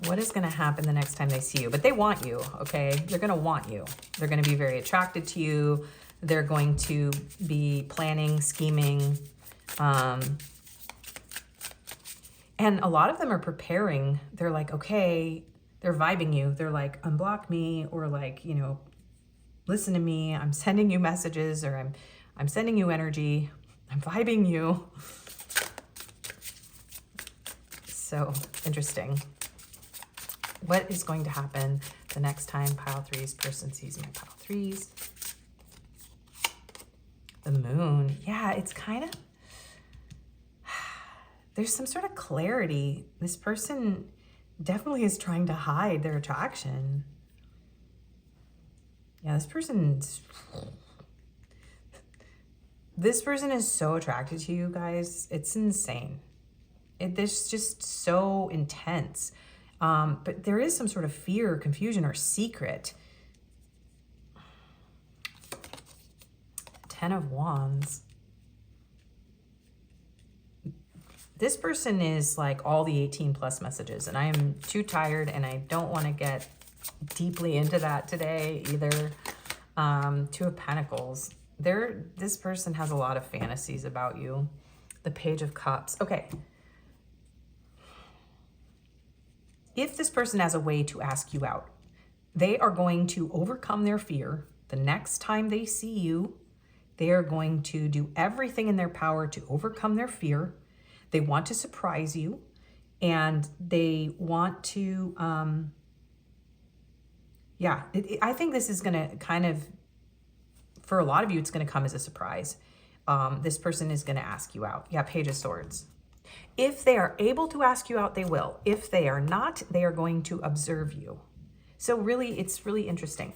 What is going to happen the next time they see you? But they want you, okay? They're going to want you. They're going to be very attracted to you. They're going to be planning, scheming. And a lot of them are preparing. They're like, okay, they're vibing you. They're like, unblock me, or like, you know, listen to me. I'm sending you messages, or I'm sending you energy. I'm vibing you. So interesting. What is going to happen the next time pile threes person sees my pile threes? The moon. Yeah, it's kind of, there's some sort of clarity. This person definitely is trying to hide their attraction. Yeah, this person is so attracted to you guys. It's insane. This just so intense. But there is some sort of fear, confusion, or secret. 10 of Wands. This person is like all the 18 plus messages, and I am too tired and I don't want to get deeply into that today either. 2 of Pentacles. This person has a lot of fantasies about you. The Page of Cups. Okay. If this person has a way to ask you out, they are going to overcome their fear. The next time they see you, they are going to do everything in their power to overcome their fear. They want to surprise you, and they want to, I think this is going to kind of, for a lot of you, it's going to come as a surprise. This person is going to ask you out. Yeah, Page of Swords. If they are able to ask you out, they will. If they are not, they are going to observe you. So really, it's really interesting.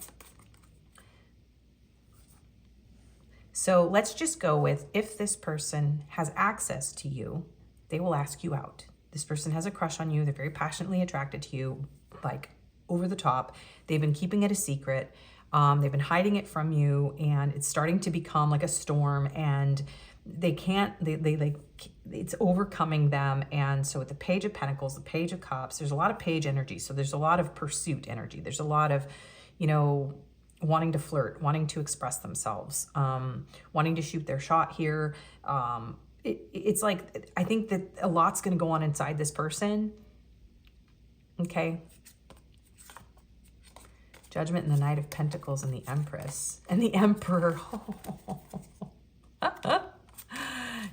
So let's just go with, if this person has access to you, they will ask you out. This person has a crush on you. They're very passionately attracted to you, like over the top. They've been keeping it a secret. They've been hiding it from you, and it's starting to become like a storm, and they can't, it's overcoming them. And so with the Page of Pentacles, the Page of Cups, there's a lot of page energy. So there's a lot of pursuit energy. There's a lot of, you know, wanting to flirt, wanting to express themselves, wanting to shoot their shot here. It's like, I think that a lot's going to go on inside this person. Okay. Judgment and the Knight of Pentacles and the Empress and the Emperor.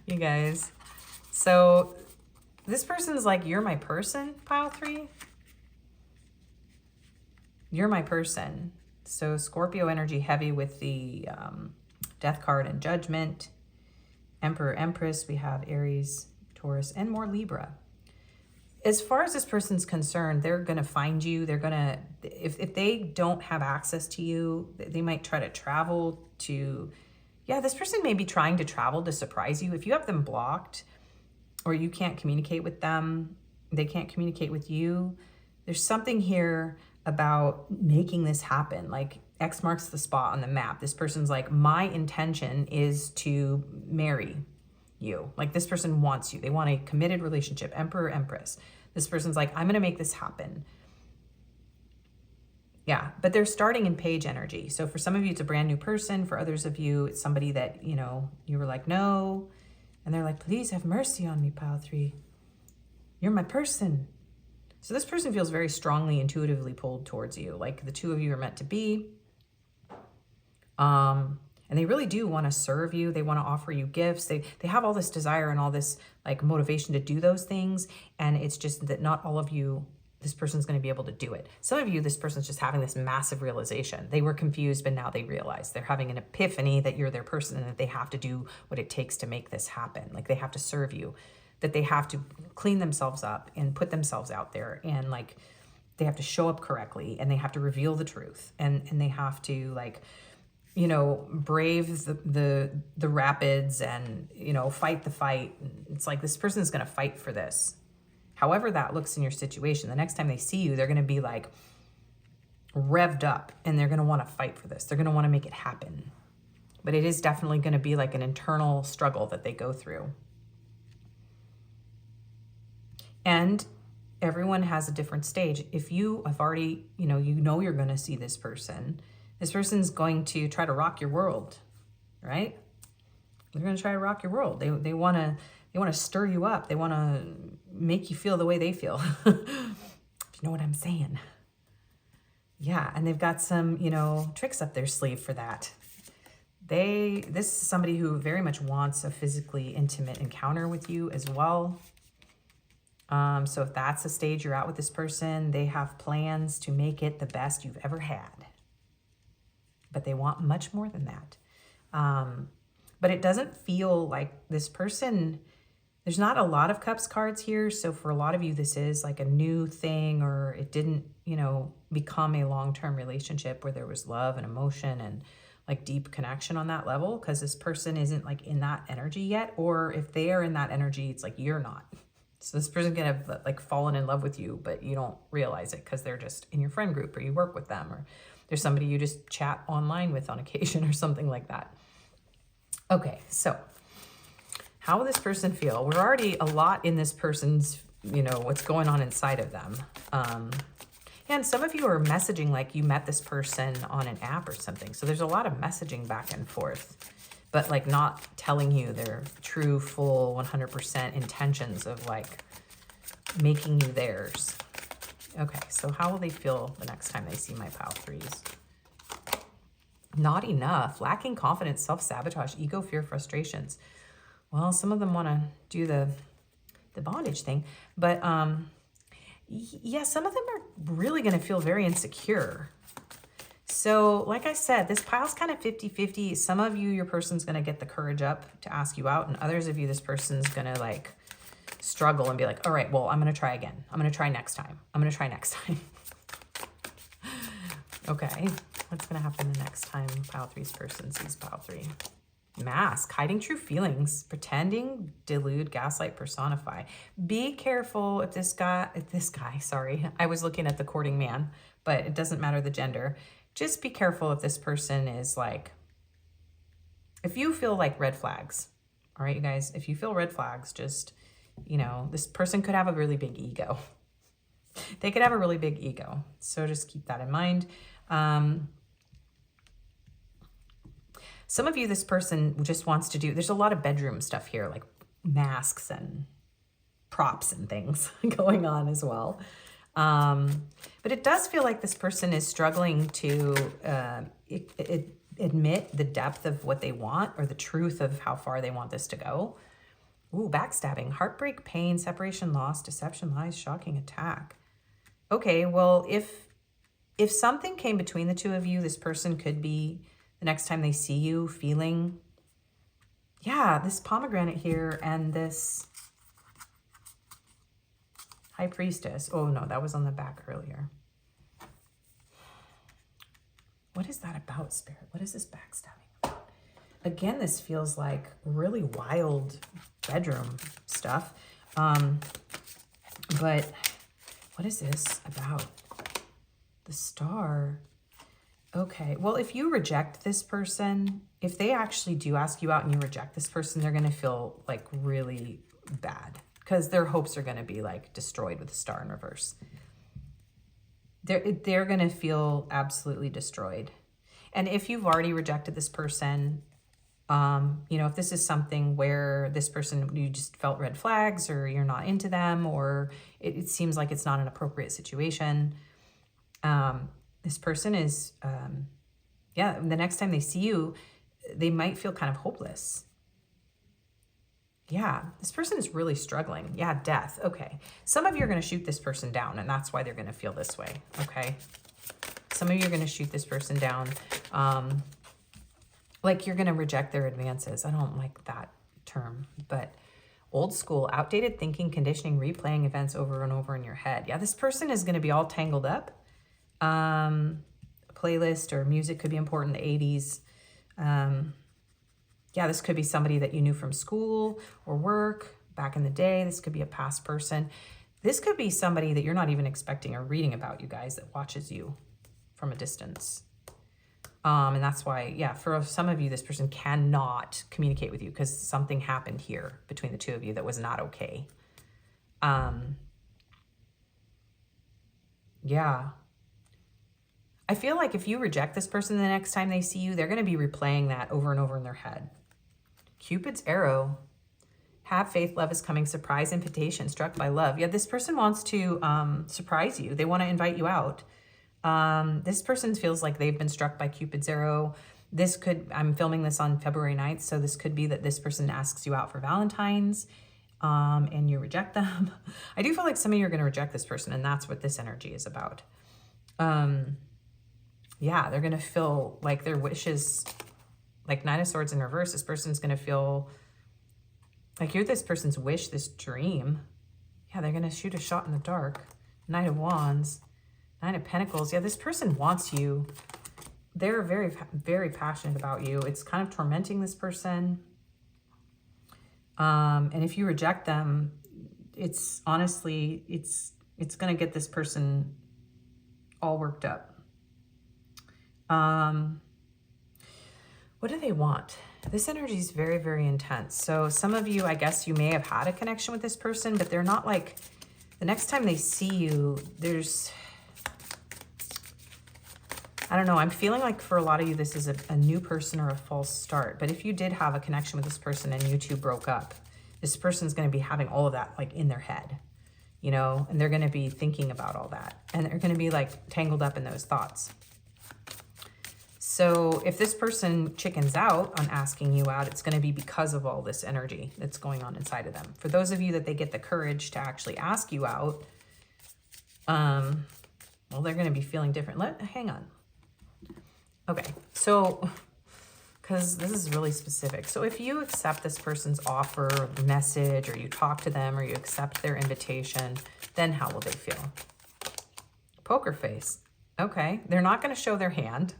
You guys. So this person's like, you're my person, pile 3. You're my person. So Scorpio energy heavy with the Death card and Judgment. Emperor, Empress. We have Aries, Taurus, and more Libra. As far as this person's concerned, they're going to find you. They're going to, if they don't have access to you, they might try to travel to, yeah, this person may be trying to travel to surprise you. If you have them blocked or you can't communicate with them, they can't communicate with you, there's something here about making this happen. Like X marks the spot on the map. This person's like, my intention is to marry you. Like this person wants you. They want a committed relationship. Emperor, Empress. This person's like, I'm going to make this happen. Yeah, but they're starting in page energy. So for some of you, it's a brand new person. For others of you, it's somebody that, you know, you were like, no. And they're like, please have mercy on me, pile 3. You're my person. So this person feels very strongly, intuitively pulled towards you. Like the two of you are meant to be. And they really do want to serve you. They want to offer you gifts. They have all this desire and all this like motivation to do those things. And it's just that not all of you, this person's going to be able to do it. Some of you, this person's just having this massive realization. They were confused, but now they realize. They're having an epiphany that you're their person and that they have to do what it takes to make this happen. Like they have to serve you, that they have to clean themselves up and put themselves out there, and like they have to show up correctly, and they have to reveal the truth, and they have to like, you know, brave the rapids and, you know, fight the fight. It's like this person is going to fight for this. However that looks in your situation, the next time they see you, they're going to be like revved up, and they're going to want to fight for this. They're going to want to make it happen. But it is definitely going to be like an internal struggle that they go through. And everyone has a different stage. If you have already, you know you're going to see this person's going to try to rock your world, right? They're going to try to rock your world. They want to stir you up. They want to make you feel the way they feel. If you know what I'm saying. Yeah, and they've got some, tricks up their sleeve for that. This is somebody who very much wants a physically intimate encounter with you as well. So if that's the stage you're at with this person, they have plans to make it the best you've ever had. But they want much more than that. But it doesn't feel like this person, there's not a lot of cups cards here. So for a lot of you, this is like a new thing, or it didn't, become a long-term relationship where there was love and emotion and like deep connection on that level, because this person isn't like in that energy yet. Or if they are in that energy, it's like you're not. So this person's gonna have like fallen in love with you, but you don't realize it because they're just in your friend group, or you work with them, or there's somebody you just chat online with on occasion or something like that. Okay, so how will this person feel? We're already a lot in this person's, what's going on inside of them. And some of you are messaging like you met this person on an app or something. So there's a lot of messaging back and forth, but like not telling you their true, full 100% intentions of like making you theirs. Okay, so how will they feel the next time they see my pile threes? Not enough, lacking confidence, self-sabotage, ego, fear, frustrations. Well, some of them want to do the bondage thing, but yeah, some of them are really going to feel very insecure. So like I said, this pile's kind of 50-50. Some of you, your person's going to get the courage up to ask you out, and others of you, this person's going to like struggle and be like, all right, well, I'm going to try again. I'm going to try next time. I'm going to try next time. Okay, what's going to happen the next time pile three's person sees pile three? Mask, hiding true feelings, pretending, delude, gaslight, personify. Be careful if this guy, sorry, I was looking at the courting man, but it doesn't matter the gender. Just be careful if this person is like, if you feel like red flags, all right, you guys, if you feel red flags, just, this person could have a really big ego. They could have a really big ego. So just keep that in mind. Some of you, this person just wants to do, there's a lot of bedroom stuff here, like masks and props and things going on as well. But it does feel like this person is struggling to admit the depth of what they want, or the truth of how far they want this to go. Ooh, backstabbing, heartbreak, pain, separation, loss, deception, lies, shocking, attack. Okay, well, if something came between the two of you, this person could be, the next time they see you, feeling, yeah, this pomegranate here and this high priestess. Oh no, that was on the back earlier. What is that about, Spirit? What is this backstabbing about? Again, this feels like really wild bedroom stuff. But what is this about? The star. Okay, well, if you reject this person, if they actually do ask you out and you reject this person, they're going to feel like really bad, because their hopes are going to be like destroyed with the star in reverse. They're going to feel absolutely destroyed. And if you've already rejected this person, if this is something where this person, you just felt red flags, or you're not into them, or it seems like it's not an appropriate situation, this person is, the next time they see you, they might feel kind of hopeless. Yeah, this person is really struggling. Yeah, death. Okay. Some of you are going to shoot this person down, and that's why they're going to feel this way. Okay. Some of you are going to shoot this person down. Like you're going to reject their advances. I don't like that term, but old school, outdated thinking, conditioning, replaying events over and over in your head. Yeah, this person is going to be all tangled up. Playlist or music could be important in the 80s. Yeah, this could be somebody that you knew from school or work back in the day. This could be a past person. This could be somebody that you're not even expecting or reading about, you guys, that watches you from a distance. And that's why, yeah, for some of you, this person cannot communicate with you because something happened here between the two of you that was not okay. Yeah. I feel like if you reject this person the next time they see you, they're going to be replaying that over and over in their head. Cupid's arrow. Have faith, love is coming, surprise invitation, struck by love. Yeah, this person wants to surprise you. They want to invite you out. This person feels like they've been struck by Cupid's arrow. This could, I'm filming this on February 9th, so this could be that this person asks you out for Valentine's and you reject them. I do feel like some of you are going to reject this person, and that's what this energy is about. Yeah, they're going to feel like their wishes, like Nine of Swords in reverse, this person's going to feel like you're this person's wish, this dream. Yeah, they're going to shoot a shot in the dark. Knight of Wands, Nine of Pentacles. Yeah, this person wants you. They're very, very passionate about you. It's kind of tormenting this person. And if you reject them, it's honestly, it's going to get this person all worked up. What do they want? This energy is very, very intense. So some of you, I guess you may have had a connection with this person, but they're not like, the next time they see you, there's, I don't know, I'm feeling like for a lot of you, this is a new person or a false start. But if you did have a connection with this person and you two broke up, this person's going to be having all of that like in their head, you know, and they're going to be thinking about all that. And they're going to be like tangled up in those thoughts. So if this person chickens out on asking you out, it's going to be because of all this energy that's going on inside of them. For those of you that they get the courage to actually ask you out, well, they're going to be feeling different. Hang on. Okay, so, because this is really specific. So if you accept this person's offer or message, or you talk to them, or you accept their invitation, then how will they feel? Poker face. Okay, they're not going to show their hand.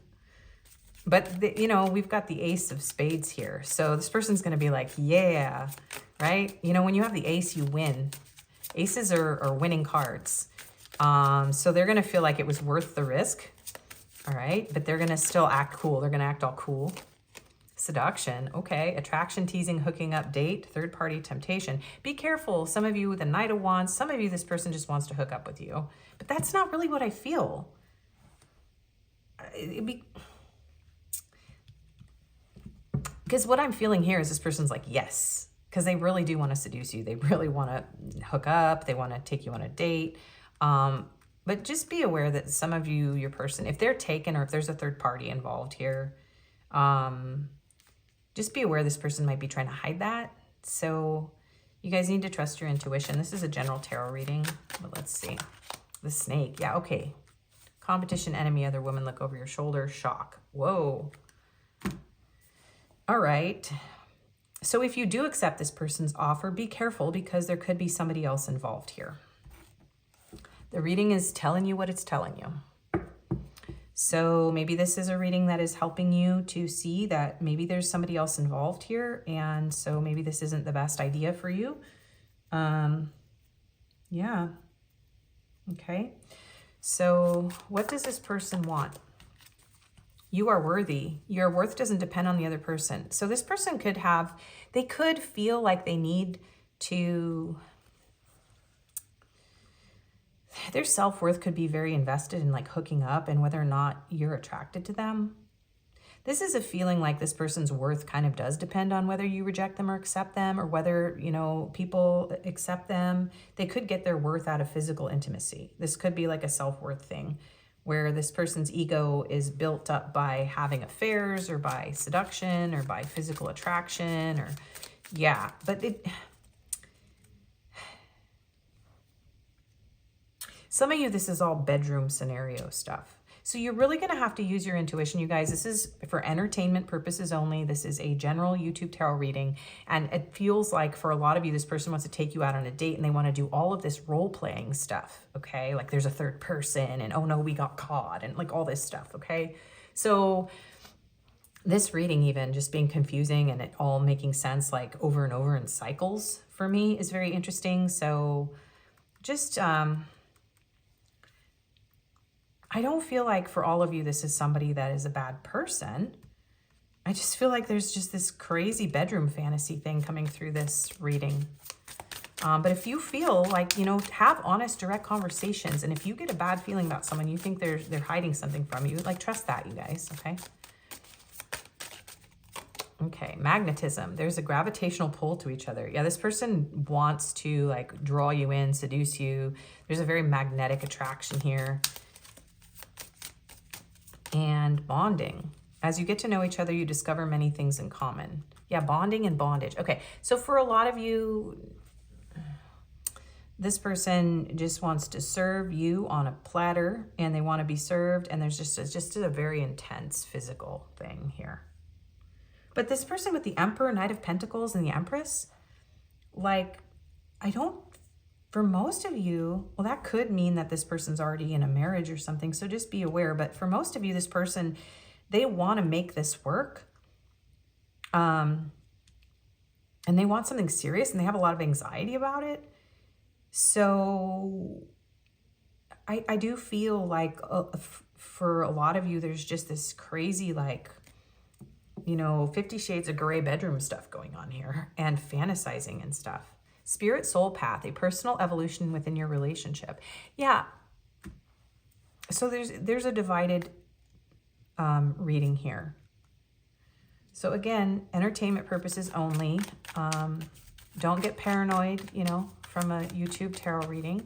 But, you know, we've got the Ace of Spades here. So this person's going to be like, yeah, right? You know, when you have the ace, you win. Aces are winning cards. So they're going to feel like it was worth the risk. All right. But they're going to still act cool. They're going to act all cool. Seduction. Okay. Attraction, teasing, hooking up, date, third party, temptation. Be careful. Some of you with the Knight of Wands, some of you, this person just wants to hook up with you. But that's not really what I feel. Because what I'm feeling here is this person's like, yes, because they really do want to seduce you. They really want to hook up. They want to take you on a date. But just be aware that some of you, your person, if they're taken or if there's a third party involved here, just be aware this person might be trying to hide that. So you guys need to trust your intuition. This is a general tarot reading, but let's see. The snake. Yeah, okay. Competition, enemy, other woman, look over your shoulder, shock. Whoa. All right. So if you do accept this person's offer, be careful because there could be somebody else involved here. The reading is telling you what it's telling you. So maybe this is a reading that is helping you to see that maybe there's somebody else involved here. And so maybe this isn't the best idea for you. Yeah. Okay. So what does this person want? You are worthy. Your worth doesn't depend on the other person. So this person could have, they could feel like they need to, their self-worth could be very invested in like hooking up and whether or not you're attracted to them. This is a feeling like this person's worth kind of does depend on whether you reject them or accept them, or whether, you know, people accept them. They could get their worth out of physical intimacy. This could be like a self-worth thing, where this person's ego is built up by having affairs or by seduction or by physical attraction or, yeah. But some of you, this is all bedroom scenario stuff. So you're really going to have to use your intuition, you guys. This is for entertainment purposes only. This is a general YouTube tarot reading. And it feels like for a lot of you, this person wants to take you out on a date and they want to do all of this role-playing stuff, okay? Like there's a third person and, oh no, we got caught and like all this stuff, okay? So this reading even just being confusing and it all making sense like over and over in cycles for me is very interesting. So just... I don't feel like for all of you, this is somebody that is a bad person. I just feel like there's just this crazy bedroom fantasy thing coming through this reading. But if you feel like, you know, have honest, direct conversations. And if you get a bad feeling about someone, you think they're hiding something from you, like trust that, you guys, okay? Okay, magnetism. There's a gravitational pull to each other. Yeah, this person wants to like draw you in, seduce you. There's a very magnetic attraction here. And bonding. As you get to know each other, you discover many things in common. Yeah, bonding and bondage. Okay, so for a lot of you, this person just wants to serve you on a platter and they want to be served. And there's just a very intense physical thing here. But this person with the Emperor, Knight of Pentacles, and the Empress, like, for most of you, well, that could mean that this person's already in a marriage or something. So just be aware. But for most of you, this person, they want to make this work. And they want something serious and they have a lot of anxiety about it. So I do feel like for a lot of you, there's just this crazy, like, you know, 50 Shades of Grey bedroom stuff going on here and fantasizing and stuff. Spirit soul path, a personal evolution within your relationship. Yeah. So there's a divided reading here. So again, entertainment purposes only. Don't get paranoid, you know, from a YouTube tarot reading.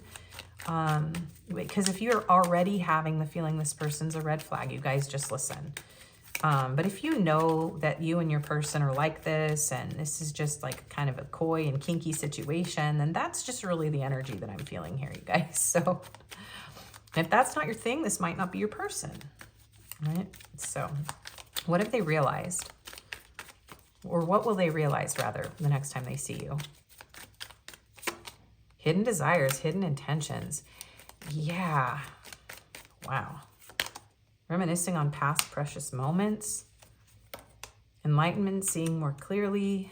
Because if you're already having the feeling this person's a red flag, you guys just listen. But if you know that you and your person are like this, and this is just like kind of a coy and kinky situation, then that's just really the energy that I'm feeling here, you guys. So if that's not your thing, this might not be your person, right? So what have they realized? Or what will they realize, rather, the next time they see you? Hidden desires, hidden intentions. Yeah. Wow. Reminiscing on past precious moments. Enlightenment, seeing more clearly.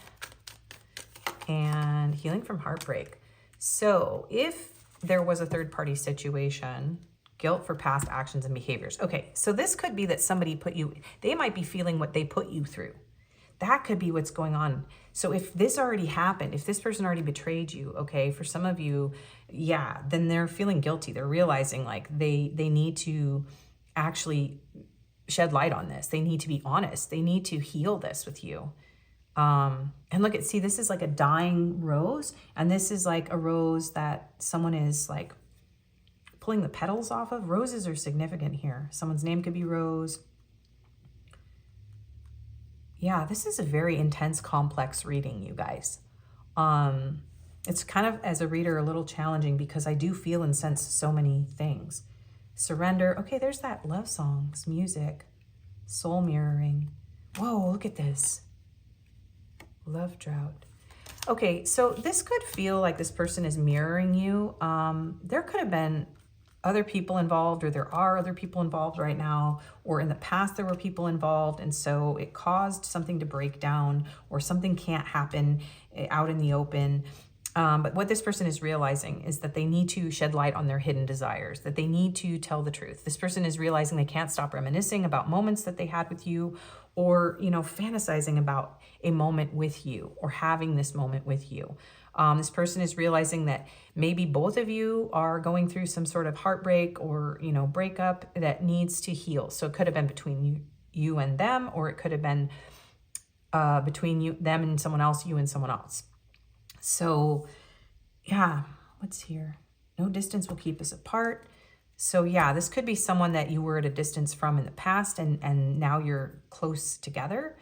And healing from heartbreak. So if there was a third-party situation, guilt for past actions and behaviors. Okay, so this could be that somebody they might be feeling what they put you through. That could be what's going on. So if this already happened, if this person already betrayed you, okay, for some of you, yeah, then they're feeling guilty. They're realizing like they need to actually shed light on this. They need to be honest. They need to heal this with you. And look see, this is like a dying rose. And this is like a rose that someone is like pulling the petals off of. Roses are significant here. Someone's name could be Rose. Yeah, this is a very intense, complex reading, you guys. It's kind of, as a reader, a little challenging because I do feel and sense so many things. Surrender. Okay, there's that love songs, music, soul mirroring. Whoa, look at this. Love drought. Okay, so this could feel like this person is mirroring you. There could have been other people involved, or there are other people involved right now, or in the past there were people involved, and so it caused something to break down, or something can't happen out in the open. But what this person is realizing is that they need to shed light on their hidden desires, that they need to tell the truth. This person is realizing they can't stop reminiscing about moments that they had with you, or, you know, fantasizing about a moment with you, or having this moment with you. This person is realizing that maybe both of you are going through some sort of heartbreak or, you know, breakup that needs to heal. So it could have been between you and them, or it could have been between them and someone else, you and someone else. So yeah, what's here? No distance will keep us apart. So yeah, this could be someone that you were at a distance from in the past, and now you're close together.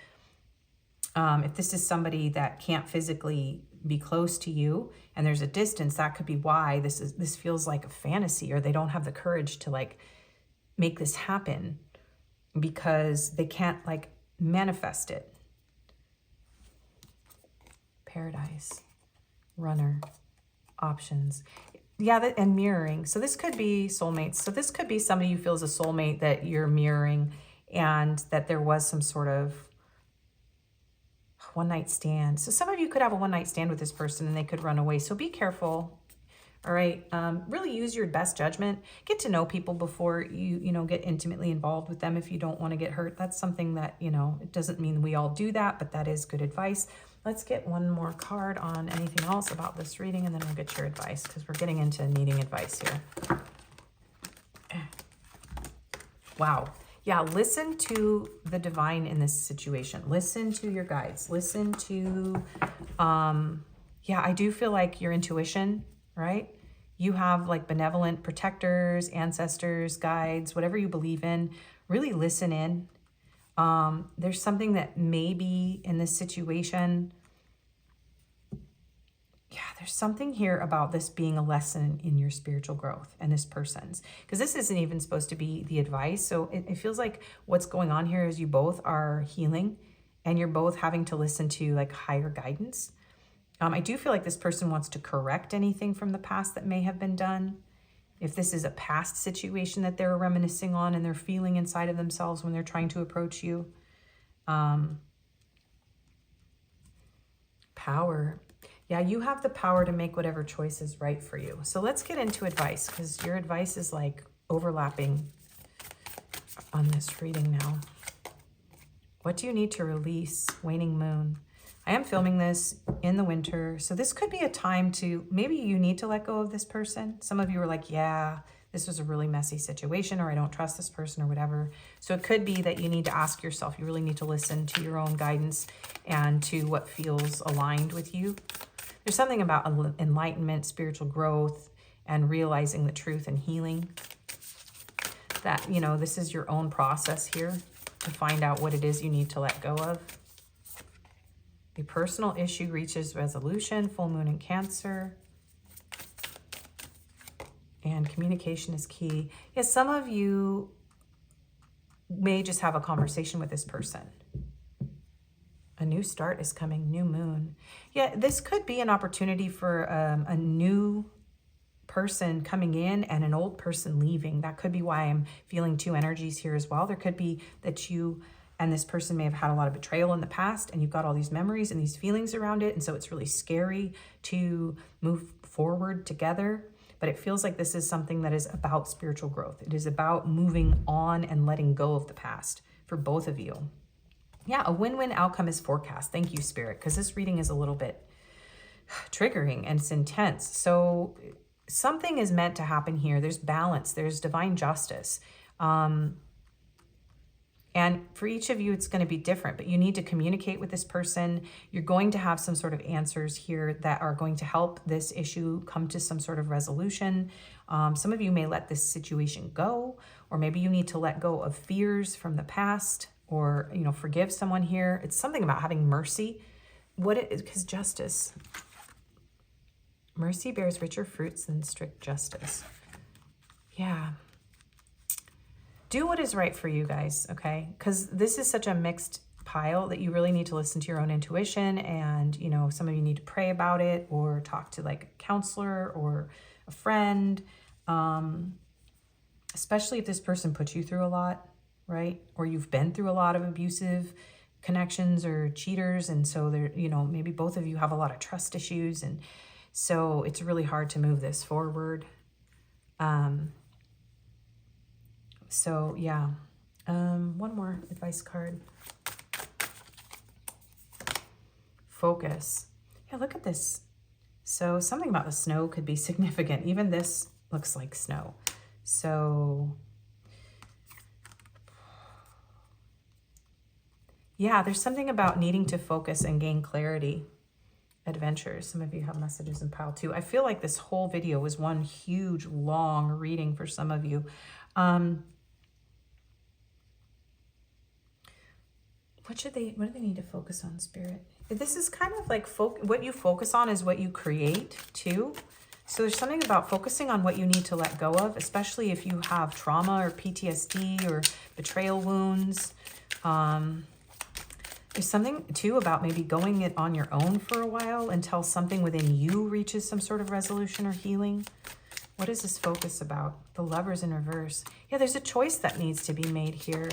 If this is somebody that can't physically be close to you and there's a distance, that could be why this feels like a fantasy, or they don't have the courage to like make this happen because they can't like manifest it. Paradise, runner, options. Yeah, and mirroring. So this could be soulmates. So this could be somebody you feel is a soulmate that you're mirroring, and that there was some sort of one night stand. So some of you could have a one night stand with this person and they could run away. So be careful, All right, really use your best judgment. Get to know people before you get intimately involved with them if you don't want to get hurt. That's something that, it doesn't mean we all do that, but that is good advice. Let's get one more card on anything else about this reading, and then we'll get your advice, because we're getting into needing advice here. Wow. Yeah, listen to the divine in this situation. Listen to your guides. Listen to, yeah, I do feel like your intuition, right? You have like benevolent protectors, ancestors, guides, whatever you believe in. Really listen in. There's something that maybe in this situation, yeah, there's something here about this being a lesson in your spiritual growth and this person's, because this isn't even supposed to be the advice. So it feels like what's going on here is you both are healing and you're both having to listen to like higher guidance. I do feel like this person wants to correct anything from the past that may have been done. If this is a past situation that they're reminiscing on and they're feeling inside of themselves when they're trying to approach you. Power. Yeah, you have the power to make whatever choice is right for you. So let's get into advice, because your advice is like overlapping on this reading now. What do you need to release? Waning moon. I am filming this in the winter, so this could be a time to, maybe you need to let go of this person. Some of you are like, yeah, this was a really messy situation, or I don't trust this person, or whatever. So it could be that you need to ask yourself, you really need to listen to your own guidance and to what feels aligned with you. There's something about enlightenment, spiritual growth, and realizing the truth and healing. That, this is your own process here to find out what it is you need to let go of. A personal issue reaches resolution, full moon in Cancer. And communication is key. Yes, some of you may just have a conversation with this person. A new start is coming, new moon. Yeah, this could be an opportunity for a new person coming in and an old person leaving. That could be why I'm feeling two energies here as well. There could be that you and this person may have had a lot of betrayal in the past, and you've got all these memories and these feelings around it. And so it's really scary to move forward together. But it feels like this is something that is about spiritual growth. It is about moving on and letting go of the past for both of you. Yeah, a win-win outcome is forecast. Thank you, Spirit, because this reading is a little bit triggering and it's intense. So something is meant to happen here. There's balance. There's divine justice. And for each of you, it's going to be different, but you need to communicate with this person. You're going to have some sort of answers here that are going to help this issue come to some sort of resolution. Some of you may let this situation go, or maybe you need to let go of fears from the past, or, forgive someone here. It's something about having mercy. What it is, because justice. Mercy bears richer fruits than strict justice. Yeah. Do what is right for you guys, okay? Because this is such a mixed pile that you really need to listen to your own intuition, and, some of you need to pray about it or talk to like a counselor or a friend, especially if this person put you through a lot, right? Or you've been through a lot of abusive connections or cheaters, and so there, maybe both of you have a lot of trust issues, and so it's really hard to move this forward. So yeah, one more advice card. Focus. Yeah, look at this. So something about the snow could be significant. Even this looks like snow. So yeah, there's something about needing to focus and gain clarity. Adventures. Some of you have messages in pile 2. I feel like this whole video was one huge, long reading for some of you. What do they need to focus on, Spirit? This is kind of like what you focus on is what you create too. So there's something about focusing on what you need to let go of, especially if you have trauma or PTSD or betrayal wounds. There's something too about maybe going it on your own for a while until something within you reaches some sort of resolution or healing. What is this focus about? The Lovers in reverse. Yeah, there's a choice that needs to be made here.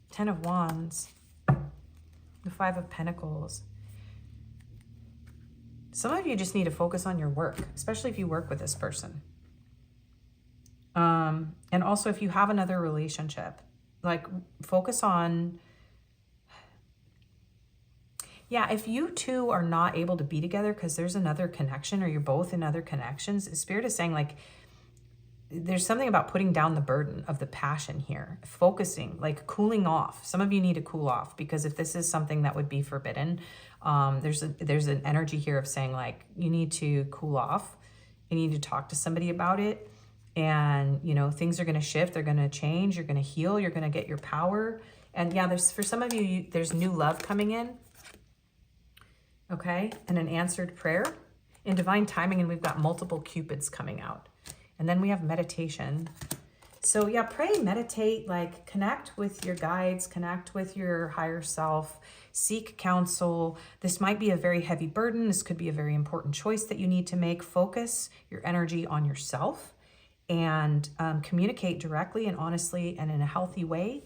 10 of Wands. The 5 of Pentacles. Some of you just need to focus on your work, especially if you work with this person. And also if you have another relationship, like focus on, yeah, if you two are not able to be together because there's another connection or you're both in other connections, Spirit is saying like, there's something about putting down the burden of the passion here, focusing, like cooling off. Some of you need to cool off because if this is something that would be forbidden, there's an energy here of saying like, you need to cool off. You need to talk to somebody about it. And, you know, things are going to shift. They're going to change. You're going to heal. You're going to get your power. And yeah, for some of you, there's new love coming in. Okay. And an answered prayer in divine timing. And we've got multiple Cupids coming out. And then we have meditation. So yeah, pray, meditate, like connect with your guides, connect with your higher self, seek counsel. This might be a very heavy burden. This could be a very important choice that you need to make. Focus your energy on yourself and communicate directly and honestly and in a healthy way.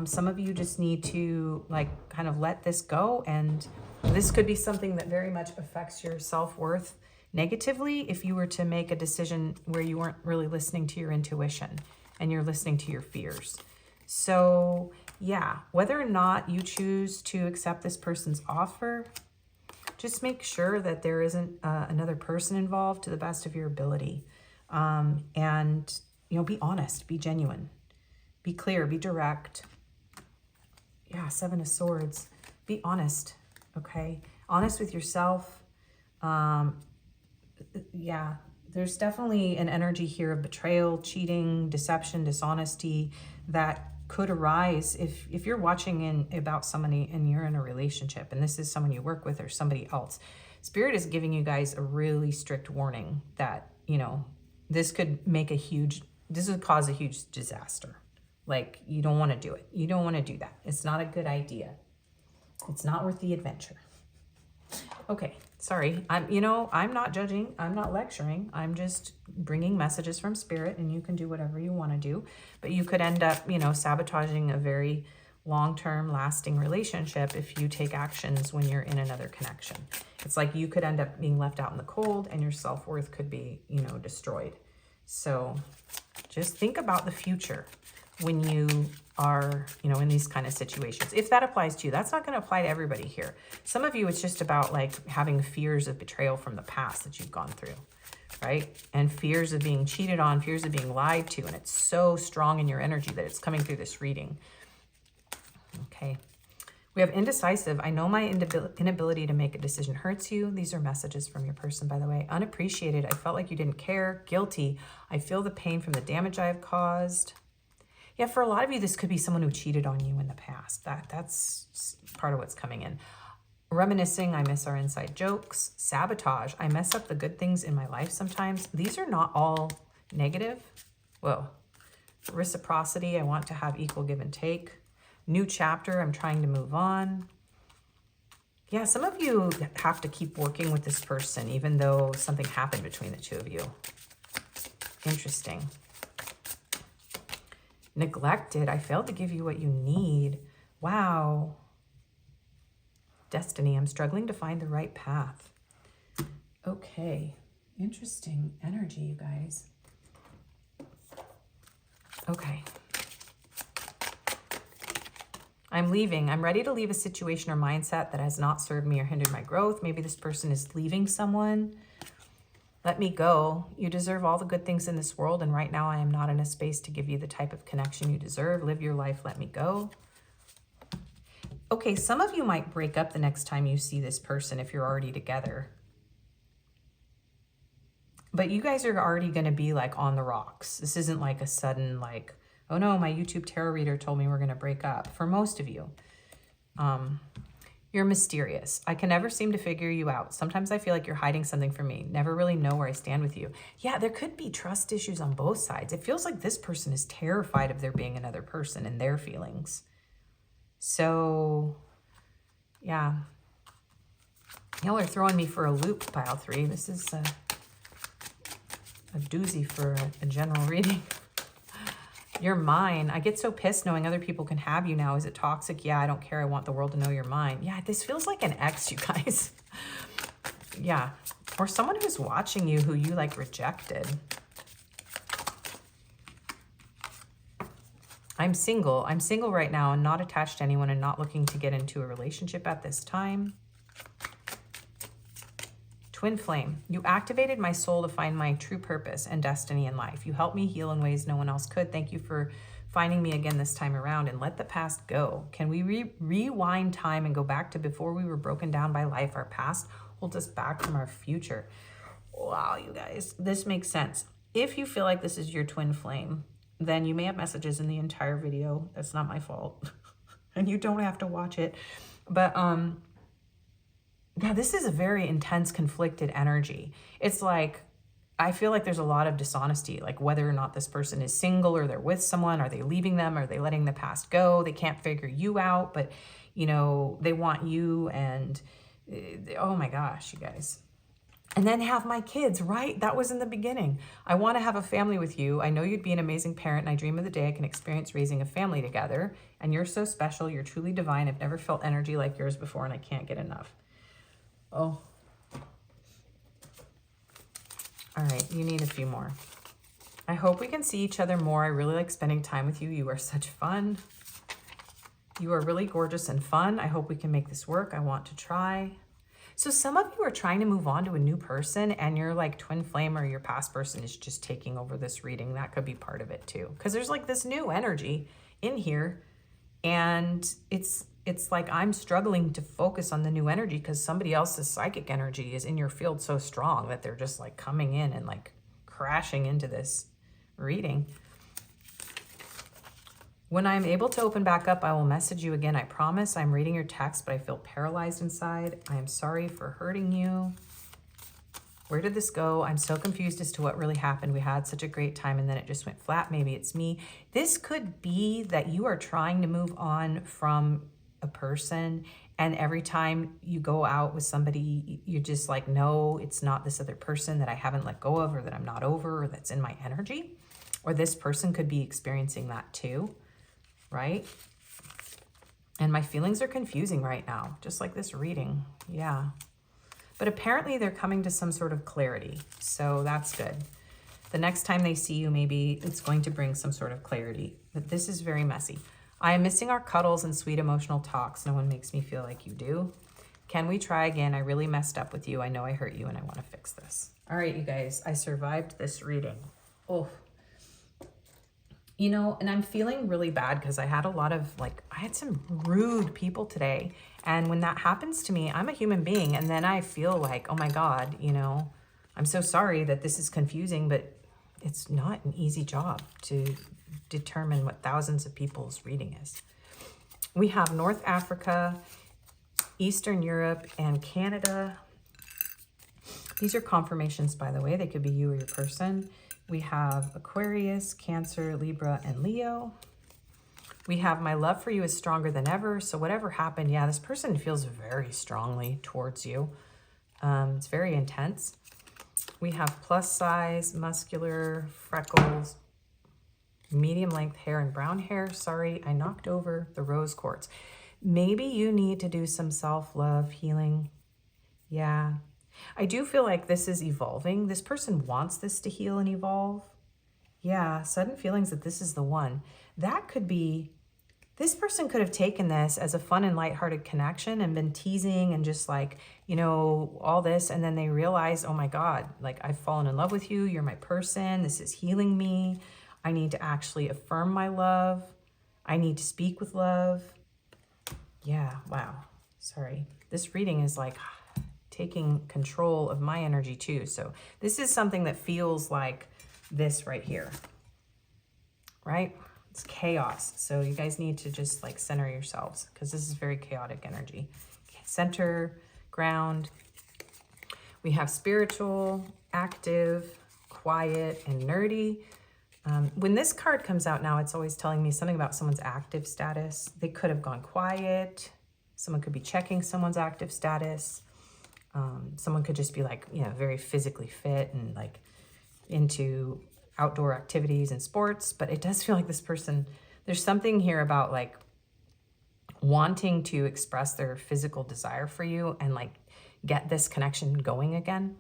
Some of you just need to like kind of let this go. And this could be something that very much affects your self-worth negatively if you were to make a decision where you weren't really listening to your intuition and you're listening to your fears. So yeah, whether or not you choose to accept this person's offer, just make sure that there isn't another person involved to the best of your ability. And, you know, be honest, be genuine, be clear, be direct. Yeah, 7 of Swords, be honest, okay? Honest with yourself. Yeah, there's definitely an energy here of betrayal, cheating, deception, dishonesty that could arise if you're watching about somebody and you're in a relationship and this is someone you work with or somebody else. Spirit is giving you guys a really strict warning that, you know, this would cause a huge disaster. Like, you don't want to do it. You don't want to do that. It's not a good idea. It's not worth the adventure. Okay, sorry. I'm not judging. I'm not lecturing. I'm just bringing messages from Spirit, and you can do whatever you want to do. But you could end up, you know, sabotaging a very long-term lasting relationship if you take actions when you're in another connection. It's like you could end up being left out in the cold and your self-worth could be, you know, destroyed. So just think about the future when you are, you know, in these kind of situations. If that applies to you, that's not going to apply to everybody here. Some of you, it's just about like having fears of betrayal from the past that you've gone through, right? And fears of being cheated on, fears of being lied to. And it's so strong in your energy that it's coming through this reading. Okay. We have indecisive. I know my inability to make a decision hurts you. These are messages from your person, by the way. Unappreciated. I felt like you didn't care. Guilty. I feel the pain from the damage I have caused. Yeah, for a lot of you, this could be someone who cheated on you in the past. That's part of what's coming in. Reminiscing. I miss our inside jokes. Sabotage. I mess up the good things in my life sometimes. These are not all negative. Whoa. Reciprocity. I want to have equal give and take. New chapter, I'm trying to move on. Yeah, some of you have to keep working with this person, even though something happened between the two of you. Interesting. Neglected, I failed to give you what you need. Wow. Destiny, I'm struggling to find the right path. Okay, interesting energy, you guys. Okay. I'm leaving. I'm ready to leave a situation or mindset that has not served me or hindered my growth. Maybe this person is leaving someone. Let me go. You deserve all the good things in this world, and right now I am not in a space to give you the type of connection you deserve. Live your life. Let me go. Okay, some of you might break up the next time you see this person if you're already together. But you guys are already going to be like on the rocks. This isn't like a sudden like, oh no, my YouTube tarot reader told me we're going to break up. For most of you, you're mysterious. I can never seem to figure you out. Sometimes I feel like you're hiding something from me. Never really know where I stand with you. Yeah, there could be trust issues on both sides. It feels like this person is terrified of there being another person and their feelings. So, yeah. Y'all are throwing me for a loop, pile 3. This is a doozy for a general reading. You're mine. I get so pissed knowing other people can have you now. Is it toxic? Yeah, I don't care. I want the world to know you're mine. Yeah, this feels like an ex, you guys. yeah, or someone who's watching you who you like rejected. I'm single. I'm single right now and not attached to anyone and not looking to get into a relationship at this time. Twin flame, you activated my soul to find my true purpose and destiny in life. You helped me heal in ways no one else could. Thank you for finding me again this time around, and let the past go. Can we rewind time and go back to before we were broken down by life? Our past holds us back from our future. Wow, you guys, this makes sense. If you feel like this is your twin flame, then you may have messages in the entire video. That's not my fault. And you don't have to watch it. But yeah, this is a very intense, conflicted energy. It's like, I feel like there's a lot of dishonesty, like whether or not this person is single or they're with someone. Are they leaving them? Are they letting the past go? They can't figure you out, but you know, they want you, and oh my gosh, you guys. And then have my kids, right? That was in the beginning. I want to have a family with you. I know you'd be an amazing parent, and I dream of the day I can experience raising a family together. And you're so special. You're truly divine. I've never felt energy like yours before, and I can't get enough. Oh. All right, you need a few more. I hope we can see each other more. I really like spending time with you. You are such fun. You are really gorgeous and fun. I hope we can make this work. I want to try. So some of you are trying to move on to a new person, and your like twin flame or your past person is just taking over this reading. That could be part of it too, because there's like this new energy in here, and it's like I'm struggling to focus on the new energy because somebody else's psychic energy is in your field so strong that they're just like coming in and like crashing into this reading. When I'm able to open back up, I will message you again. I promise. I'm reading your text, but I feel paralyzed inside. I am sorry for hurting you. Where did this go? I'm so confused as to what really happened. We had such a great time and then it just went flat. Maybe it's me. This could be that you are trying to move on from a person, and every time you go out with somebody, you're just like, no, it's not this other person that I haven't let go of, or that I'm not over, or that's in my energy. Or this person could be experiencing that too, right? And my feelings are confusing right now, just like this reading. Yeah. But apparently they're coming to some sort of clarity, so that's good. The next time they see you, maybe it's going to bring some sort of clarity. But this is very messy. I am missing our cuddles and sweet emotional talks. No one makes me feel like you do. Can we try again? I really messed up with you. I know I hurt you and I want to fix this. All right, you guys, I survived this reading. Oh, you know, and I'm feeling really bad because I had a lot of I had some rude people today. And when that happens to me, I'm a human being. And then I feel like, oh my God, you know, I'm so sorry that this is confusing, but it's not an easy job to determine what thousands of people's reading is. We have North Africa, Eastern Europe, and Canada. These are confirmations, by the way. They could be you or your person. We have Aquarius, Cancer, Libra, and Leo. We have my love for you is stronger than ever. So whatever happened, yeah, this person feels very strongly towards you. It's very intense. We have plus size, muscular, freckles, medium length hair, and brown hair. Sorry, I knocked over the rose quartz. Maybe you need to do some self-love healing. Yeah. I do feel like this is evolving. This person wants this to heal and evolve. Yeah, sudden feelings that this is the one. That could be, this person could have taken this as a fun and lighthearted connection and been teasing and just like, you know, all this. And then they realize, oh my God, like I've fallen in love with you. You're my person. This is healing me. I need to actually affirm my love. I need to speak with love. Yeah, wow. Sorry. This reading is like taking control of my energy too. So this is something that feels like this right here, right? It's chaos. So you guys need to just like center yourselves because this is very chaotic energy. Center, ground. We have spiritual, active, quiet, and nerdy. When this card comes out now, it's always telling me something about someone's active status. They could have gone quiet. Someone could be checking someone's active status. Someone could just be like, you know, very physically fit and like into outdoor activities and sports. But it does feel like this person, there's something here about like wanting to express their physical desire for you and like get this connection going again.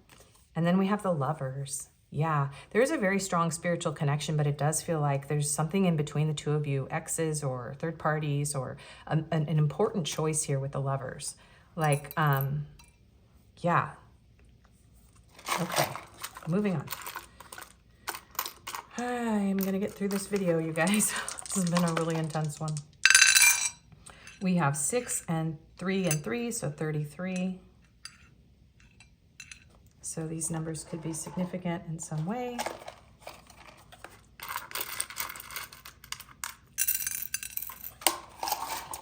And then we have the Lovers. Yeah, there's a very strong spiritual connection, but it does feel like there's something in between the two of you, exes or third parties, or an important choice here with the Lovers. Like, yeah. Okay, moving on. I'm gonna get through this video, you guys. This has been a really intense one. We have 6 and 3 and 3, so 33. So these numbers could be significant in some way.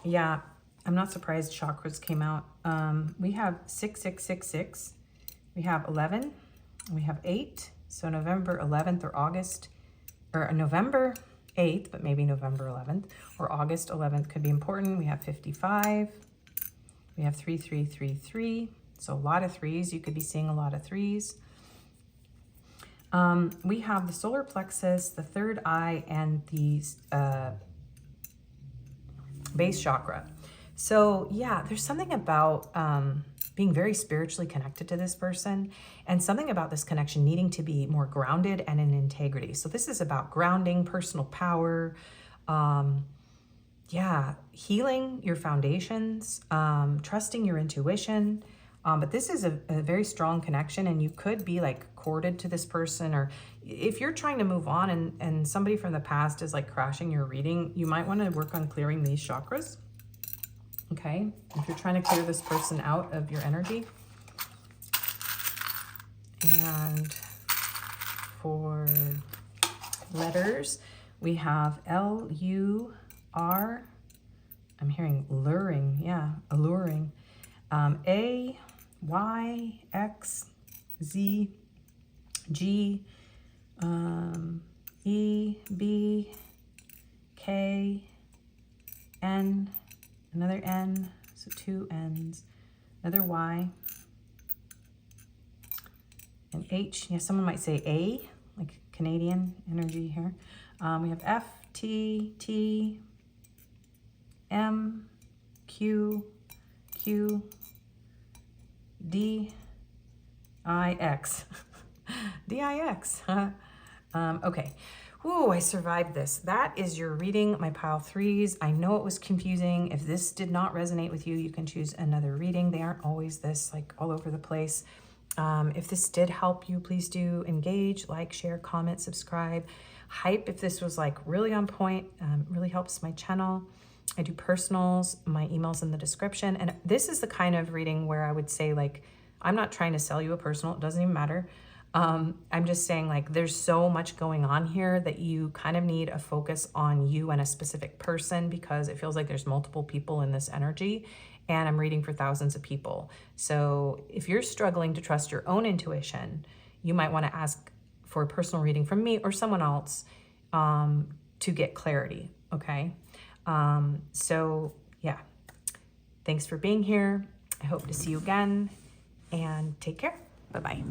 Yeah, I'm not surprised chakras came out. We have 6666. We have 11. We have 8. So November 11th or August, or November 8th, but maybe November 11th or August 11th could be important. We have 55. We have 3333. So a lot of 3s. You could be seeing a lot of 3s. We have the solar plexus, the third eye, and the base chakra. So yeah, there's something about being very spiritually connected to this person, and something about this connection needing to be more grounded and in integrity. So this is about grounding, personal power, yeah, healing your foundations, trusting your intuition. But this is a very strong connection, and you could be like courted to this person, or if you're trying to move on and somebody from the past is like crashing your reading, you might want to work on clearing these chakras. Okay, if you're trying to clear this person out of your energy. And for letters, we have L-U-R. I'm hearing luring, yeah, alluring. A, Y, X, Z, G, E, B, K, N, another N, so 2 N's, another Y, and H. Yeah, someone might say A, like Canadian energy here. We have F, T, T, M, Q, Q, D, I, X. D-I-X. Okay. Whoa, I survived this. That is your reading, my pile 3s. I know it was confusing. If this did not resonate with you, you can choose another reading. They aren't always this, like, all over the place. If this did help you, please do engage, like, share, comment, subscribe. Hype if this was, like, really on point. Really helps my channel. I do personals, my email's in the description. And this is the kind of reading where I would say, like, I'm not trying to sell you a personal. It doesn't even matter. I'm just saying, like, there's so much going on here that you kind of need a focus on you and a specific person, because it feels like there's multiple people in this energy, and I'm reading for thousands of people. So if you're struggling to trust your own intuition, you might want to ask for a personal reading from me or someone else to get clarity, okay? So yeah, thanks for being here. I hope to see you again, and take care. Bye-bye.